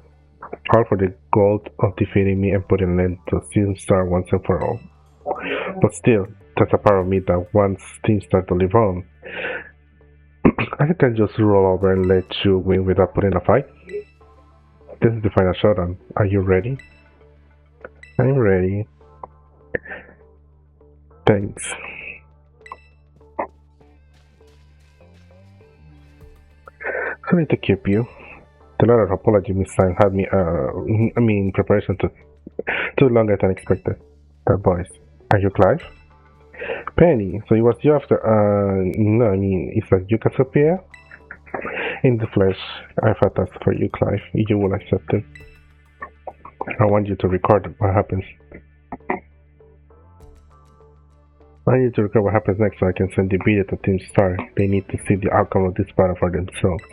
All for the goal of defeating me and putting an end to Team Star once and for all. But still, there's a part of me that wants Team Star to live on. I can't just roll over and let you win without putting a fight. This is the final showdown. Are you ready? I'm ready. Thanks. Sorry to keep you. The letter of apology this time had me, preparation too longer than expected. That voice. Are you Clive? Penny, so it was you after, no, I mean, is that you, Cassiopeia? In the flesh, I thought that's for you, Clive. You will accept it. I want you to record what happens. I need to record what happens next so I can send the video to Team Star. They need to see the outcome of this battle for themselves.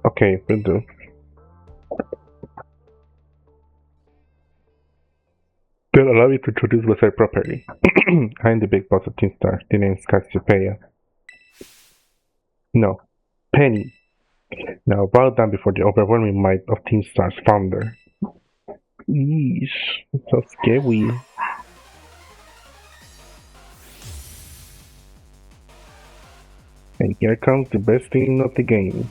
Okay, will do. Then allow me to introduce myself properly. I'm the big boss of Team Star. The name is Cassiopeia. No, Penny. Now bow down before the overwhelming might of Team Star's founder. Yeesh, so scary. And here comes the best thing of the game.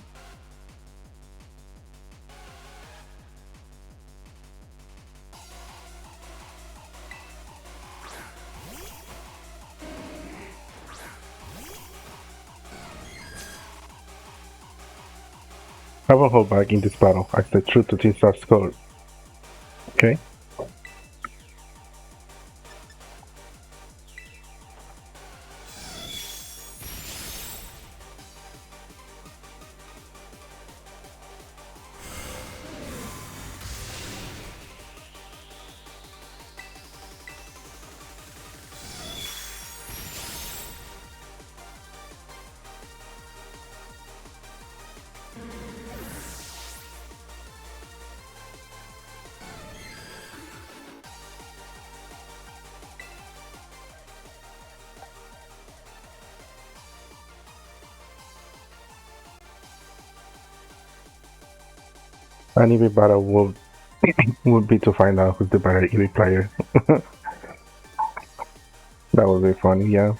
I won't hold back in this battle. I stay true to Team Star's code. Okay? An EV battle would be to find out who's the better EV player. That would be funny, yeah.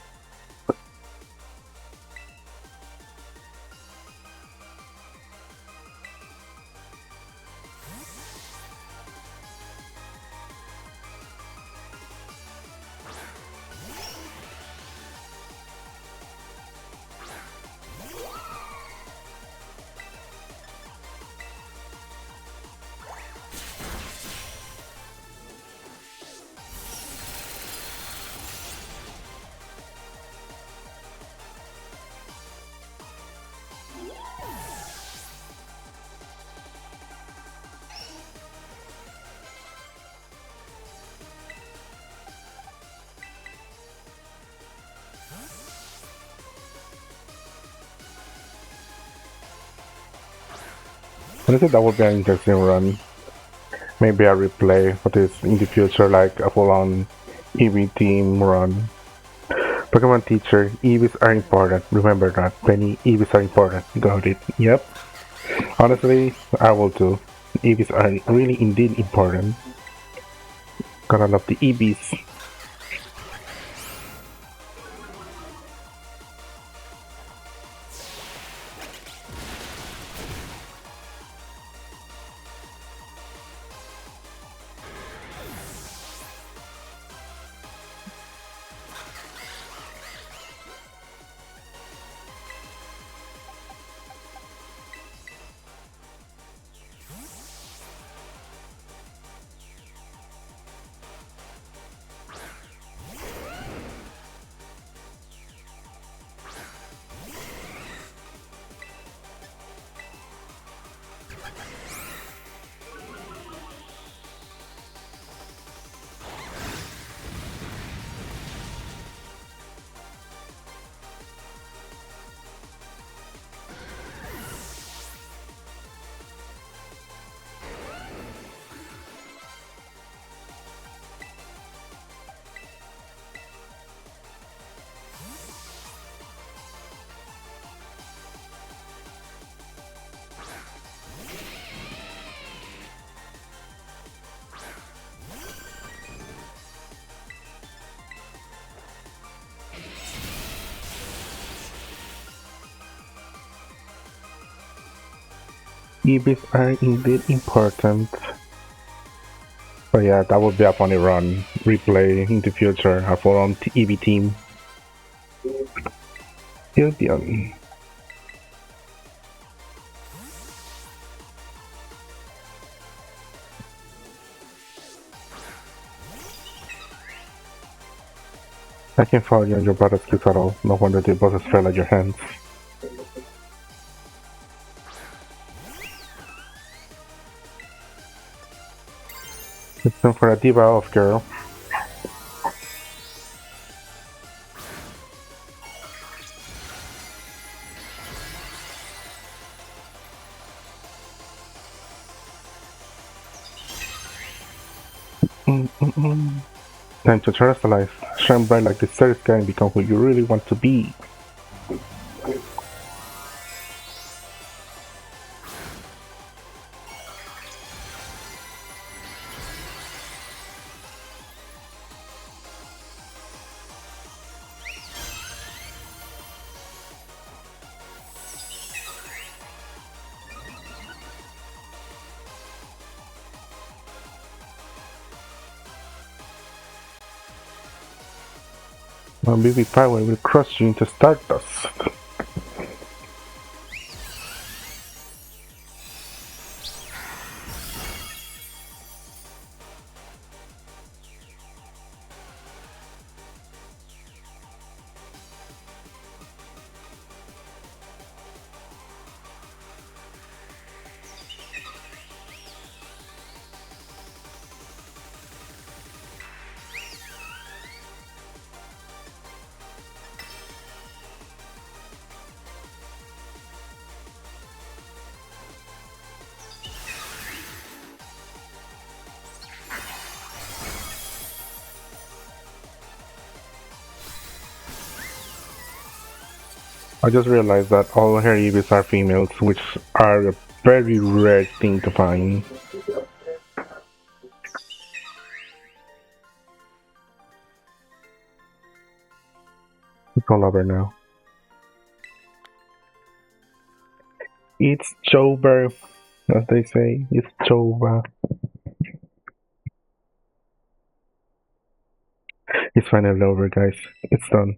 Honestly, that would be an interesting run. Maybe a replay of this in the future, like a full-on EV team run. Pokemon teacher, EVs are important. Remember that. Penny, EVs are important. Got it. Yep. Honestly, I will too. EVs are really indeed important. Gotta love the EBs. EBs are indeed important. But yeah, that would be a funny run. Replay in the future, a full-on EB team. Hildion. I can follow you on your brother's skills at all. No wonder the bosses fell at your hands. It's time for a diva off, girl. Time to terrestrialize. Shine bright like the starry sky and become who you really want to be. My baby power will crush you into stardust. I just realized that all her EVs are females, which are a very rare thing to find. It's all over now. It's Jover, as they say. It's Jova. It's finally over, guys. It's done.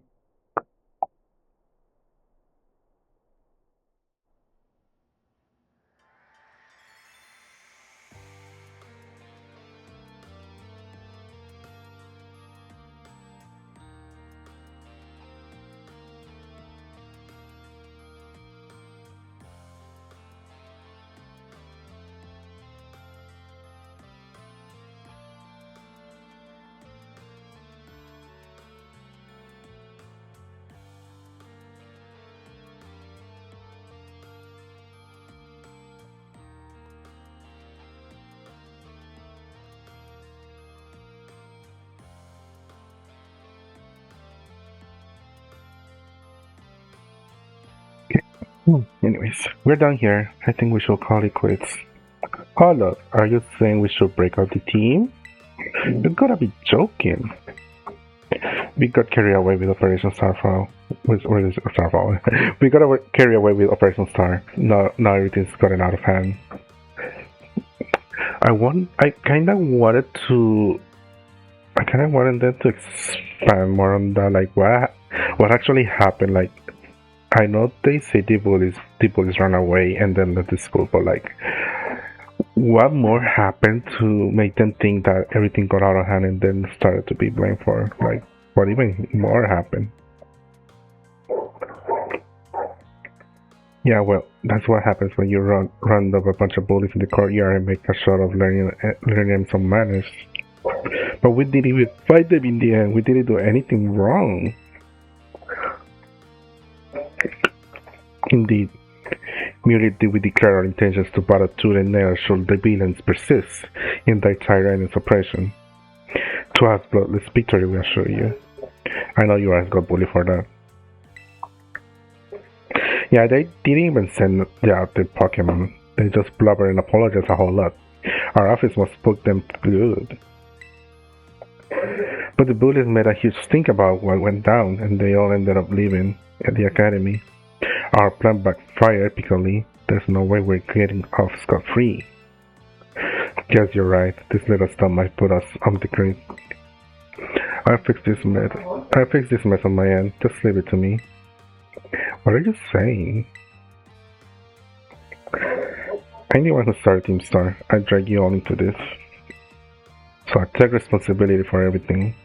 Anyways, we're done here. I think we should call it quits. Hold up, are you saying we should break up the team? You gotta be joking. We got carried away with Operation Starfall. With Starfall. We got carried away with Operation Star. Now everything's gotten out of hand. I kinda wanted to. I kinda wanted them to expand more on that, like what actually happened. Like, I know they say the bullies ran away and then left the school, but like, what more happened to make them think that everything got out of hand and then started to be blamed for? Like, what even more happened? Yeah, well, that's what happens when you run up a bunch of bullies in the courtyard and make a shot of learning them some manners. But we didn't even fight them in the end. We didn't do anything wrong. Indeed, merely did we declare our intentions to battle tooth and nail should the villains persist in their tyrannous oppression. To us, bloodless victory, we assure you. I know you guys got bullied for that. Yeah, they didn't even send out the Pokemon. They just blubbered and apologized a whole lot. Our office must spook them good. But the bullies made a huge stink about what went down, and they all ended up leaving at the academy. Our plan backfired epically. There's no way we're getting off scot-free. Guess you're right. This little stuff might put us on the creek. I'll fix this mess on my end. Just leave it to me. What are you saying? I'm the one who started Team Star. I drag you all into this. So I take responsibility for everything.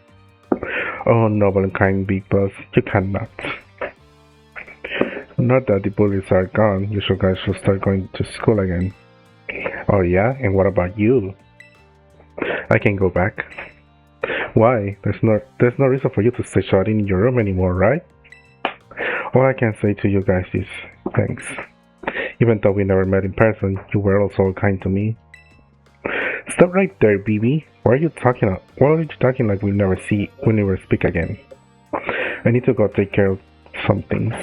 Oh, noble and kind Big Boss, you cannot. Not that the bullies are gone, you guys should start going to school again. Oh yeah? And what about you? I can go back. Why? There's no reason for you to stay shut in your room anymore, right? All I can say to you guys is thanks. Even though we never met in person, you were also kind to me. Stop right there, BB. Why are you talking like we'll never speak again? I need to go take care of some things.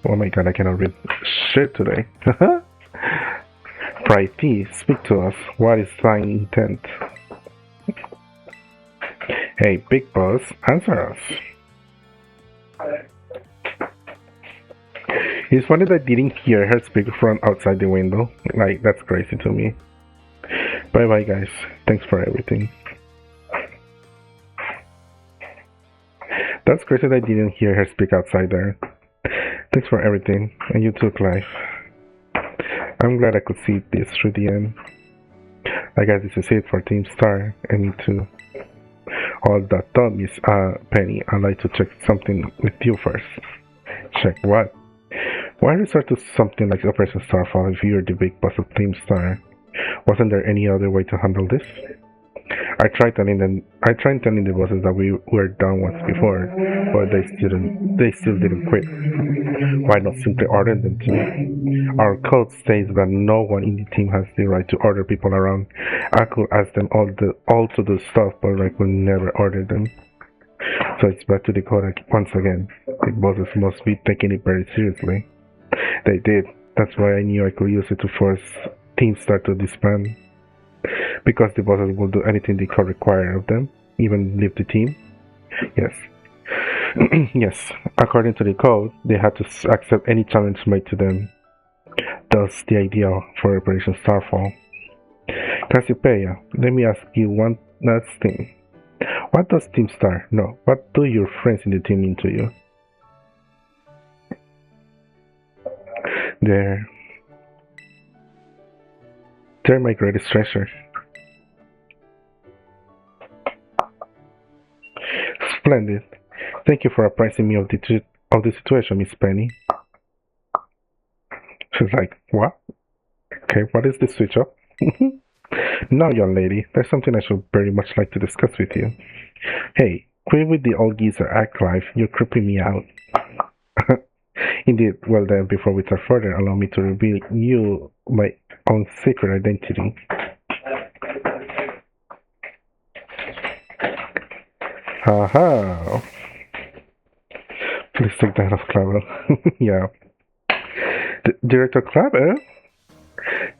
Oh my god, I cannot read shit today. Prithee, speak to us. What is thine intent? Hey, Big Boss, answer us. It's funny that I didn't hear her speak from outside the window. Like, that's crazy to me. Bye bye, guys. Thanks for everything. That's crazy that I didn't hear her speak outside there. Thanks for everything, and you too, Clive. I'm glad I could see this through the end. I guess this is it for Team Star, and me too. All that thought, Miss Penny, I'd like to check something with you first. Check what? Why resort to something like Operation Starfall if you're the big boss of Team Star? Wasn't there any other way to handle this? I tried telling the bosses that we were done once before, but they still didn't quit. Why not simply order them to? Our code states that no one in the team has the right to order people around. I could ask them all to do stuff, but I could never order them. So it's back to the code once again. The bosses must be taking it very seriously. They did. That's why I knew I could use it to force Team Star to disband. Because the bosses will do anything the code requires of them, even leave the team. Yes. Yes, according to the code, they had to accept any challenge made to them. Thus the idea for Operation Starfall. Cassiopeia, let me ask you one last thing. What does Team Star know? What do your friends in the team mean to you? They're my greatest treasure. Splendid. Thank you for apprising me of the situation, Miss Penny. She's like, what? Okay, what is the switch up? Now, young lady, there's something I should very much like to discuss with you. Hey, quit with the old geezer act, Clive. You're creeping me out. Indeed. Well then, before we talk further, allow me to reveal you my own secret identity. Haha. Please take that off, Clavel. Yeah. Director Clavel?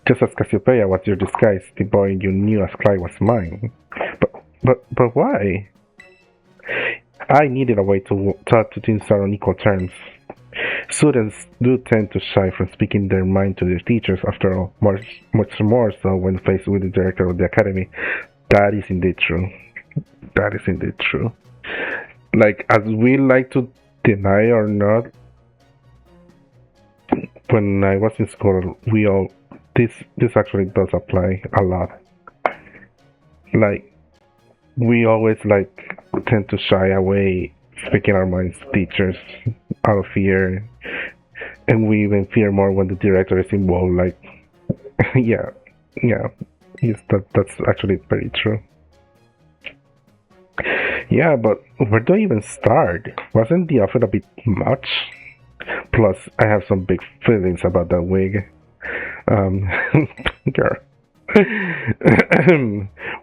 Just as Cassiopeia was your disguise, the boy you knew as Clive was mine. But why? I needed a way to talk to teens on equal terms. Students do tend to shy from speaking their mind to their teachers, after all, much more so when faced with the director of the academy. That is indeed true. That is indeed true. Like, as we like to deny or not, when I was in school, we all this actually does apply a lot. Like, we always like tend to shy away speaking our minds to teachers out of fear, and we even fear more when the director is involved. Like, yeah, yeah, yes, that's actually very true. Yeah, but where do I even start? Wasn't the outfit a bit much? Plus, I have some big feelings about that wig. Um, girl.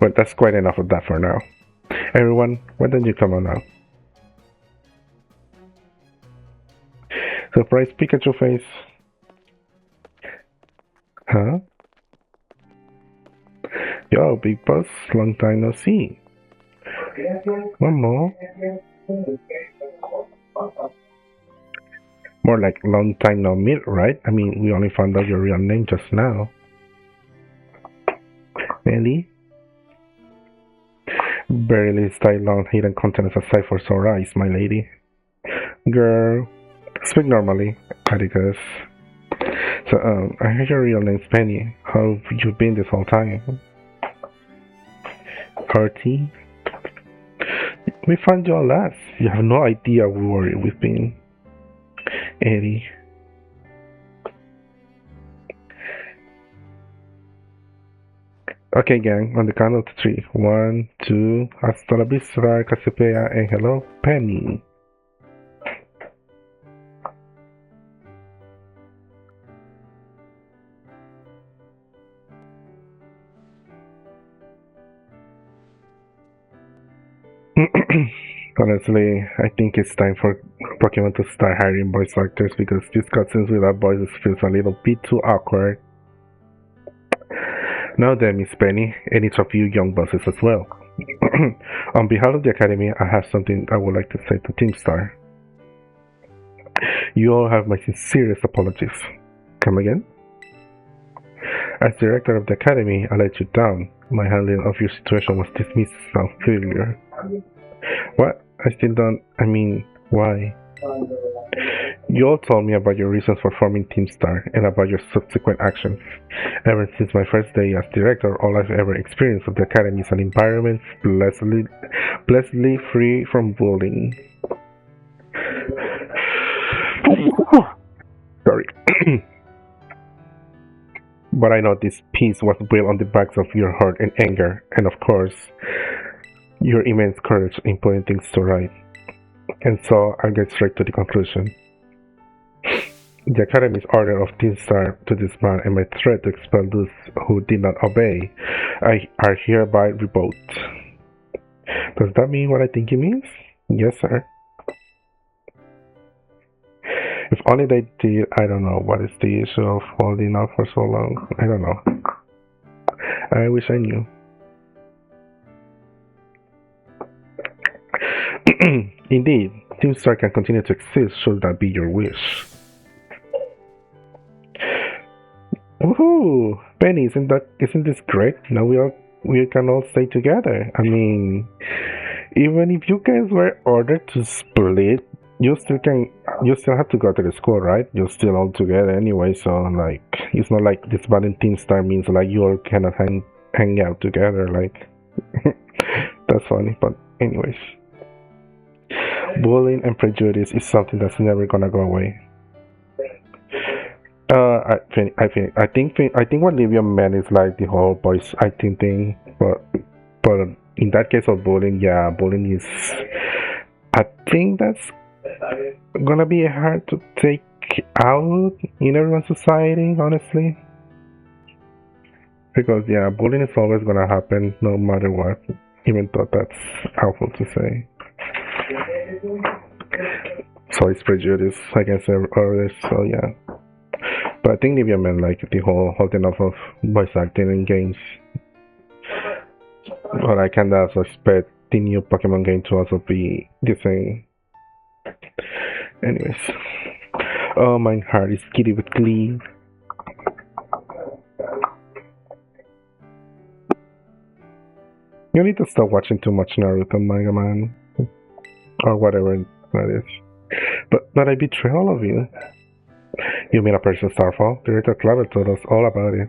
But that's quite enough of that for now. Everyone, why don't you come on now? Surprise Pikachu face. Huh? Yo, Big Boss, long time no see. One more. More like long time no meet, right? I mean, we only found out your real name just now. Ellie? Barely style on hidden contents aside for sore eyes, my lady. Girl, speak normally, Atticus. So, I heard your real name's Penny. How have you been this whole time? Artie? We found you all last. You have no idea where we've been. Eddie. Okay, gang, on the count of three. One, two, hasta la vista, Cassiopeia, and hello, Penny. Honestly, I think it's time for Pokemon to start hiring voice actors because these cutscenes without voices feels a little bit too awkward. Now then, Miss Penny, and each of you young bosses as well. On behalf of the Academy, I have something I would like to say to Team Star. You all have my sincerest apologies. Come again? As director of the Academy, I let you down. My handling of your situation was dismissed as a failure. What? I still don't. I mean, why? You all told me about your reasons for forming Team Star and about your subsequent actions. Ever since my first day as director, all I've ever experienced of the Academy is an environment blessedly free from bullying. Sorry. But I know this piece was built on the backs of your hurt and anger, and of course, your immense courage in putting things to right. And so I'll get straight to the conclusion. The Academy's order of Team Star to disband and my threat to expel those who did not obey are hereby revoked. Does that mean what I think it means? Yes, sir. If only they did, I don't know what is the issue of holding out for so long. I don't know. I wish I knew. Indeed, Team Star can continue to exist should that be your wish. Woohoo! Penny, isn't this great? Now we can all stay together. I mean, even if you guys were ordered to split, you still have to go to the school, right? You're still all together anyway, so like it's not like disbanding Team Star means like you all cannot hang out together, like that's funny, but anyways. Bullying and prejudice is something that's never gonna go away. I think what Livia meant is like the whole voice acting thing, but in that case of bullying, yeah, bullying is. I think that's gonna be hard to take out in everyone's society, honestly. Because yeah, bullying is always gonna happen no matter what, even though that's awful to say. So it's prejudice against others, so yeah. But I think Nivea meant like the whole holding off of voice acting in games. But I can also expect the new Pokemon game to also be the same. Anyways. Oh, my heart is giddy with glee. You need to stop watching too much Naruto, Mega Man. Or whatever that is. But I betray all of you. You mean a person Starfall? The Director Clover told us all about it.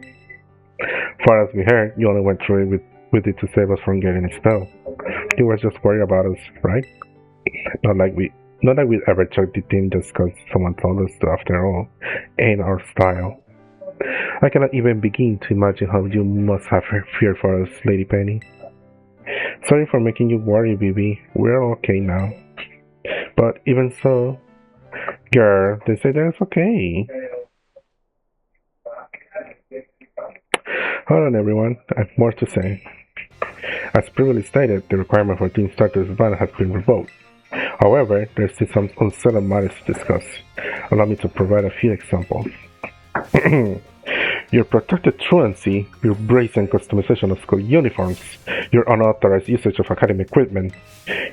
Far as we heard, you only went through it with it to save us from getting expelled. You were just worried about us, right? Not like we'd ever chuck the team just because someone told us to, after all. Ain't our style. I cannot even begin to imagine how you must have feared for us, Lady Penny. Sorry for making you worry, Bibi. We're okay now. But even so, girl, they say that it's okay. Hold on, everyone. I have more to say. As previously stated, the requirement for Team Starter's ban has been revoked. However, there's still some unsettled matters to discuss. Allow me to provide a few examples. Your protected truancy, your brazen customization of school uniforms, your unauthorized usage of academy equipment,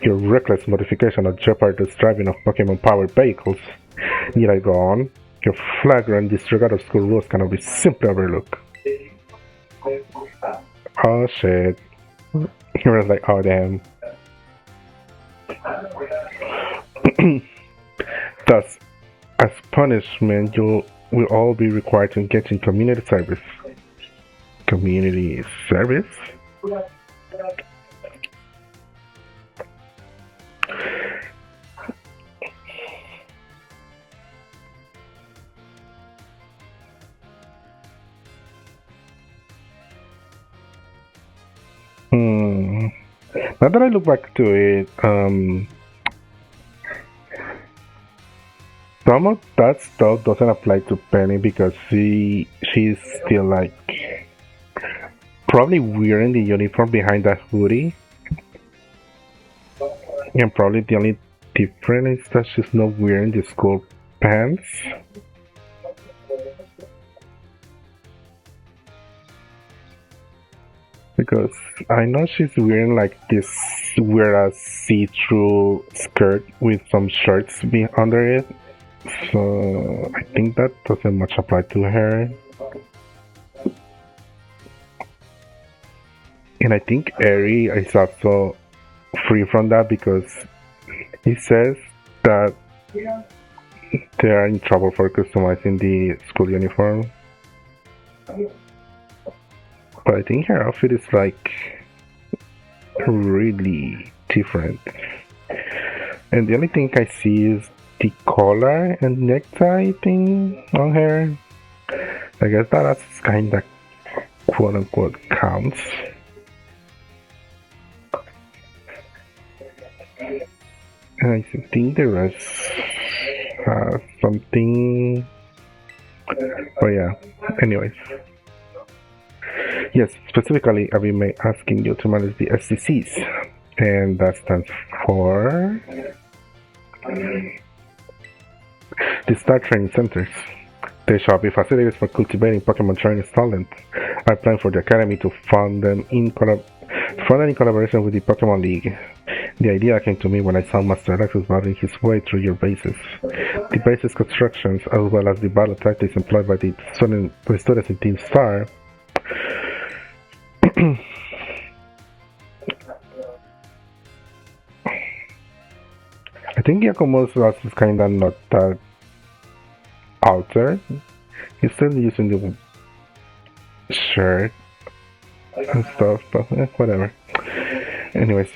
your reckless modification of jeopardous driving of Pokemon-powered vehicles. Need I go on? Your flagrant disregard of school rules cannot be simply overlooked. Oh shit. He was like, oh damn. Thus, as punishment, you will all be required to engage in community service. Community service? Now that I look back to it, some of that stuff doesn't apply to Penny because she's still like probably wearing the uniform behind that hoodie, and probably the only difference is that she's not wearing the school pants. Because I know she's wearing like this weird see-through skirt with some shorts under it. So I think that doesn't much apply to her. And I think Eri is also free from that because he says that they are in trouble for customizing the school uniform. But I think her outfit is like really different. And the only thing I see is the collar and necktie thing on her. I guess that's kinda quote unquote counts. And I think the rest has something. But yeah, anyways. Yes, specifically, I've been asking you to manage the SCCs, and that stands for the Star Training Centers. They shall be facilities for cultivating Pokemon training talent. I plan for the Academy to fund them in collaboration with the Pokemon League. The idea came to me when I saw Master Alexis battling his way through your bases. The bases constructions, as well as the battle tactics employed by the students in Team Star, I think Giacomo's was is kinda not that altered. He's still using the shirt and stuff, but whatever. Anyways,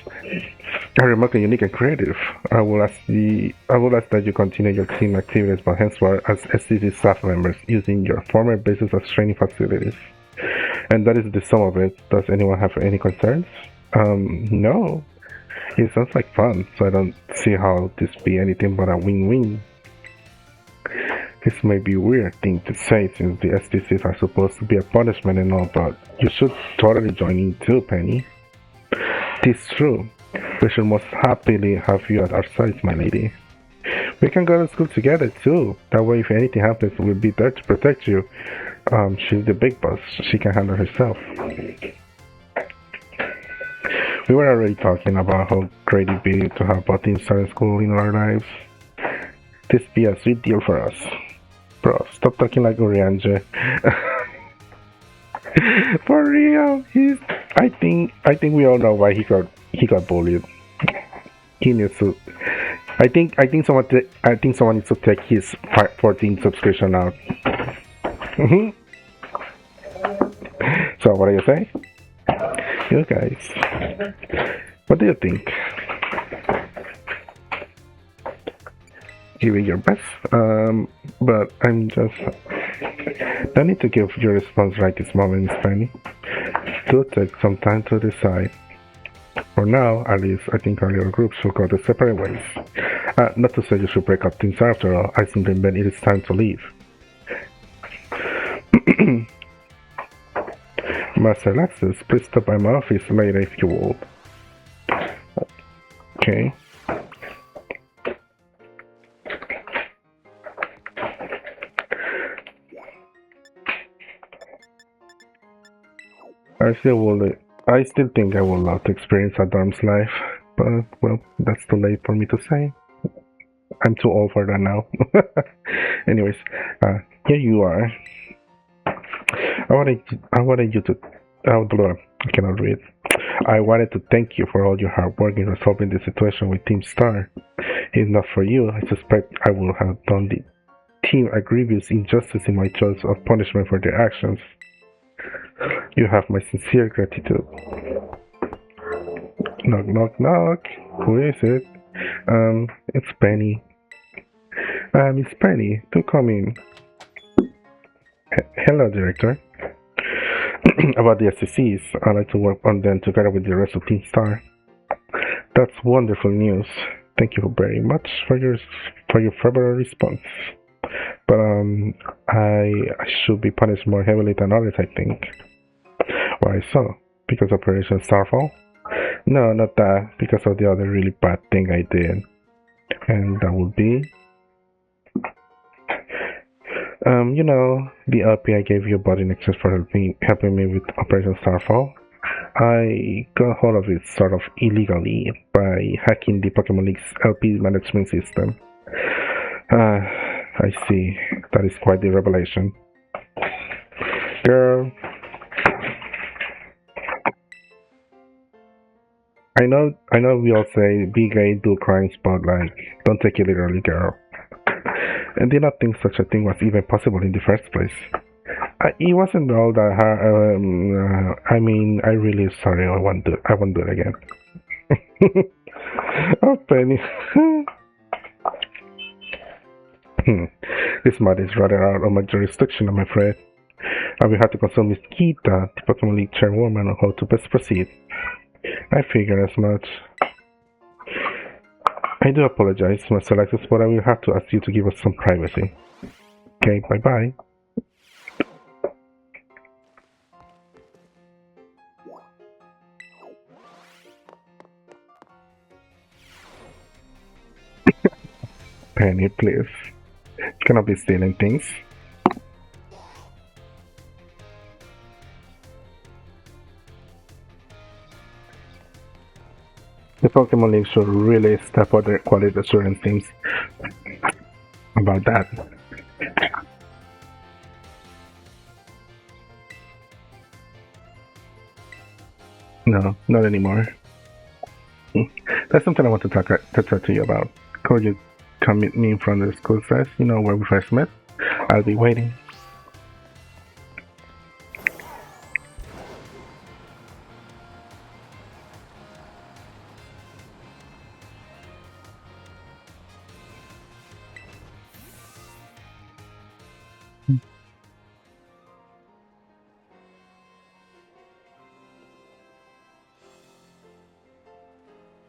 are remarkably unique and creative. I will ask that you continue your team activities, but henceforth as SCC staff members, using your former bases as training facilities. And that is the sum of it. Does anyone have any concerns? No. It sounds like fun, so I don't see how this be anything but a win-win. This may be a weird thing to say since the STCs are supposed to be a punishment and all, but you should totally join in too, Penny. It's true. We should most happily have you at our sides, my lady. We can go to school together too. That way if anything happens, we'll be there to protect you. She's the big boss. She can handle herself. We were already talking about how great it'd be to have both Team Star and school in our lives. This be a sweet deal for us. Bro, stop talking like Urianje. For real, he's. I think we all know why he got bullied. He needs to. I think someone needs to take his 14 subscription out. Mhm. So what do you say? You guys, what do you think? Give it your best. But I'm just. Don't need to give your response right this moment, Fanny. Do take some time to decide. For now, at least, I think our little group should go their separate ways. Not to say you should break up things after all, I simply meant it is time to leave. Master Alexis, please stop by my office later if you would. Okay. I still think I would love to experience a dorm's life, but well, that's too late for me to say. I'm too old for that now. Anyways, here you are. I wanted you to. Oh, I cannot read. I wanted to thank you for all your hard work in resolving the situation with Team Star. If not for you, I suspect I would have done the team a grievous injustice in my choice of punishment for their actions. You have my sincere gratitude. Knock, knock, knock. Who is it? It's Penny. Miss Penny, do come in. Hello, Director. About the SCCs, I'd like to work on them together with the rest of Team Star. That's wonderful news. Thank you very much for your favorable response. But I should be punished more heavily than others, I think. Why so? Because Operation Starfall? No, not that. Because of the other really bad thing I did. And that would be... the LP I gave you bought in exchange for helping me with Operation Starfall. I got hold of it sort of illegally by hacking the Pokemon League's LP management system. I see. That is quite the revelation. Girl, I know we all say be gay, do crimes, but like, don't take it literally, girl. And did not think such a thing was even possible in the first place. It wasn't all that hard. I mean, I really sorry. I won't do it again. Oh, Penny. This matter is rather out of my jurisdiction, I'm afraid. I will have to consult Miss Kita, the Pokemon League chairwoman, on how to best proceed. I figure as much. I do apologize, Mr. Alexis, but I will have to ask you to give us some privacy. Okay, bye-bye. Penny, please. You cannot be stealing things. The Pokemon League should really step up their quality assurance teams about that. No, not anymore. That's something I want to talk to you about. Could you come meet me in front of the school first? You know where we first met? I'll be waiting.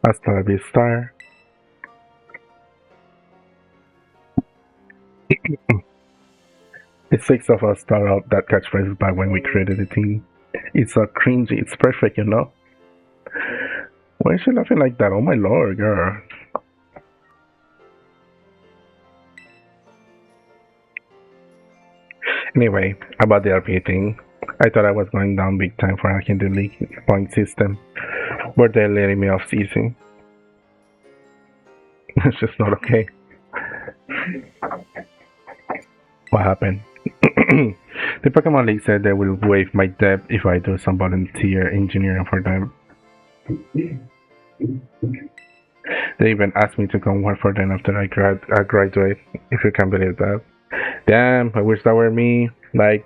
Hasta la vista. The six of us thought out that catchphrase back when we created the team. It's so cringy, it's perfect, you know? Why is she laughing like that? Oh my lord, girl. Anyway, about the RP thing. I thought I was going down big time for hacking the league point system. But they're letting me off easy. It's just not okay. What happened? The Pokemon League said they will waive my debt if I do some volunteer engineering for them. They even asked me to come work for them after I graduate, if you can believe that. Damn, I wish that were me. Like,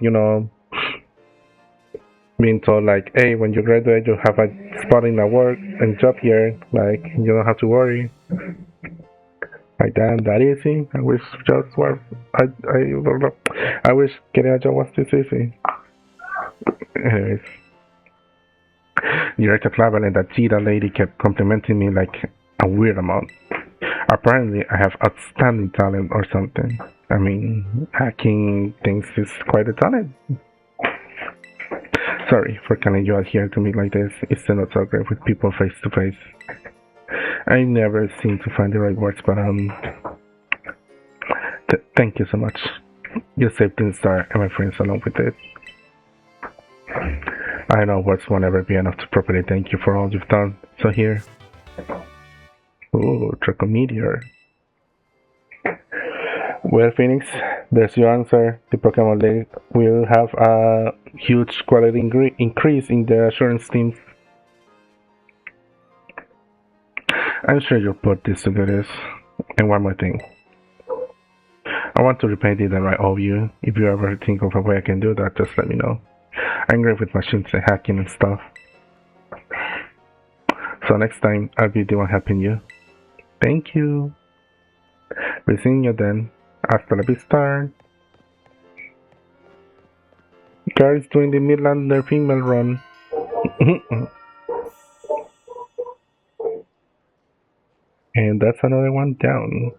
being told like, hey, when you graduate, you have a spot in a work and job here. Like, you don't have to worry. Like, damn, that easy. I wish just work. I wish getting a job was this easy. Anyways, director Clavel and that cheetah lady kept complimenting me like a weird amount. Apparently, I have outstanding talent or something. I mean, hacking things is quite a talent. Sorry for calling you out here to me like this. It's not so great with people face to face. I never seem to find the right words, but thank you so much. You saved the star and my friends along with it. I know words won't ever be enough to properly thank you for all you've done. So here. Ooh, Meteor. Well, Phoenix, there's your answer. The Pokemon League will have a huge quality increase in the assurance teams. I'm sure you'll put this to good use. And one more thing. I want to repay the debt I owe you. If you ever think of a way I can do that, just let me know. I'm great with machines and hacking and stuff. So next time, I'll be the one helping you. Thank you. We'll see you then. Hasta la vista. Guys doing the Midlander female run. And that's another one down.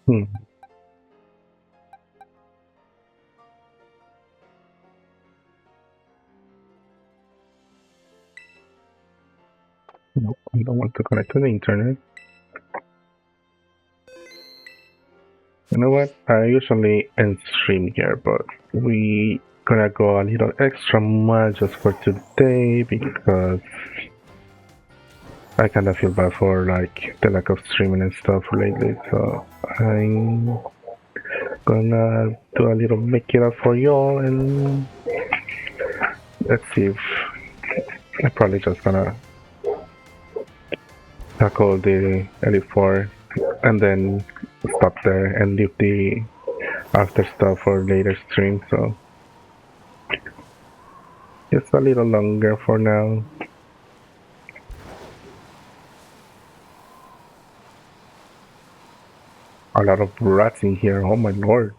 Hmm. Nope, I don't want to connect to the internet. You know what? I usually end stream here, but we gonna go a little extra mile just for today because I kinda feel bad for like the lack of streaming and stuff lately, so I'm gonna do a little make it up for y'all and let's see if I'm probably just gonna tackle the Elite Four and then stop there and leave the after stuff for later stream, so just a little longer for now. A lot of rats in here, oh my lord.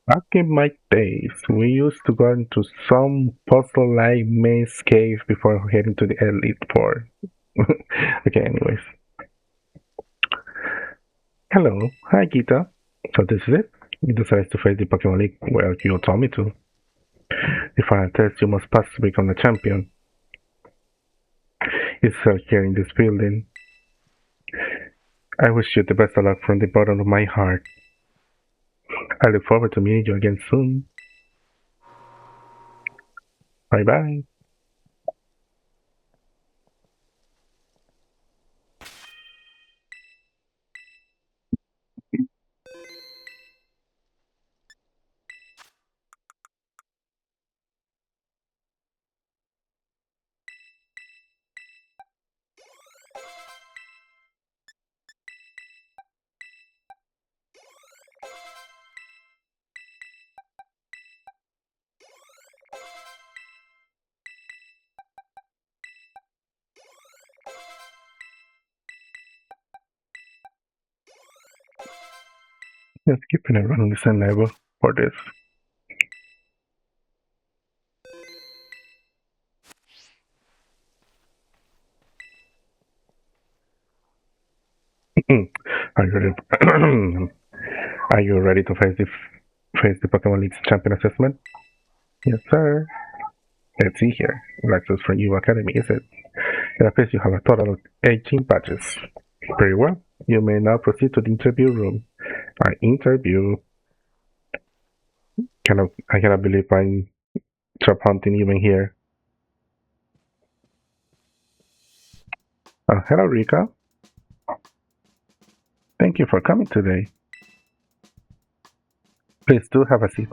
Back in my days, we used to go into some puzzle-like maze cave before heading to the Elite Four. Okay, anyways. Hello, hi Gita. So this is it? You decided to face the Pokemon League? Well, you told me to. The final test, you must pass to become the champion. It's so here in this building. I wish you the best of luck from the bottom of my heart. I look forward to meeting you again soon. Bye bye. Just keeping everyone on the same level for this. Are you ready? Are you ready to face the Pokemon League's champion assessment? Yes, sir. Let's see here. Lexus from U Academy, is it? In appears you have a total of 18 badges. Very well. You may now proceed to the interview room. An interview. I cannot believe I'm job hunting even here. Hello, Rika. Thank you for coming today. Please do have a seat.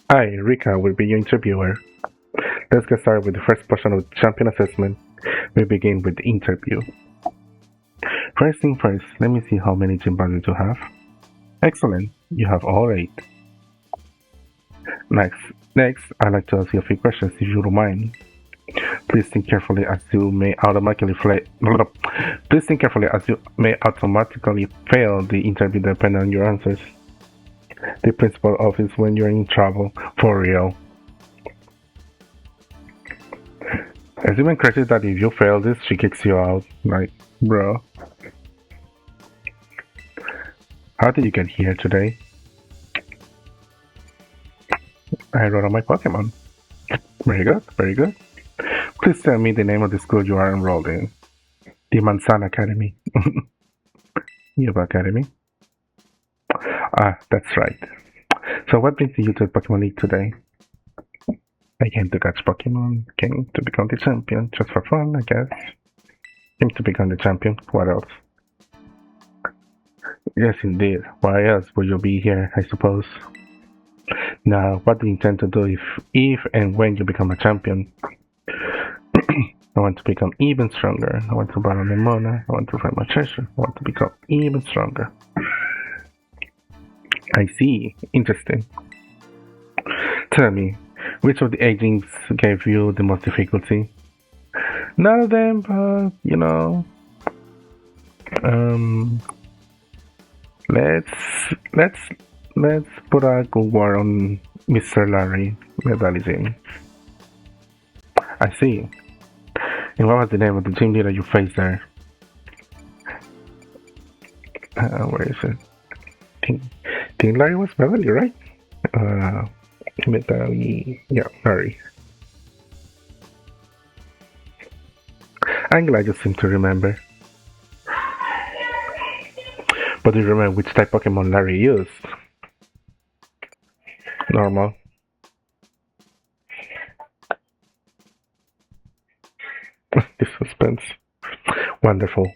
Hi, Rika will be your interviewer. Let's get started with the first portion of the champion assessment. We begin with the interview. First thing first, let me see how many gym badges you have. Excellent, you have all 8. Next, I'd like to ask you a few questions if you don't mind. Please think carefully as you may automatically fail the interview depending on your answers. The principal office when you're in trouble, for real. It's even crazy that if you fail this, she kicks you out. Like, bro. How did you get here today? I wrote on my Pokemon. Very good, very good. Please tell me the name of the school you are enrolled in. The Manzana Academy. Yuba Academy. Ah, that's right. So what brings you to the Pokemon League today? I came to catch Pokemon, came to become the champion, just for fun, I guess. Came to become the champion, what else? Yes, indeed. Why else would you be here, I suppose? Now, what do you intend to do if and when you become a champion? I want to become even stronger. I want to battle Nemona. I want to find my treasure. I want to become even stronger. I see. Interesting. Tell me, which of the agents gave you the most difficulty? None of them, but you know. Let's put a good word on Mr. Larry Medalizin. I see. And what was the name of the gym leader you faced there? Where is it? Think Larry was Medali, right? Medali, yeah, Larry. I'm glad you seem to remember. But do you remember which type Pokemon Larry used? Normal. This suspense. Wonderful.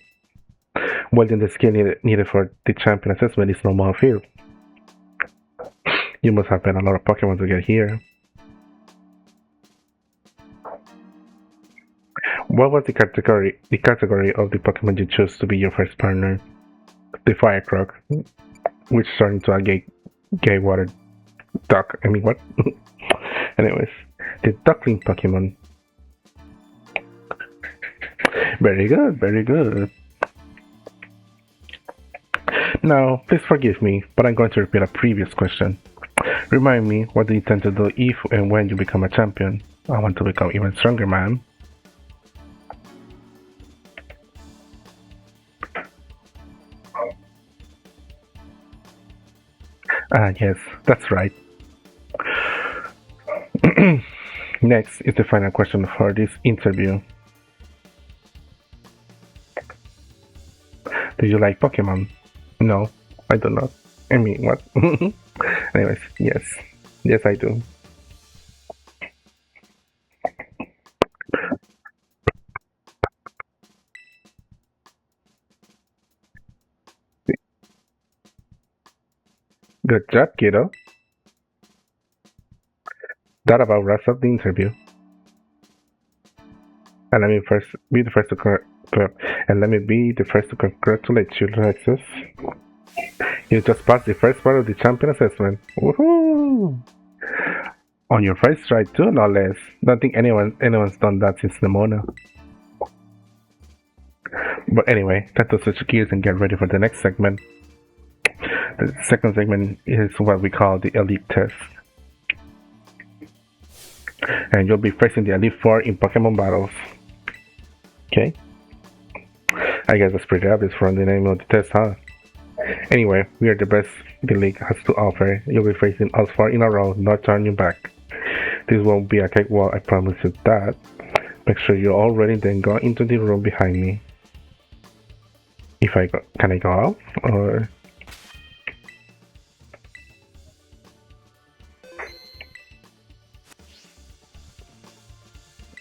Well, then the skill needed for the champion assessment is normal field. You must have had a lot of Pokemon to get here. What was the category of the Pokemon you chose to be your first partner? The Firecroc, which turned into a gay water duck. I mean, what? Anyways, the Duckling Pokemon. Very good, very good. Now, please forgive me, but I'm going to repeat a previous question. Remind me, what do you intend to do if and when you become a champion? I want to become even stronger, man. Ah, yes, that's right. Next is the final question for this interview. Do you like Pokemon? No, I do not. I mean, what? Anyways, yes. Yes, I do. Good job, kiddo. That about wraps up the interview. And let me first be the first to and let me be the first to congratulate you, Alexis. You just passed the first part of the champion assessment. Woohoo! On your first try too, no less. Don't think anyone's done that since Nemona. But anyway, let's switch gears and get ready for the next segment. The second segment is what we call the Elite Test. And you'll be facing the Elite Four in Pokemon battles. Okay? I guess that's pretty obvious from the name of the test, huh? Anyway, we are the best the league has to offer. You'll be facing us four in a row, not turning back. This won't be a cakewalk, I promise you that. Make sure you're all ready, then go into the room behind me. Can I go out? Or...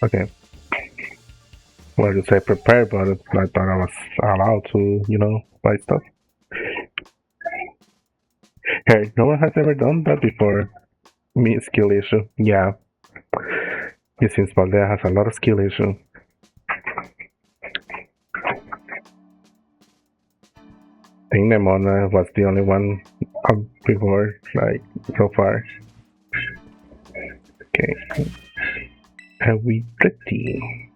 Okay. Well, you say prepare, but I thought I was allowed to, buy stuff. Hey, no one has ever done that before. Me, skill issue. Yeah. It seems Valdea has a lot of skill issue. I think Nemona was the only one before, so far. Okay. Are we ready?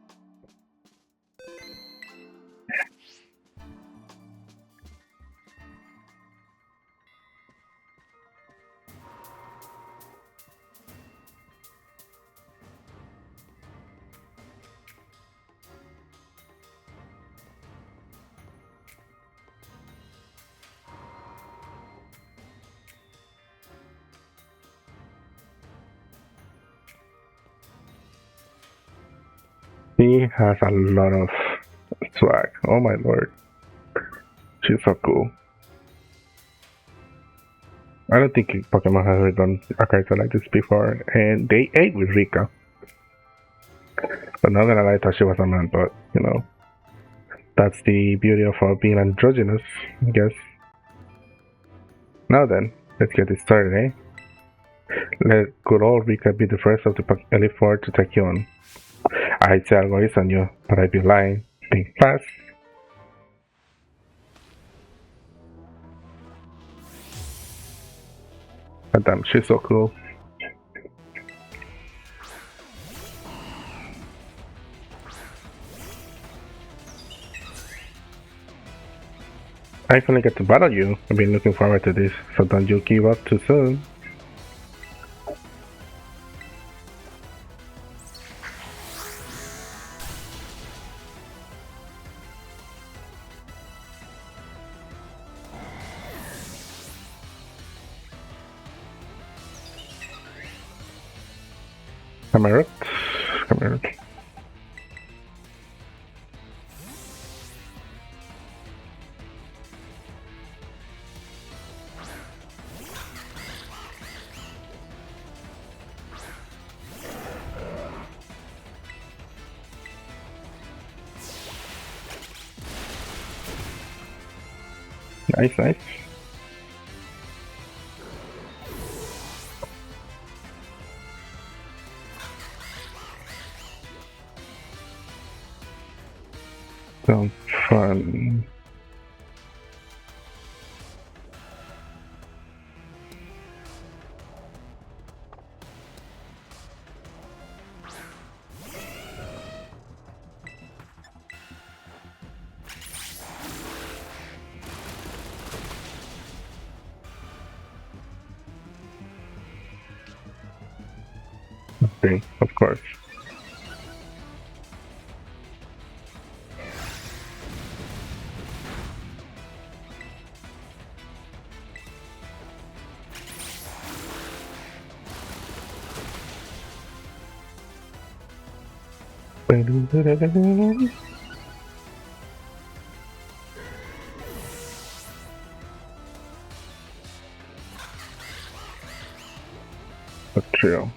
She has a lot of swag. Oh my lord. She's so cool. I don't think Pokemon has ever done a character like this before, and they ate with Rika. But not gonna lie, I thought she was a man, but that's the beauty of being androgynous, I guess. Now then, let's get it started, eh? Let good old Rika be the first of the Elite Four to take you on. I'd say algo is on you, but I'd be lying. Think fast. God damn, she's so cool. I finally get to battle you. I've been looking forward to this, so don't you give up too soon. Cameron. Nice. Sounds fun. Okay, of course. That's true.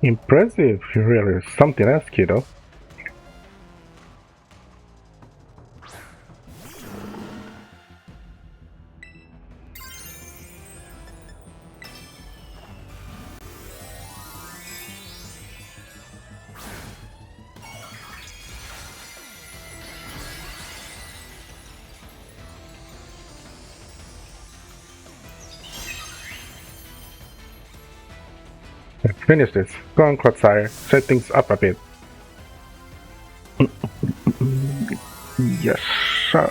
Impressive, really. Something else, kiddo. Let's finish this. Go on, Clodsire. Set things up a bit. Yes, sir.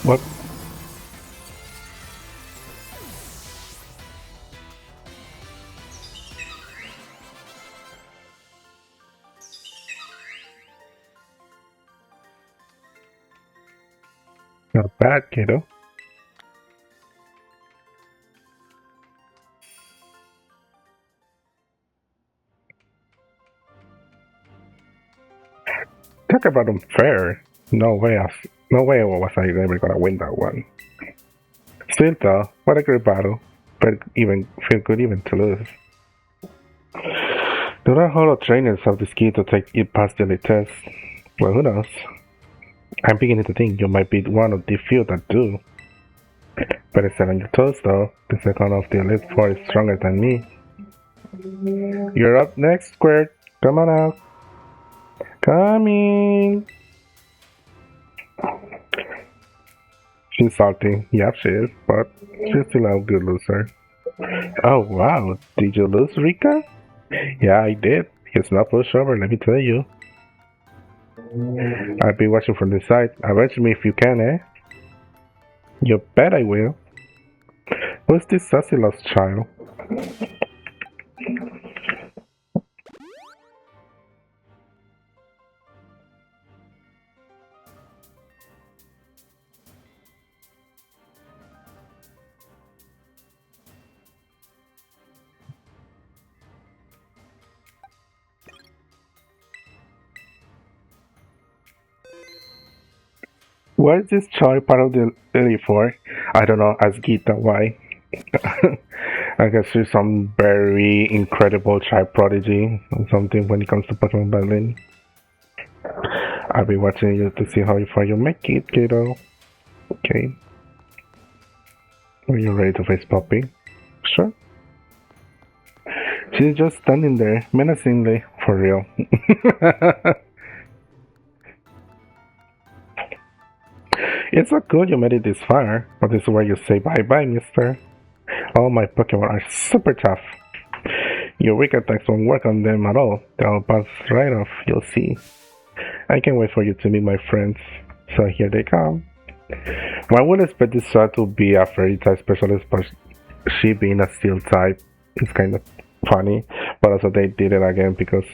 What? Not bad, kiddo. Talk about unfair. No way was I ever gonna win that one. Still though, what a great battle. But even feel good even to lose. Do not holo trainers have the skill to take it past the elite test? Well, who knows? I'm beginning to think you might be one of the few that do. Better stay on your toes though. The second of the elite four is stronger than me. You're up next, Squirt. Come on out. Coming. She's salty. Yep, she is, but she's still a good loser. Oh wow, did you lose, Rika? Yeah, I did. It's not pushover, let me tell you. I'll be watching from the side. Avenge me if you can, eh? You bet I will. Who's this sassy lost child? What is this child part of the lily for? I don't know, ask Gita why. I guess she's some very incredible child prodigy or something when it comes to Pokemon battling. I'll be watching you to see how far you make it, kiddo. Okay. Are you ready to face Poppy? Sure. She's just standing there, menacingly, for real. It's so good you made it this far, but this is where you say bye-bye, mister. All my Pokemon are super tough. Your weak attacks won't work on them at all. They'll bounce right off, you'll see. I can't wait for you to meet my friends. So here they come. One would expect this sword to be a fairy type specialist, but she being a steel type is kind of funny. But also they did it again because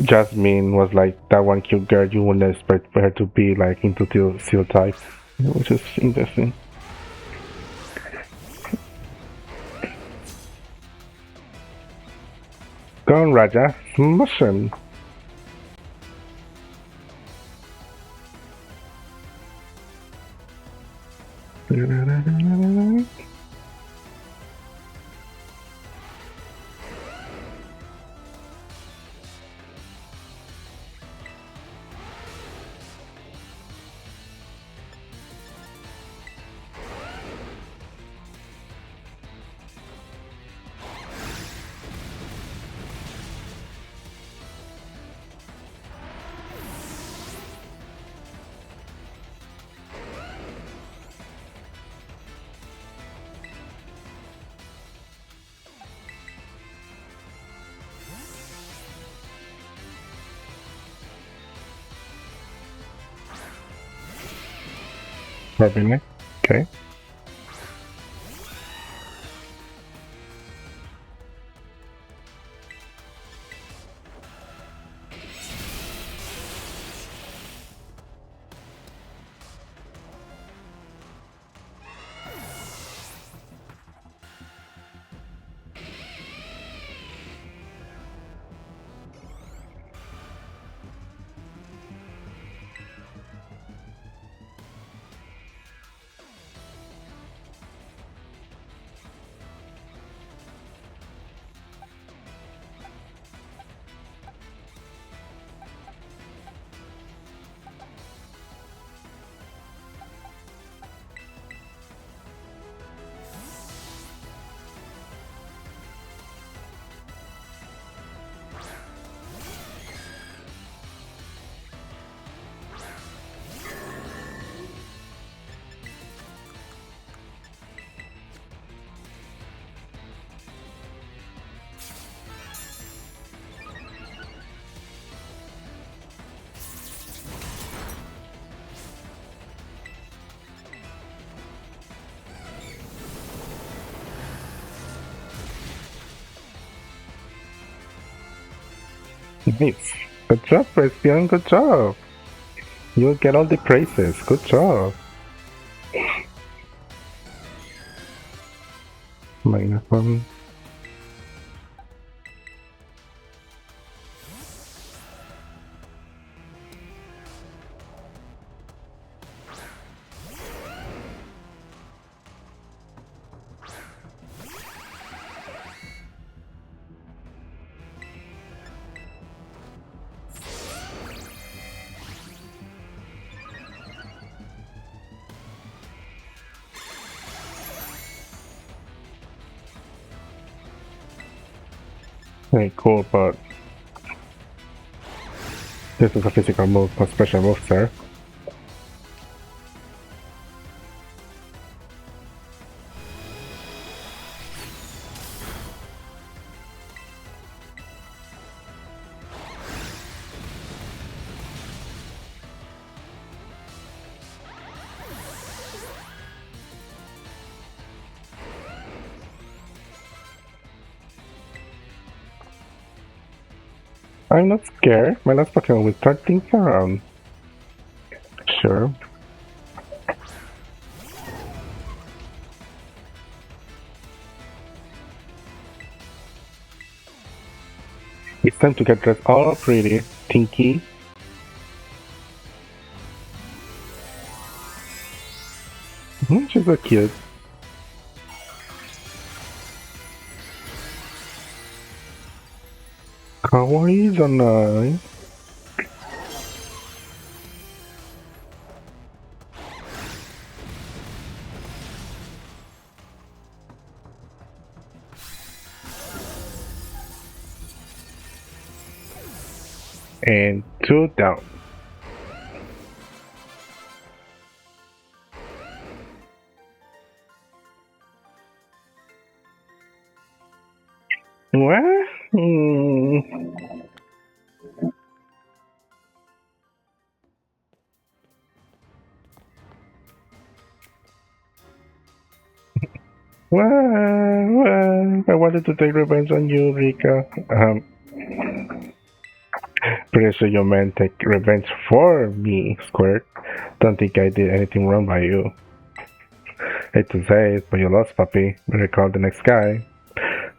Jasmine was like that one cute girl you wouldn't expect her to be like into steel type, which is interesting. Go on, Raja. Smash him. Robin, okay. Nice. Good job, Christian. Good job. You'll get all the praises. Good job. -1. Hey, cool, but this is a physical move, a special move, sir. I'm not scared. My last Pokemon will turn things around. Sure. It's time to get dressed all pretty, Tinky. She's so cute. Kawaii janai. And 2 down. What? Well, I wanted to take revenge on you, Rika. Pretty sure you meant take revenge for me, Squirt. Don't think I did anything wrong by you. Hate to say it, but you lost, puppy. Better call the next guy.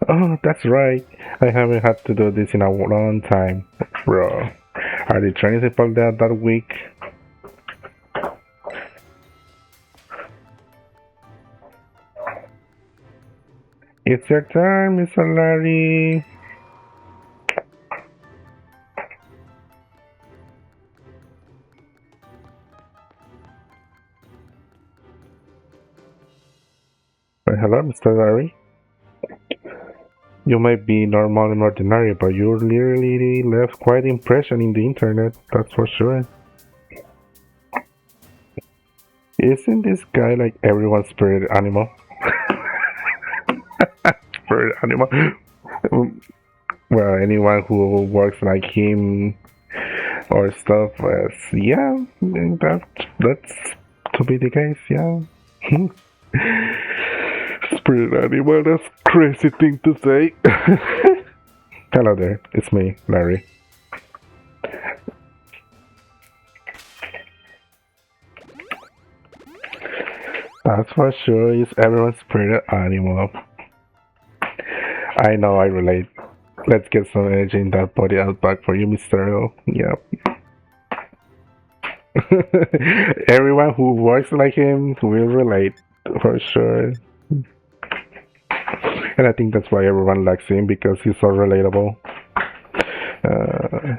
Oh, that's right. I haven't had to do this in a long time. Bro, are the training people there that week? It's your turn, Mr. Larry. Well, hello, Mr. Larry. You might be normal and ordinary, but you literally left quite an impression in the internet, that's for sure. Isn't this guy like everyone's spirit animal? Spirit animal? Well, anyone who works like him or stuff, yeah, that's to be the case, yeah. Spirit animal, that's crazy thing to say. Hello there, it's me, Larry. That's for sure, it's everyone's spirit animal. I know I relate. Let's get some energy in that body out back for you, Mr. L. Yep. Everyone who works like him will relate, for sure. And I think that's why everyone likes him, because he's so relatable. Uh,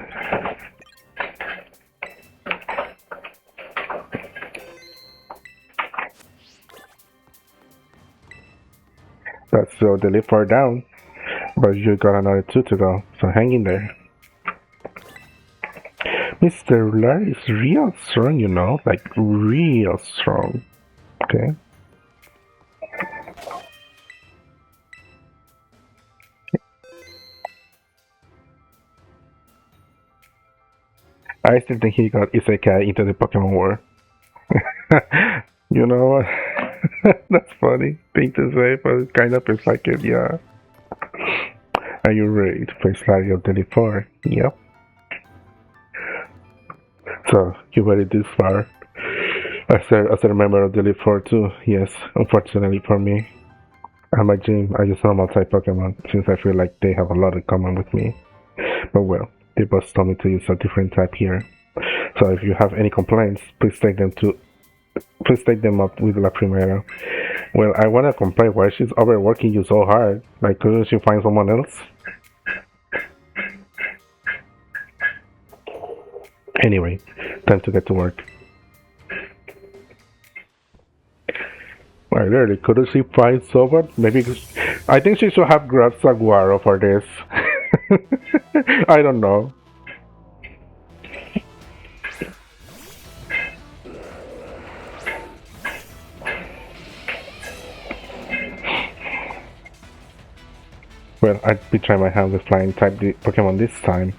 that's so the lead far down. But you got another two to go, so hang in there. Mr. Larry is real strong, you know, like real strong. Okay. I still think he got Isekai into the Pokemon War. You know what? That's funny thing to say, but it kind of feels like it, yeah. Are you ready to play Slary of Daily 4? Yep. So, you made it this far. As a member of Daily 4 too, yes, unfortunately for me. At my gym, I use normal type Pokemon, since I feel like they have a lot in common with me. But well, the boss told me to use a different type here. So if you have any complaints, please take them up with La Primera. Well, I wanna complain why she's overworking you so hard. Like, couldn't she find someone else? Anyway, time to get to work. Well, really, couldn't she find someone? Maybe I think she should have grabbed Saguaro for this. I don't know. Well, I'd be trying my hand with flying type Pokemon this time.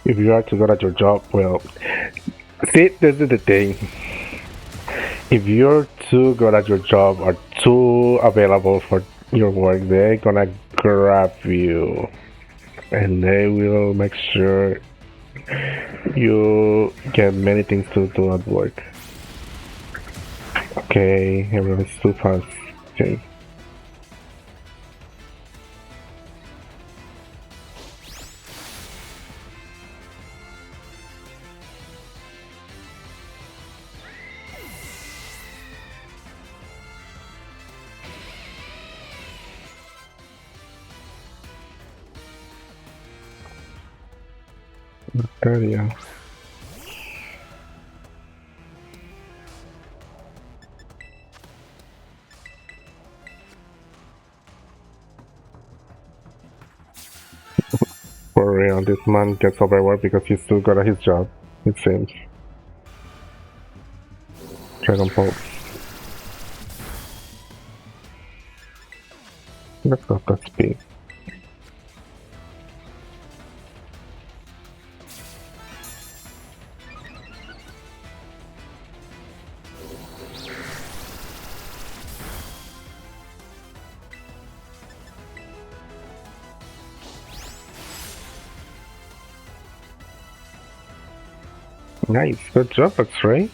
If you are too good at your job, well, see, this is the thing. If you're too good at your job or too available for your work, they're gonna grab you and they will make sure you get many things to do at work. Okay, everyone's too fast. Okay. There you go. For real, this man gets overworked because he's too good at his job, it seems. Dragon Pulse. Let's go to speed. Nice, good job, X-Ray.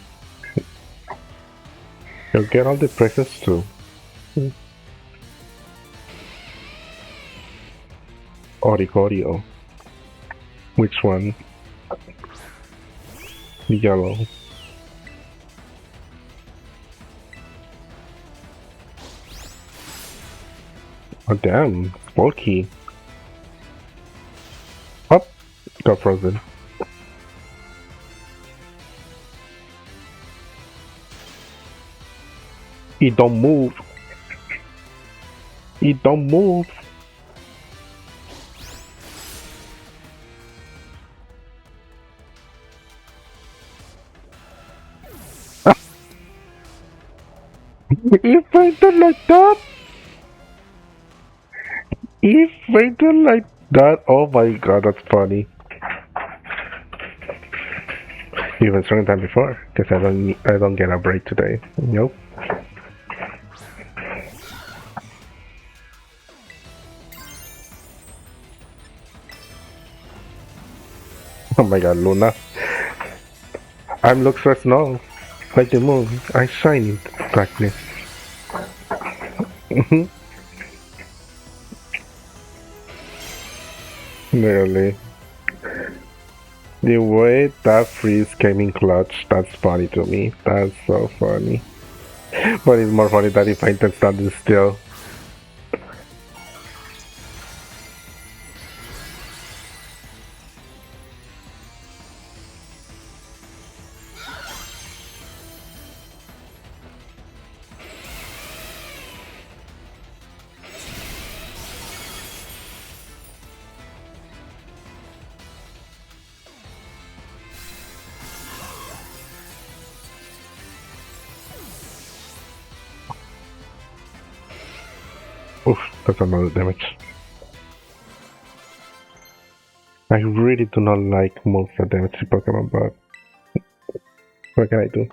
You'll get all the praises too. Oricorio. Which one? The yellow. Oh damn, bulky. Up, got frozen. It don't move. It don't move. It fainted like that. It fainted like that. Oh my god, that's funny. Even stronger than before, because I don't get a break today. Nope. Oh my god, Luna. I'm Luxor's now. Like the moon, I shine in darkness. Literally. The way that freeze came in clutch, that's funny to me. That's so funny. But it's more funny that he fainted standing still. Oof, that's another damage. I really do not like monster damage in Pokemon, but what can I do?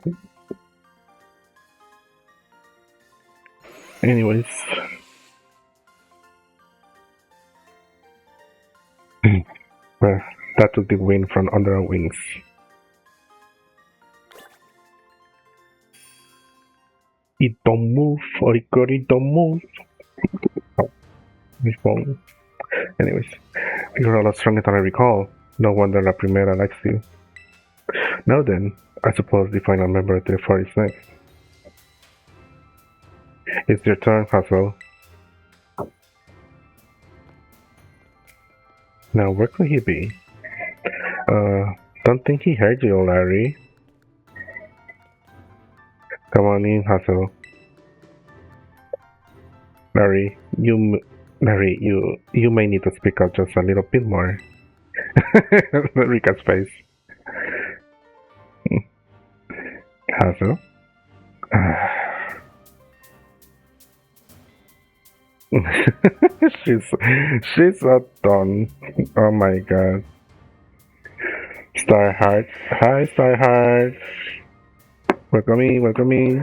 Anyways. Well, that took the wind from under our wings. It don't move, or it don't move. Oh, my phone. Anyways, you're a lot stronger than I recall. No wonder La Primera likes you. Now then, I suppose the final member of the four is next. It's your turn, Hazel. Now, where could he be? Don't think he heard you, Larry. Come on in, Hazel. Larry, you may need to speak up just a little bit more. Rika's face. Hazel? she's so done. Oh my god. Starheart. Hi, Starheart. Welcome in, welcome in.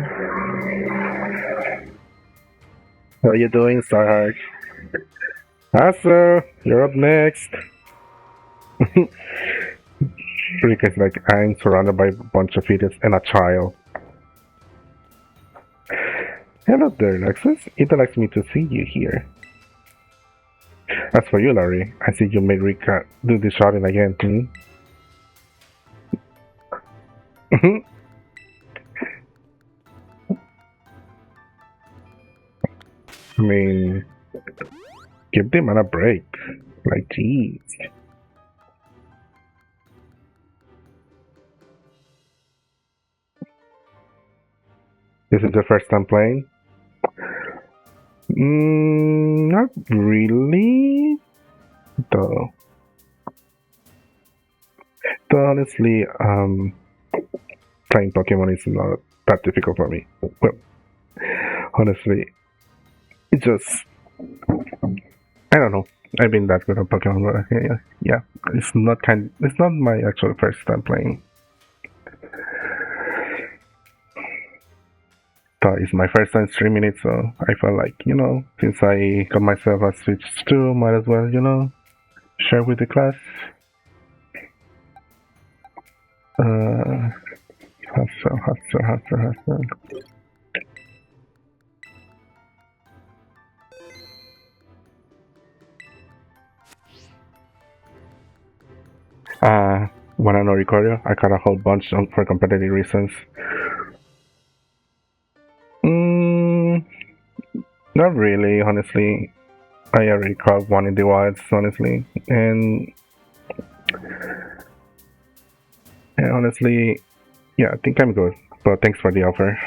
How are you doing, Starheart? Asa, you're up next. Rika's like, I'm surrounded by a bunch of idiots and a child. Hello there, Lexus. It likes me to see you here. As for you, Larry, I see you made Rika do the shouting again, hmm? I mean, give the man a break. Like, jeez. This is the first time playing? Not really. Though. Though honestly, playing Pokemon is not that difficult for me. Well, honestly, it just I don't know. I've been that good at Pokemon, but yeah, it's not my actual first time playing. But it's my first time streaming it, so I felt like since I got myself a Switch 2, might as well share with the class. Hustle. When I know Ricorio, I got a whole bunch for competitive reasons. Mm, Not really, honestly. I already caught one in the wilds, honestly, and honestly, yeah, I think I'm good. But thanks for the offer.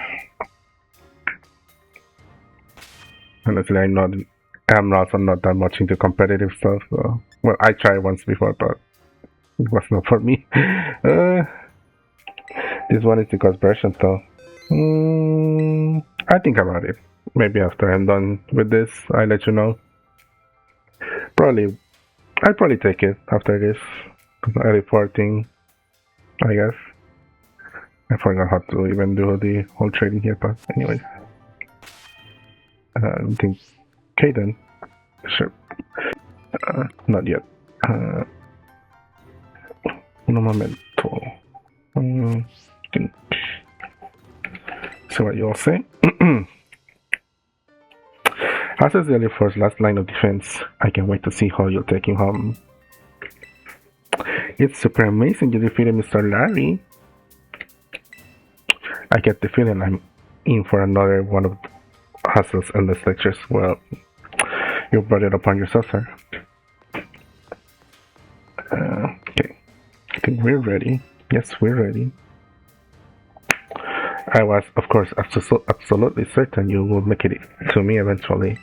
Honestly, I'm also not that much into competitive stuff. So, well, I tried once before, but it was not for me. Uh, this one is the cost version, though. I think about it. Maybe after I'm done with this, I'll let you know. Probably, I'll probably take it after this. Reporting, I guess. I forgot how to even do the whole trading here, but anyways. I think Kaden. Sure. Not yet. Un momento. Think. See what you all say. As is the Elite Force last line of defense, I can't wait to see how you're taking home. It's super amazing you defeated Mr. Larry. I get the feeling I'm in for another one of Hassel's endless lectures. Well, you brought it upon yourself, sir. Okay. I think we're ready. Yes, we're ready. I was, of course, absolutely certain you will make it to me eventually.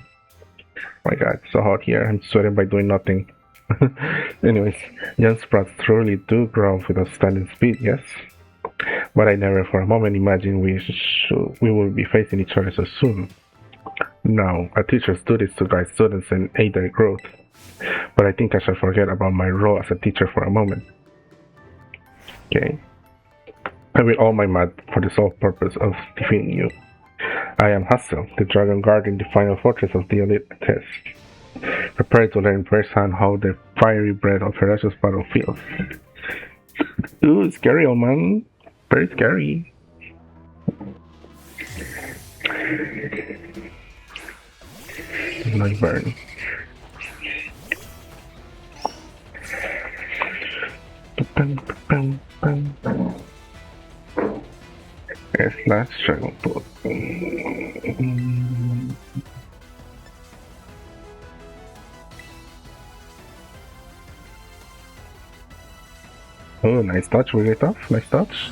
My god, it's so hot here. I'm sweating by doing nothing. Anyways, young sprouts truly do grow with outstanding speed, yes? But I never for a moment imagined we will be facing each other so soon. Now, a teacher's duty is to guide students and aid their growth. But I think I shall forget about my role as a teacher for a moment. Okay? I will all my might for the sole purpose of defeating you. I am Hassel, the dragon guarding the final fortress of the elite test. Prepare to learn firsthand how the fiery breath of ferocious battle feels. Ooh, scary, old man. Very scary. Night burn. Slash Dragon Boat. Oh, nice touch, really tough. Nice touch.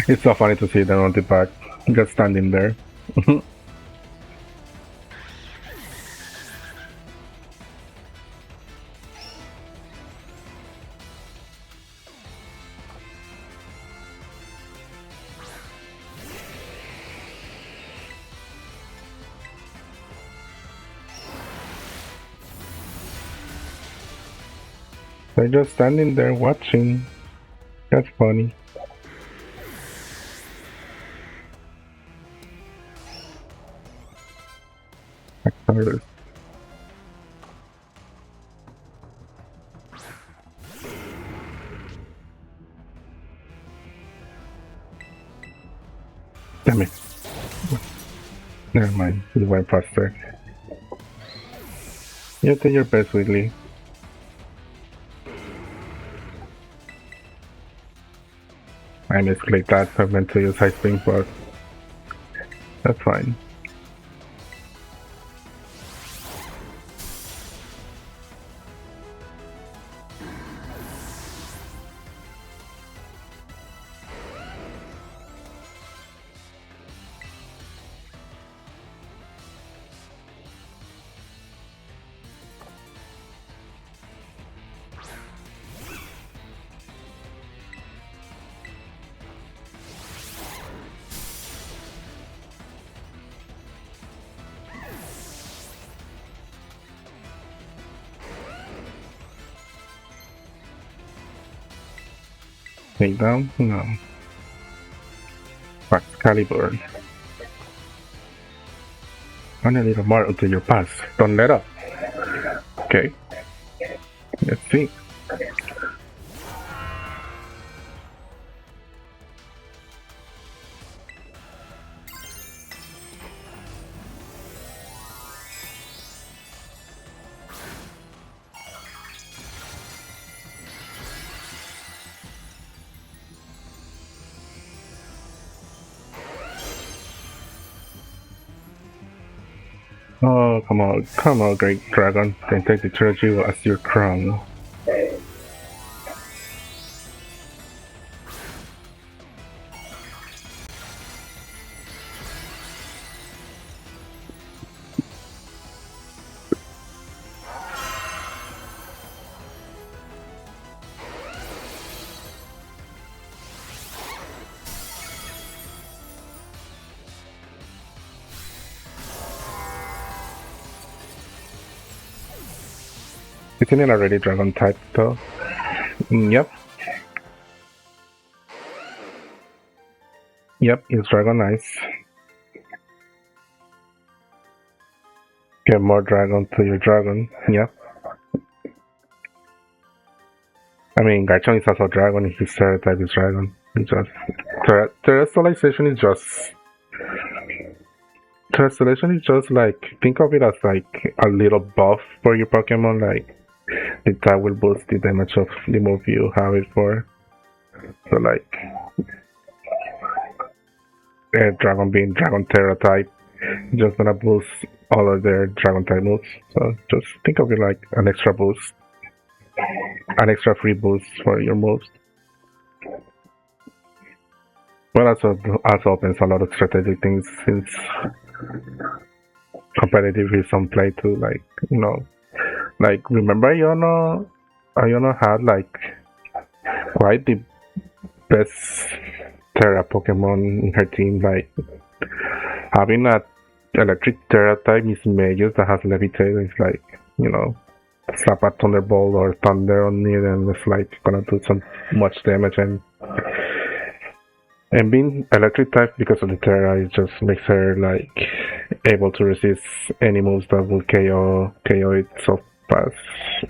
It's so funny to see them on the back, just standing there. They're just standing there watching. That's funny. Artist. Damn it. Never mind, it went faster. You did your best, Wiggly. I misclicked that, I meant to use Ice Beam, but that's fine. Take down? No. Excalibur. Run a little more until you pass. Don't let up. Okay. Let's see. Oh, come on, Great Dragon. Then take the trilogy as your crown. Isn't it already Dragon type though? Yep. Yep, it's Dragonite. Get more dragon to your dragon. Yep. I mean, Garchomp is also dragon. His Terra type is dragon. It's just Terrestrialization is just Terrestrialization is just like, think of it as like a little buff for your Pokemon. Like the type will boost the damage of the move you have it for. So like, Dragon being Dragon Terra type, just gonna boost all of their Dragon type moves. So just think of it like an extra boost, an extra free boost for your moves. But also opens a lot of strategic things since competitive is on play too. Like, you know, like remember Iono had like quite the best Terra Pokemon in her team. Like having a electric Terra type Mismagius that has Levitate is like, you know, slap a Thunderbolt or Thunder on it and it's like gonna do some much damage, and being electric type because of the Terra, it just makes her like able to resist any moves that will KO it so fast,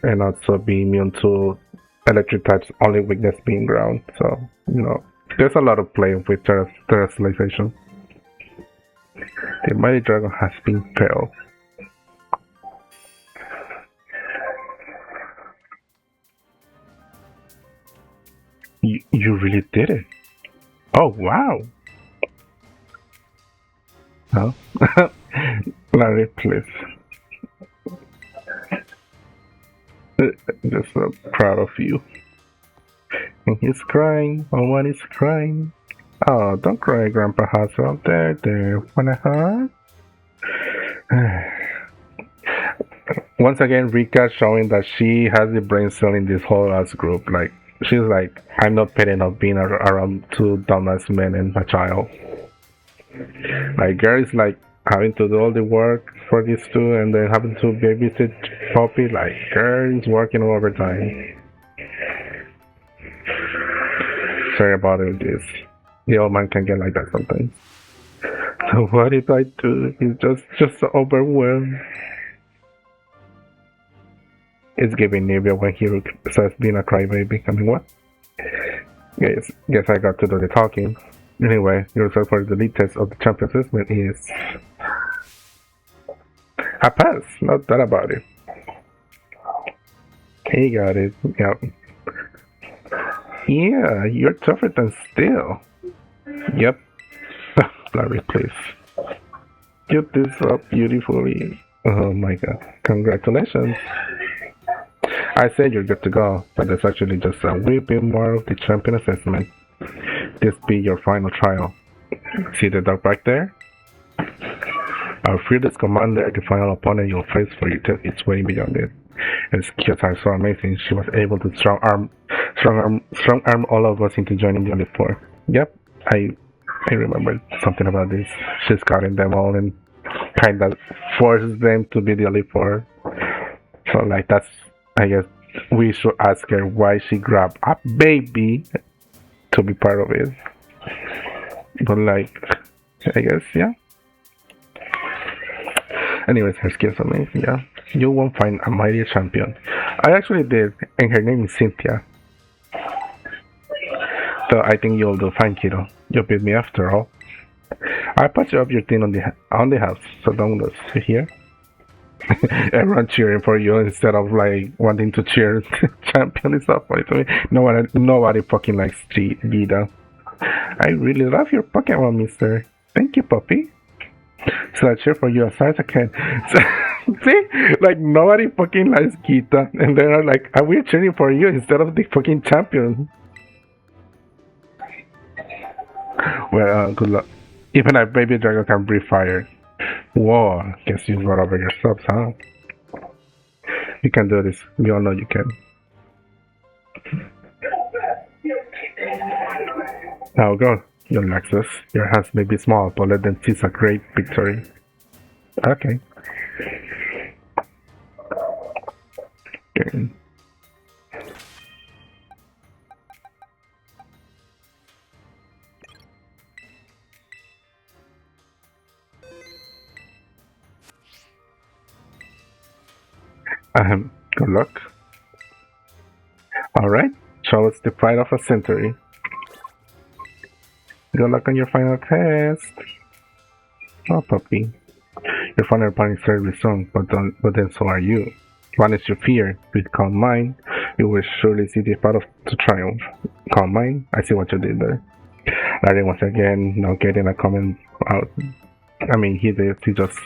and also be immune to electric types only weakness being ground. So, you know, there's a lot of play with Terrestrialization. The Mighty Dragon has been failed. You really did it. Oh, wow! Huh? Larry, please. Just so proud of you. And he's crying. Oh, one is crying. Oh, don't cry, Grandpa Hassel. There. Wanna hug? Once again, Rika showing that she has the brain cell in this whole ass group. Like, she's like, I'm not paying enough being around two dumbass men and a child. Like, girl is like having to do all the work for these two and then having to babysit Poppy. Like, girl is working overtime. Sorry about it, this. The old man can get like that sometimes. So what did I do? He's just so overwhelmed. It's giving Nivea when he starts being a crybaby. I mean, what? Guess I got to do the talking. Anyway, your result for the lead test of the champion assessment is a pass. Not that about it. He got it. Yep. Yeah, you're tougher than steel. Yep. Larry, please. Get this up beautifully. Oh my god. Congratulations. I said you're good to go, but there's actually just a wee bit more of the champion assessment. This be your final trial. See the dog back there? Our fearless commander, the final opponent you'll face for your test is waiting beyond it. And skills are so amazing, she was able to strong arm all of us into joining the Elite Four. Yep, I remember something about this. She's gotten them all and kinda forces them to be the Elite Four. So like that's, I guess we should ask her why she grabbed a baby to be part of it. But like, I guess, yeah. Anyways, her skills are amazing, yeah. You won't find a mightier champion. I actually did, and her name is Cynthia. So I think you'll do fine, kiddo. You beat me after all. I put you up your team on the house, so don't lose. Here. Everyone cheering for you instead of like wanting to cheer champion is so funny to me. Nobody fucking likes Gita. I really love your Pokemon, mister. Thank you, puppy. So I cheer for you as hard as I can. So, see? Like, nobody fucking likes Gita. And they're like, we're cheering for you instead of the fucking champion. Well, good luck. Even a baby dragon can breathe fire. Whoa, guess you brought over your subs, huh? You can do this. We all know you can. Now go. Your Lexus. Your hands may be small, but let them seize a great victory. Okay. Okay. Good luck. Alright, show us the fight of a century. Good luck on your final test. Oh, puppy. Your final opponent is terribly strong, but then so are you. Banish your fear with Calm Mind. You will surely see the path to triumph. Calm Mind, I see what you did there. Larry once again not getting a comment out. I mean, he did. He just.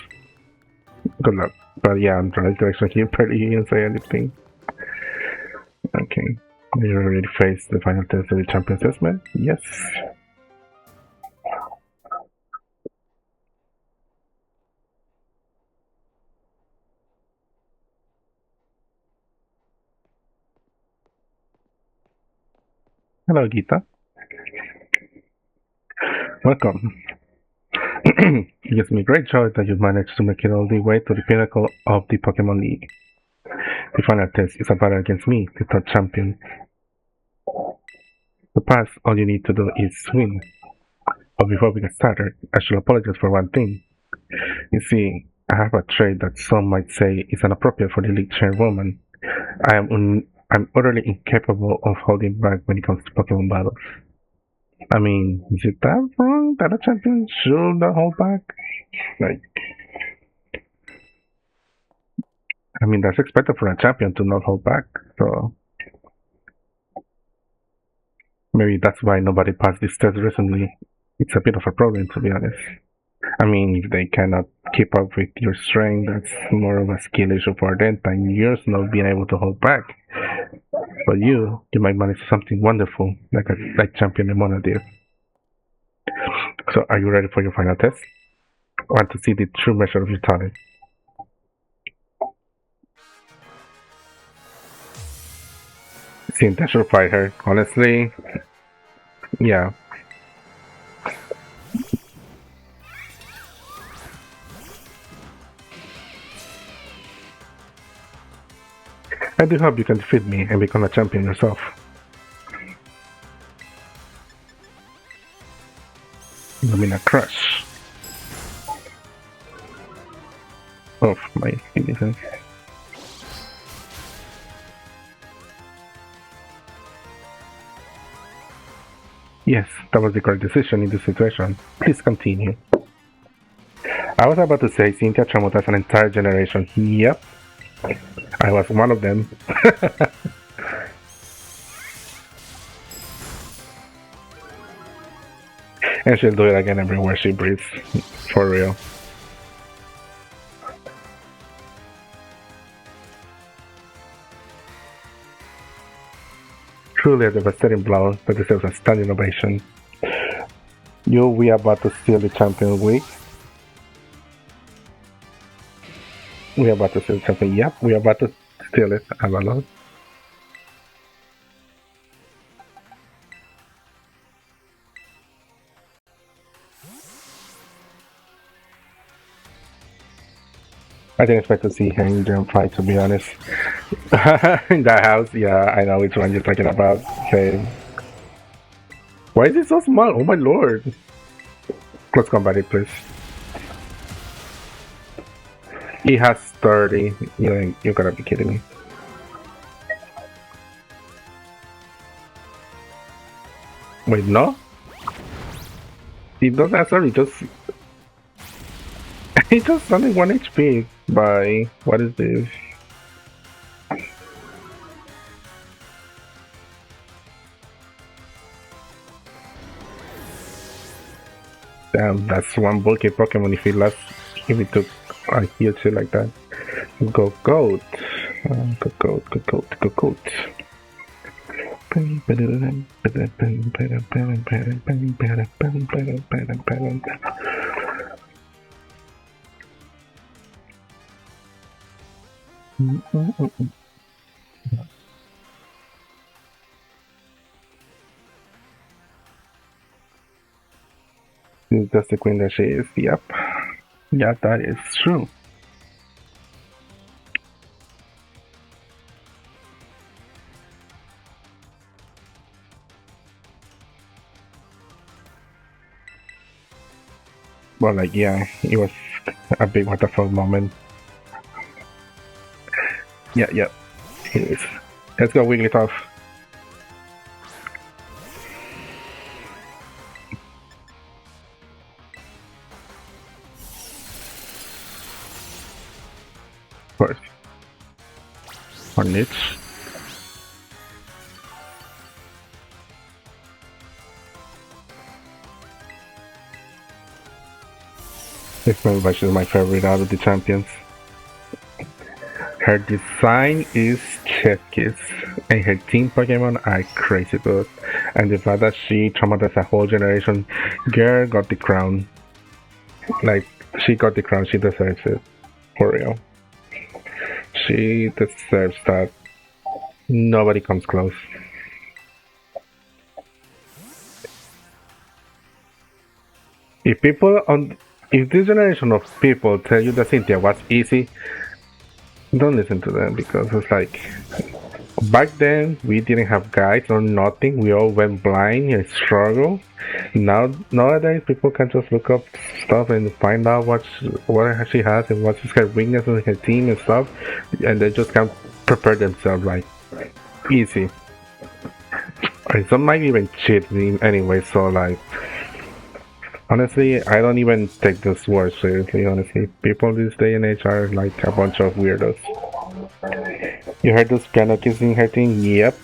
Good luck. But yeah, in the right direction, he barely didn't say anything. Okay. You already faced the final test of the champion assessment? Yes. Hello, Gita. Welcome. It gives me great joy that you've managed to make it all the way to the pinnacle of the Pokemon League. The final test is a battle against me, the third champion. To pass, all you need to do is win. But before we get started, I should apologize for one thing. You see, I have a trait that some might say is inappropriate for the league chairwoman. I'm utterly incapable of holding back when it comes to Pokemon battles. I mean, is it that wrong that a champion should not hold back? Like, I mean, that's expected for a champion to not hold back, so maybe that's why nobody passed this test recently. It's a bit of a problem, to be honest. I mean, if they cannot keep up with your strength, that's more of a skill issue for them than yours not being able to hold back. But you might manage something wonderful, like Champion Emona did. So, are you ready for your final test? I want to see the true measure of your talent. Seeing that should fight her, honestly. Yeah. I do hope you can defeat me and become a champion yourself. Lumina Crush. Oh, my skin defense. Yes, that was the correct decision in this situation. Please continue. I was about to say Cynthia traumatized an entire generation. Yep, I was one of them. And she'll do it again everywhere she breathes. For real. Truly a devastating blow that deserves a standing ovation. We about to steal the champion week. We are about to steal the champion. Yep, we are about to steal it. Avalon. I didn't expect to see him during fight, to be honest. In that house, yeah, I know which one you're talking about. Okay. Why is it so small? Oh my lord. Let's combat it, please. He has 30. You gotta be kidding me. Wait, no? He doesn't answer, he just... He just only 1 HP by... What is this? Damn, that's one bulky Pokemon if it took a huge shit like that. Go goat. Go goat, go goat, go goat. Is just the queen that she is. Yep. Yeah, that is true. But like, yeah, it was a big waterfall moment. Yeah, yeah, it is. Let's go Wigglytuff. First. Hornich. This Melvash is my favorite out of the champions. Her design is chef kiss, and her team Pokemon are crazy good. And the fact that she traumatized a whole generation, girl got the crown. Like, she got the crown, she deserves it. For real. She deserves that. Nobody comes close. If this generation of people tell you that Cynthia was easy, don't listen to them because it's like back then we didn't have guides or nothing. We all went blind and struggled. Nowadays people can just look up stuff and find out what she has and what's her weakness in her team and stuff, and they just can prepare themselves like easy. And some might even cheat anyway. So like. Honestly, I don't even take this word seriously, honestly. People this day and age are like a bunch of weirdos. You heard this piano kissing her thing? Yep.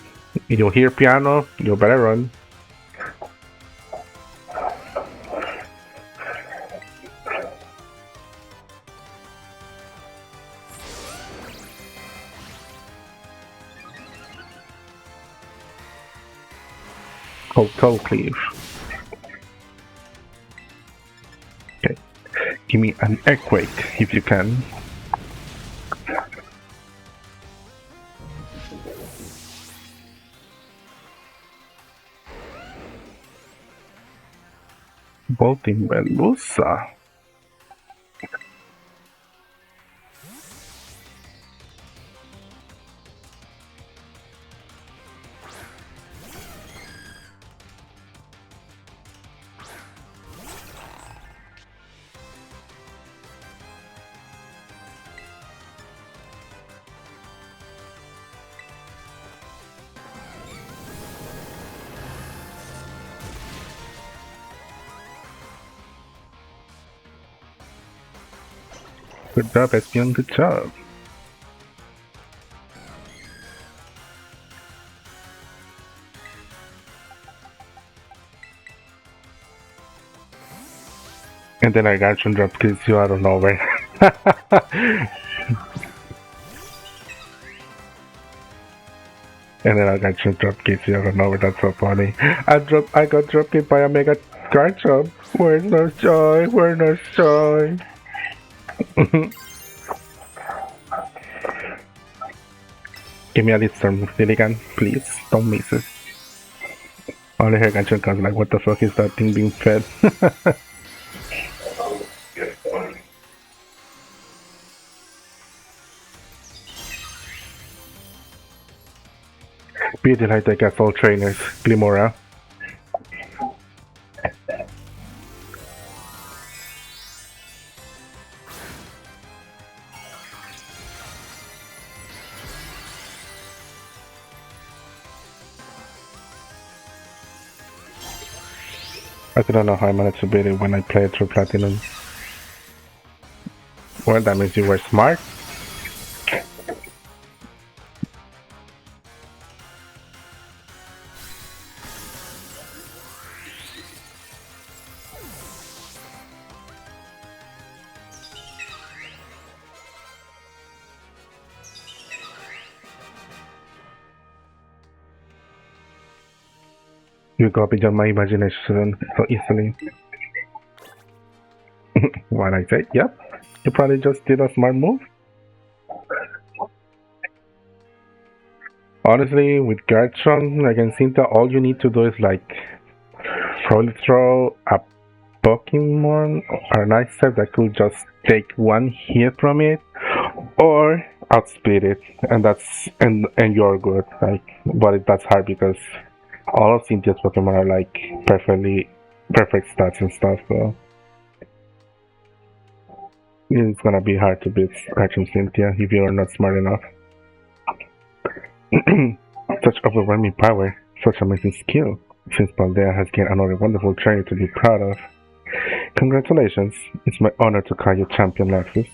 You hear piano, you better run. Toe Cleave. Okay. Give me an earthquake if you can. Bolting Melusa. Good job, Espion, good job. And then I got you drop kills you out of nowhere. And then I got you drop kills you out of nowhere. That's so funny. I got drop kicked by a mega Garchomp. Where's no joy? Where's no joy? Give me a list from Lilligan, please. Don't miss it. Only her Garchomp comes like, what the fuck is that thing being fed? Be delighted at all trainers, Glimora. I don't know how I managed to beat it when I played through Platinum. Well, that means you were smart. You go beyond my imagination so easily. What I say? Yep. You probably just did a smart move. Honestly, with Garchomp against Cinta, all you need to do is like probably throw a Pokemon or an ice type that could just take one hit from it, or outspeed it, and you're good. Like, but that's hard because all of Cynthia's Pokemon are like perfect stats and stuff. So it's gonna be hard to beat Garchomp Cynthia if you're not smart enough. Such overwhelming power, such amazing skill. Since Paldea has gained another wonderful trainer to be proud of. Congratulations, it's my honor to call you Champion Lexus.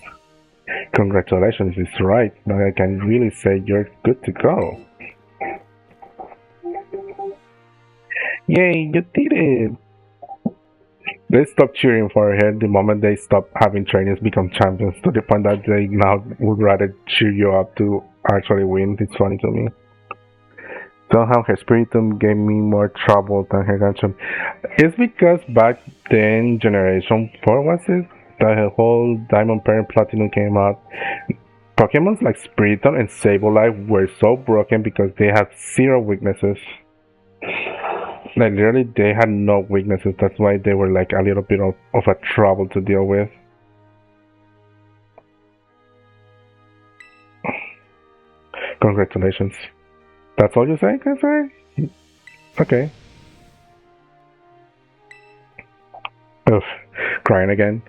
Congratulations is right, now I can really say you're good to go. Yay, you did it! They stopped cheering for her the moment they stopped having trainers become champions, to the point that they now would rather cheer you up to actually win. It's funny to me. Somehow her Spiritomb gave me more trouble than her Garchomp. It's because back then, Generation 4 was it? The whole Diamond Pearl Platinum came out. Pokemons like Spiritomb and Sableye were so broken because they had zero weaknesses. Like literally they had no weaknesses, that's why they were like a little bit of a trouble to deal with. Congratulations. That's all you say, Cancer? Okay. Ugh, crying again.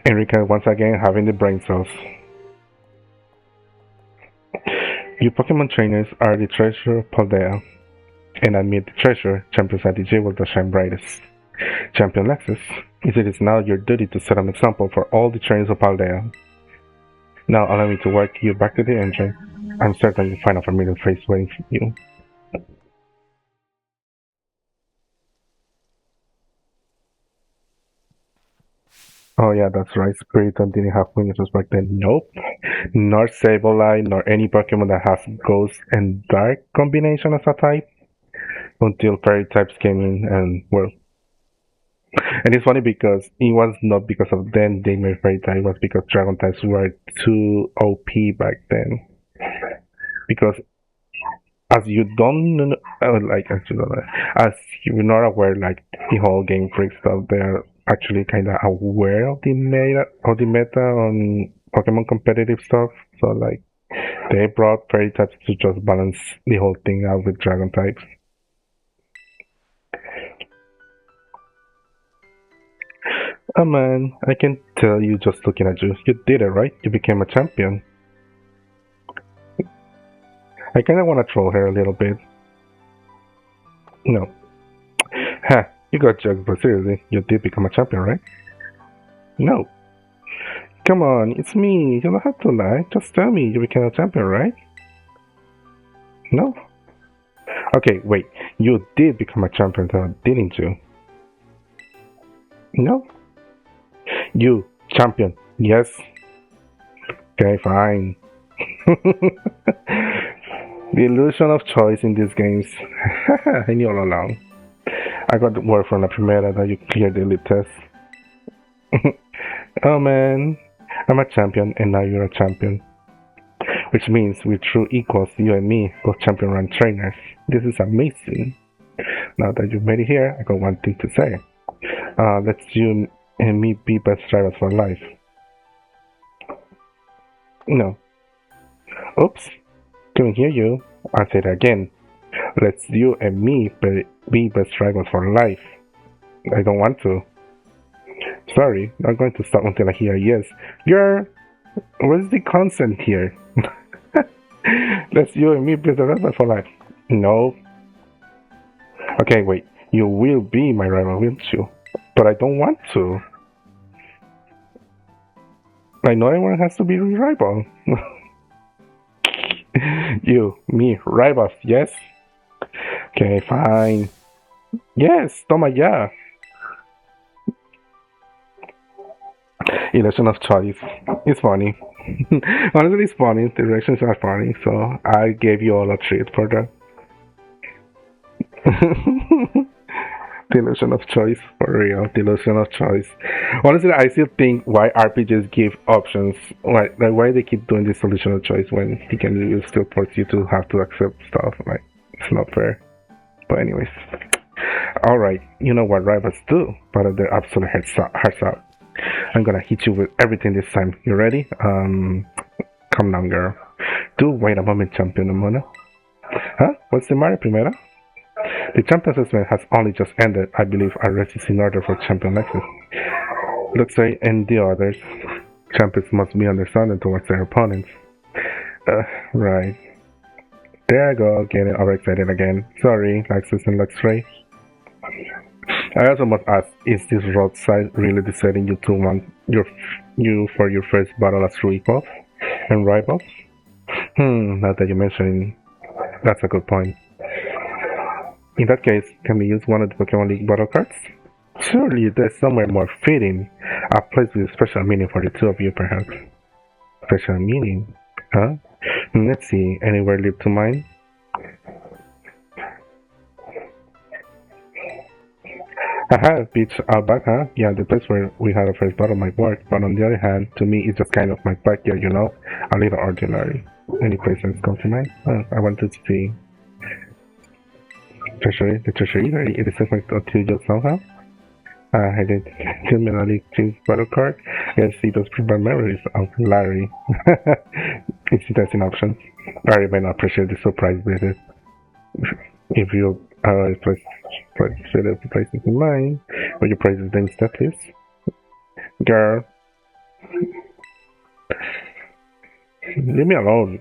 Enrique once again having the brain cells. You Pokemon trainers are the treasure of Paldea. And amid the treasure, Champion IDJ will shine brightest. Champion Lexus, it is now your duty to set an example for all the trainers of Paldea. Now allow me to work you back to the engine. I'm certain you'll find a familiar face waiting for you. Oh yeah, that's right. Spiritomb didn't have weaknesses back then. Nope. Nor Sableye, nor any Pokemon that has Ghost and Dark combination as a type. Until Fairy types came in and well. And it's funny because it was not because of them they made Fairy type, it was because Dragon types were too OP back then. Because as you don't know, like as you don't know, as you're not aware, like the whole Game Freak stuff, they're actually kind of aware of the meta on Pokemon competitive stuff. So like, they brought Fairy types to just balance the whole thing out with Dragon types. Oh man, I can tell you just looking at you. You did it, right? You became a champion. I kinda wanna troll her a little bit. No. Ha, you got jokes, but seriously, you did become a champion, right? No. Come on, it's me. You don't have to lie. Just tell me you became a champion, right? No? Okay, wait. You did become a champion, though, didn't you? No? You, champion. Yes. Okay, fine. The illusion of choice in these games. I knew all along. I got the word from La Primera that you cleared the elite test. Oh man, I'm a champion and now you're a champion. Which means we're true equals, you and me, both champion rank trainers. This is amazing. Now that you've made it here, I got one thing to say. Let's you and me be best rivals for life. No. Oops. Couldn't hear you. I'll say it again. Let's you and me be best rivals for life. I don't want to. Sorry, not going to stop until I hear yes. Where's the consent here? Let's you and me be the rival for life. No. Okay, wait. You will be my rival, won't you? But I don't want to. I know everyone has to be your rival. You, me, rivals, yes? Okay, fine. Yes, toma ya. Illusion of choice. It's funny. Honestly, it's funny. The reactions are funny, so I gave you all a treat for that. The illusion of choice, for real. The illusion of choice. Honestly, I still think why RPGs give options, why they keep doing this illusion of choice when he can still force you to have to accept stuff. Like, it's not fair. But anyways, all right. You know what rivals do, but of their absolute hearts out. I'm gonna hit you with everything this time. You ready? Come down, girl. Do wait a moment, champion Mona. Huh? What's the matter, Primera? The champion assessment has only just ended. I believe arrest is in order for champion access. Looks like in the others, champions must be understanding towards their opponents. Right. There I go, getting overexcited again. Sorry, Lexus and Luxray. I also must ask, is this roadside really deciding you to want you for your first battle as true equals and rivals? Now that you mention it, that's a good point. In that case, can we use one of the Pokemon League battle cards? Surely there's somewhere more fitting. A place with a special meaning for the two of you, perhaps. Special meaning? Huh? Let's see, anywhere lead to mind? Aha, beach out back, huh? Yeah, the place where we had our first battle might work, but on the other hand, to me it's just kind of my backyard, you know? A little ordinary. Any places come to mind? I wanted to see. Treasury? The treasury? It is like to just somehow? I did criminally choose battle card. Yes, see those prevent memories of Larry. It's interesting option. Larry may not appreciate the surprise visit. If you place places in mind, will you praise his name instead, please? Girl. Leave me alone.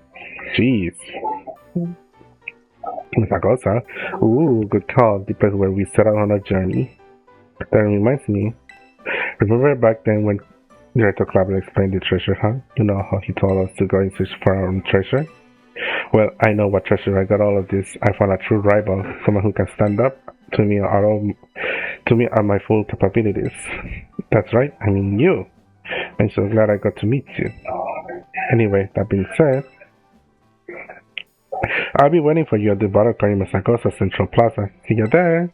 Jeez. Esa cosa. Ooh, good call. The place where we set out on our journey. That reminds me. Remember back then when Director Clabber explained the treasure hunt? You know how he told us to go and search for our own treasure? Well, I know what treasure. I got all of this. I found a true rival, someone who can stand up to me at my full capabilities. That's right, I mean you. I'm so glad I got to meet you. Anyway, that being said, I'll be waiting for you at the battle car in Masagosa Central Plaza. See you there.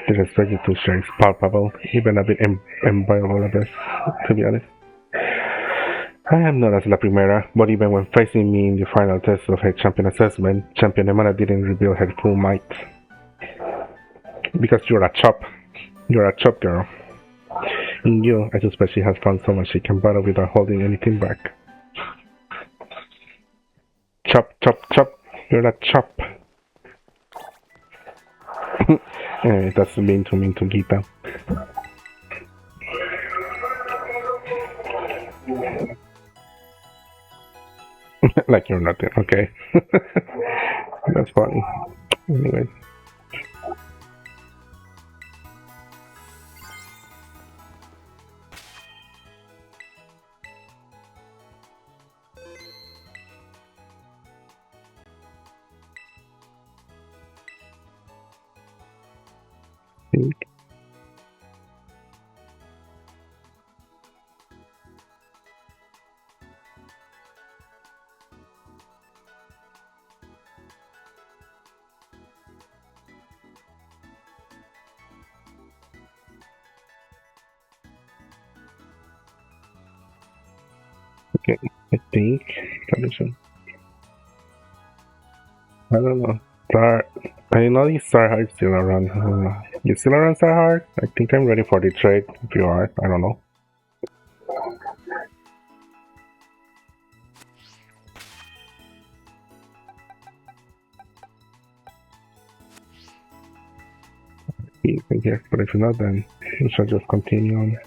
The respect you two share is palpable, even a bit enviable, I guess, to be honest. I am not as La Primera, but even when facing me in the final test of her champion assessment, Champion Emana didn't reveal her full might. Because you're a chop. You're a chop girl. In you, I suspect she has found someone she can battle without holding anything back. Chop, chop, chop. You're a chop. That's mean to Gita. Like you're nothing, okay. That's funny. Anyway. think. Okay, I think. Condition. I don't know. Star. I know you Starheart still around. You still around Starheart? I think I'm ready for the trade. If you are, I don't know. Yes, but if not, then we shall just continue on.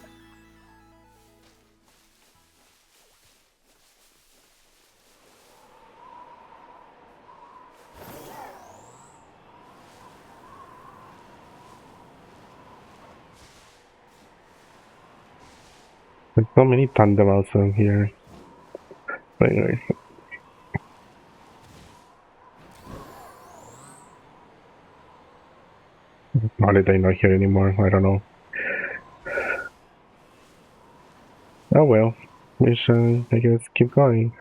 There's so many tandem also here. But anyway. Holiday not here anymore. I don't know. Oh well. We shall, I guess, keep going.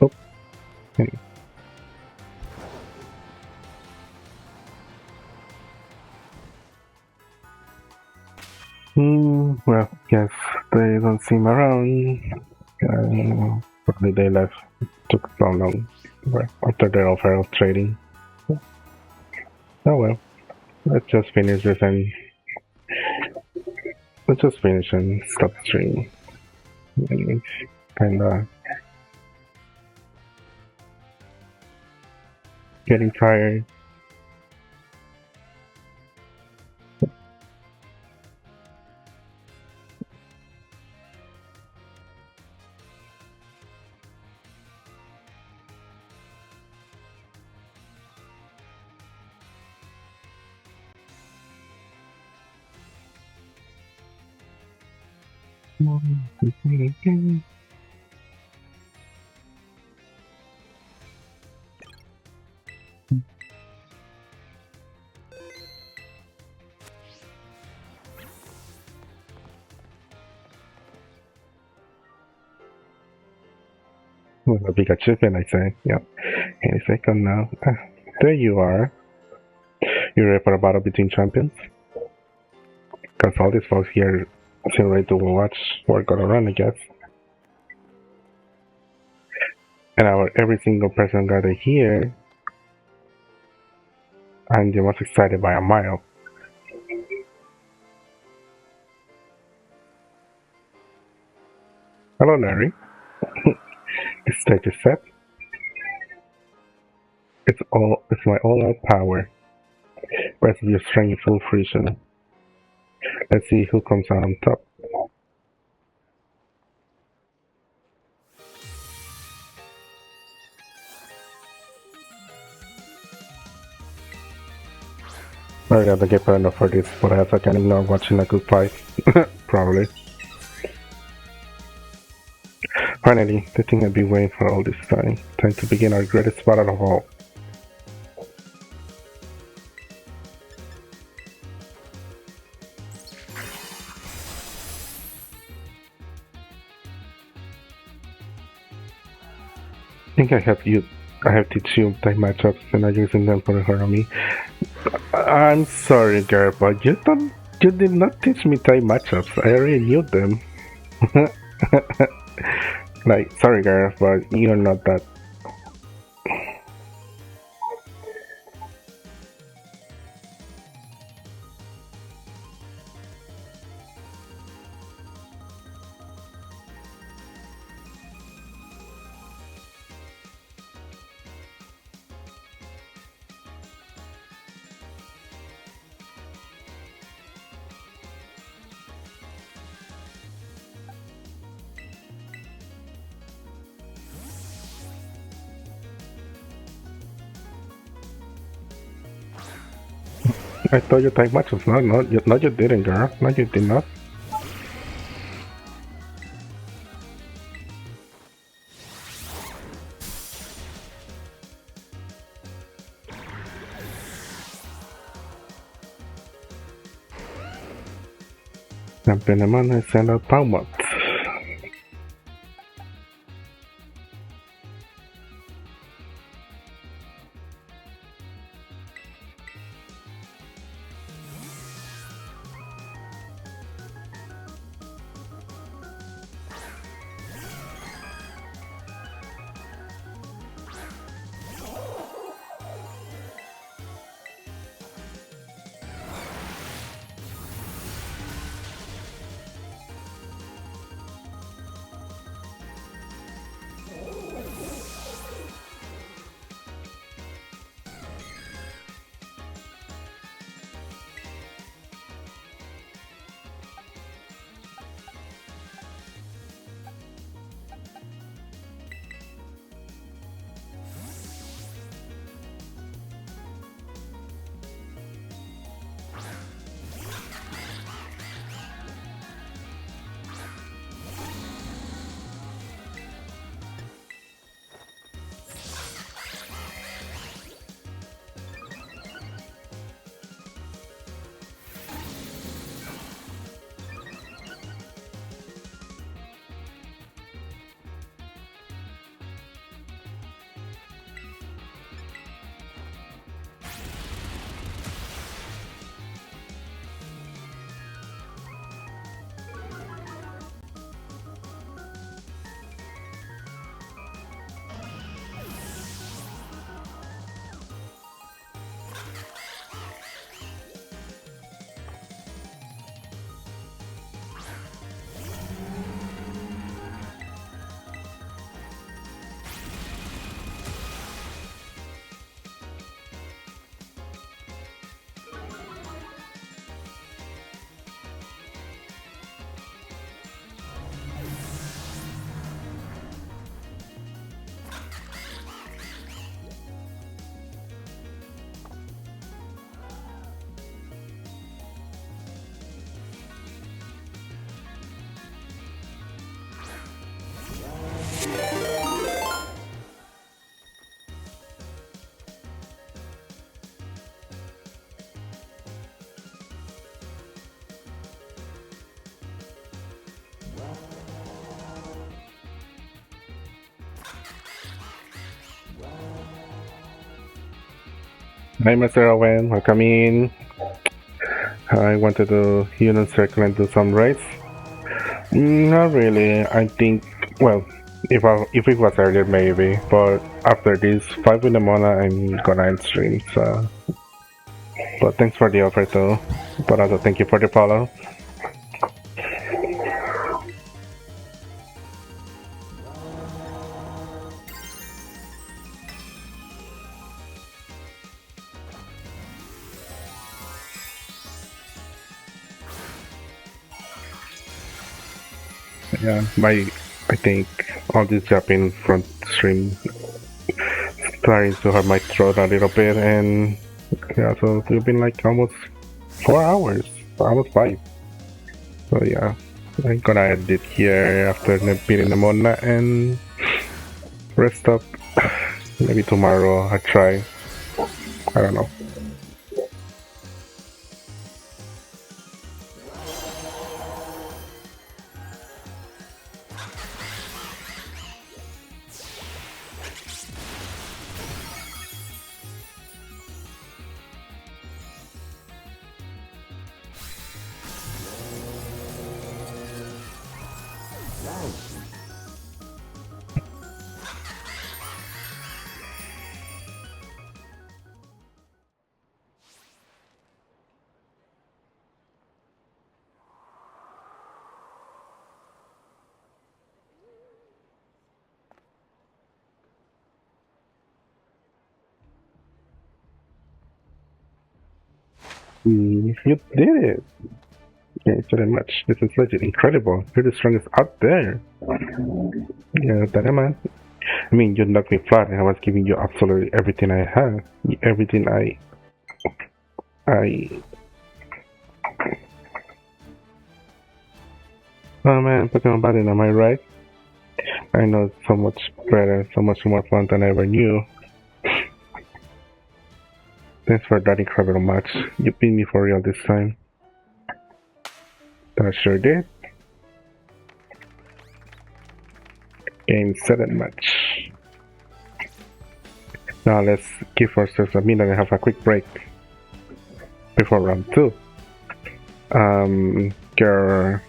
Oh, okay. Well, yes, they don't seem around. Probably they left. Took so long. Well, after their offer of trading. Oh well. Let's just finish this and let's just finish and stop stream. Kinda getting tired. Well, a big achievement, I say. Yeah. Any second now. There you are. You ready for a battle between champions? Because all these folks here seem ready to watch what's gonna run, I guess. And every single person gathered here, and they was excited by a mile. Hello, Larry. The stage is set. It's my all-out power. Rest of your strength full fruition. Let's see who comes out on top. I gotta get better enough for this, but I also can ignore watching a good fight. Probably. Finally, the thing I've been waiting for all this time. Time to begin our greatest battle of all. I think I have teach you type matchups and not using them for the Harami. I'm sorry, Gareth, but you did not teach me type matchups. I already knew them. Like, sorry, Gareth, but you're not that. I thought you typed matches. No, you didn't, girl. No, you did not. Campeón de mano y send out Palmot. Hi, Mr. Owen. Welcome in. I wanted to Union Circle and do some raids. Not really. I think, well, if it was earlier, maybe. But after this 5 in the morning, I'm gonna end stream. So, but thanks for the offer too. But also thank you for the follow. Yeah, I think all this Japan front stream trying to have my throat a little bit, and yeah, so it's been like almost 4 hours, almost 5. So yeah, I'm gonna end it here after the beat in the morning and rest up. Maybe tomorrow I try. I don't know. You did it! Thanks very much. This is legit incredible. You're the strongest out there. Yeah, that man. I mean, you knocked me flat and I was giving you absolutely everything I had. Everything I I. Oh man, Pokemon Battle, am I right? I know it's so much better, so much more fun than I ever knew. Thanks for that incredible match. You beat me for real this time. That sure did. Game 7 match. Now let's give ourselves a minute and have a quick break before round 2. Girl.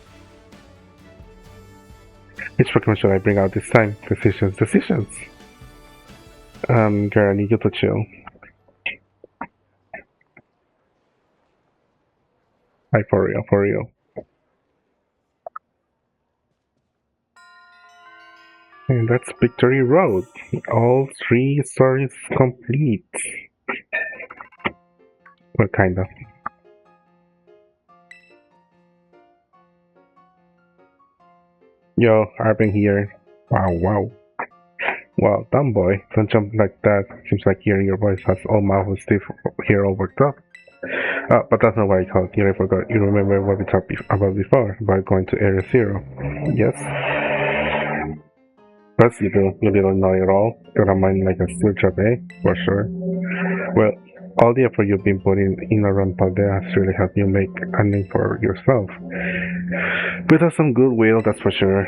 Which Pokemon should I bring out this time? Decisions. Girl, I need you to chill. Like, for real. And that's Victory Road. All 3 stories complete. Well, kinda. Yo, Arvin here. Wow. Well, dumb boy, don't jump like that. Seems like hearing your voice has all mouth and stiff here all worked up. But that's not what I called you. I forgot. You remember what we talked about before, about going to Area Zero. Yes? Yes, you do. You little know it all. Got a mind like a steel trap, eh? For sure. Well, all the effort you've been putting in around Paldea has really helped you make a name for yourself. With some goodwill, that's for sure.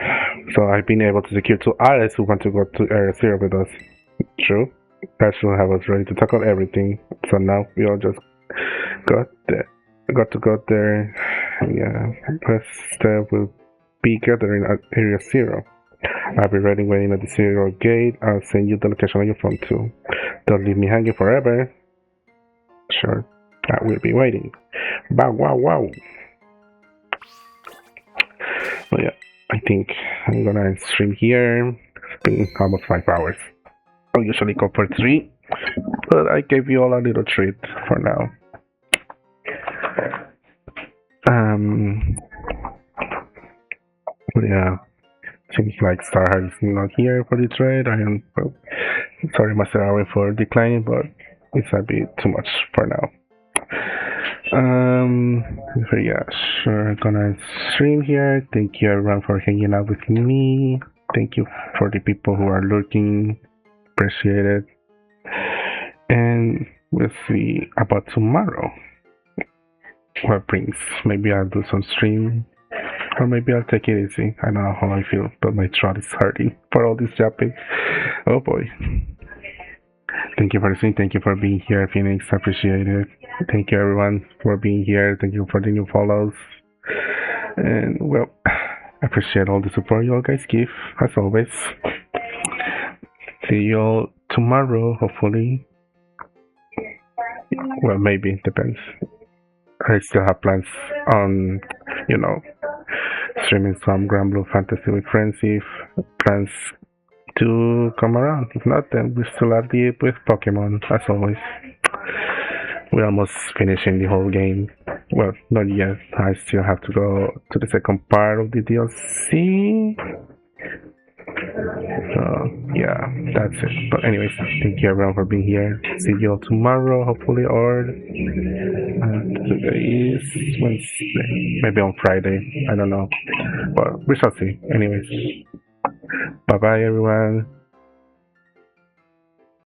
So I've been able to secure 2 allies who want to go to Area Zero with us. True. That should have us ready to tackle everything. So now we all just got to go there. Yeah. First step will be gathering at Area Zero. I'll be ready waiting at the Zero gate. I'll send you the location on your phone too. Don't leave me hanging forever. Sure. I will be waiting. Wow. Well, yeah, I think I'm gonna stream here. It's been almost 5 hours. I'll usually go for 3, but I gave you all a little treat for now. Yeah, seems like Starheart is not here for the trade. I am sorry, Master Awe, for declining, but it's a bit too much for now. So yeah, sure, gonna stream here. Thank you everyone for hanging out with me. Thank you for the people who are lurking. Appreciate it. And we'll see about tomorrow. What brings? Maybe I'll do some stream, or maybe I'll take it easy. I don't know how I feel, but my throat is hurting for all this yapping. Oh boy. Thank you for listening. Thank you for being here, Phoenix. Appreciate it. Thank you, everyone, for being here. Thank you for the new follows. And, well, I appreciate all the support you all guys give, as always. See you all tomorrow, hopefully. Well, maybe. Depends. I still have plans on, streaming some Granblue Fantasy with friends if plans to come around. If not, then we still are deep with Pokemon, as always. We're almost finishing the whole game. Well, not yet. I still have to go to the second part of the DLC. So, yeah, that's it. But anyways, thank you everyone for being here. See you all tomorrow, hopefully, or today is Wednesday. Maybe on Friday. I don't know. But we shall see. Anyways, bye-bye, everyone.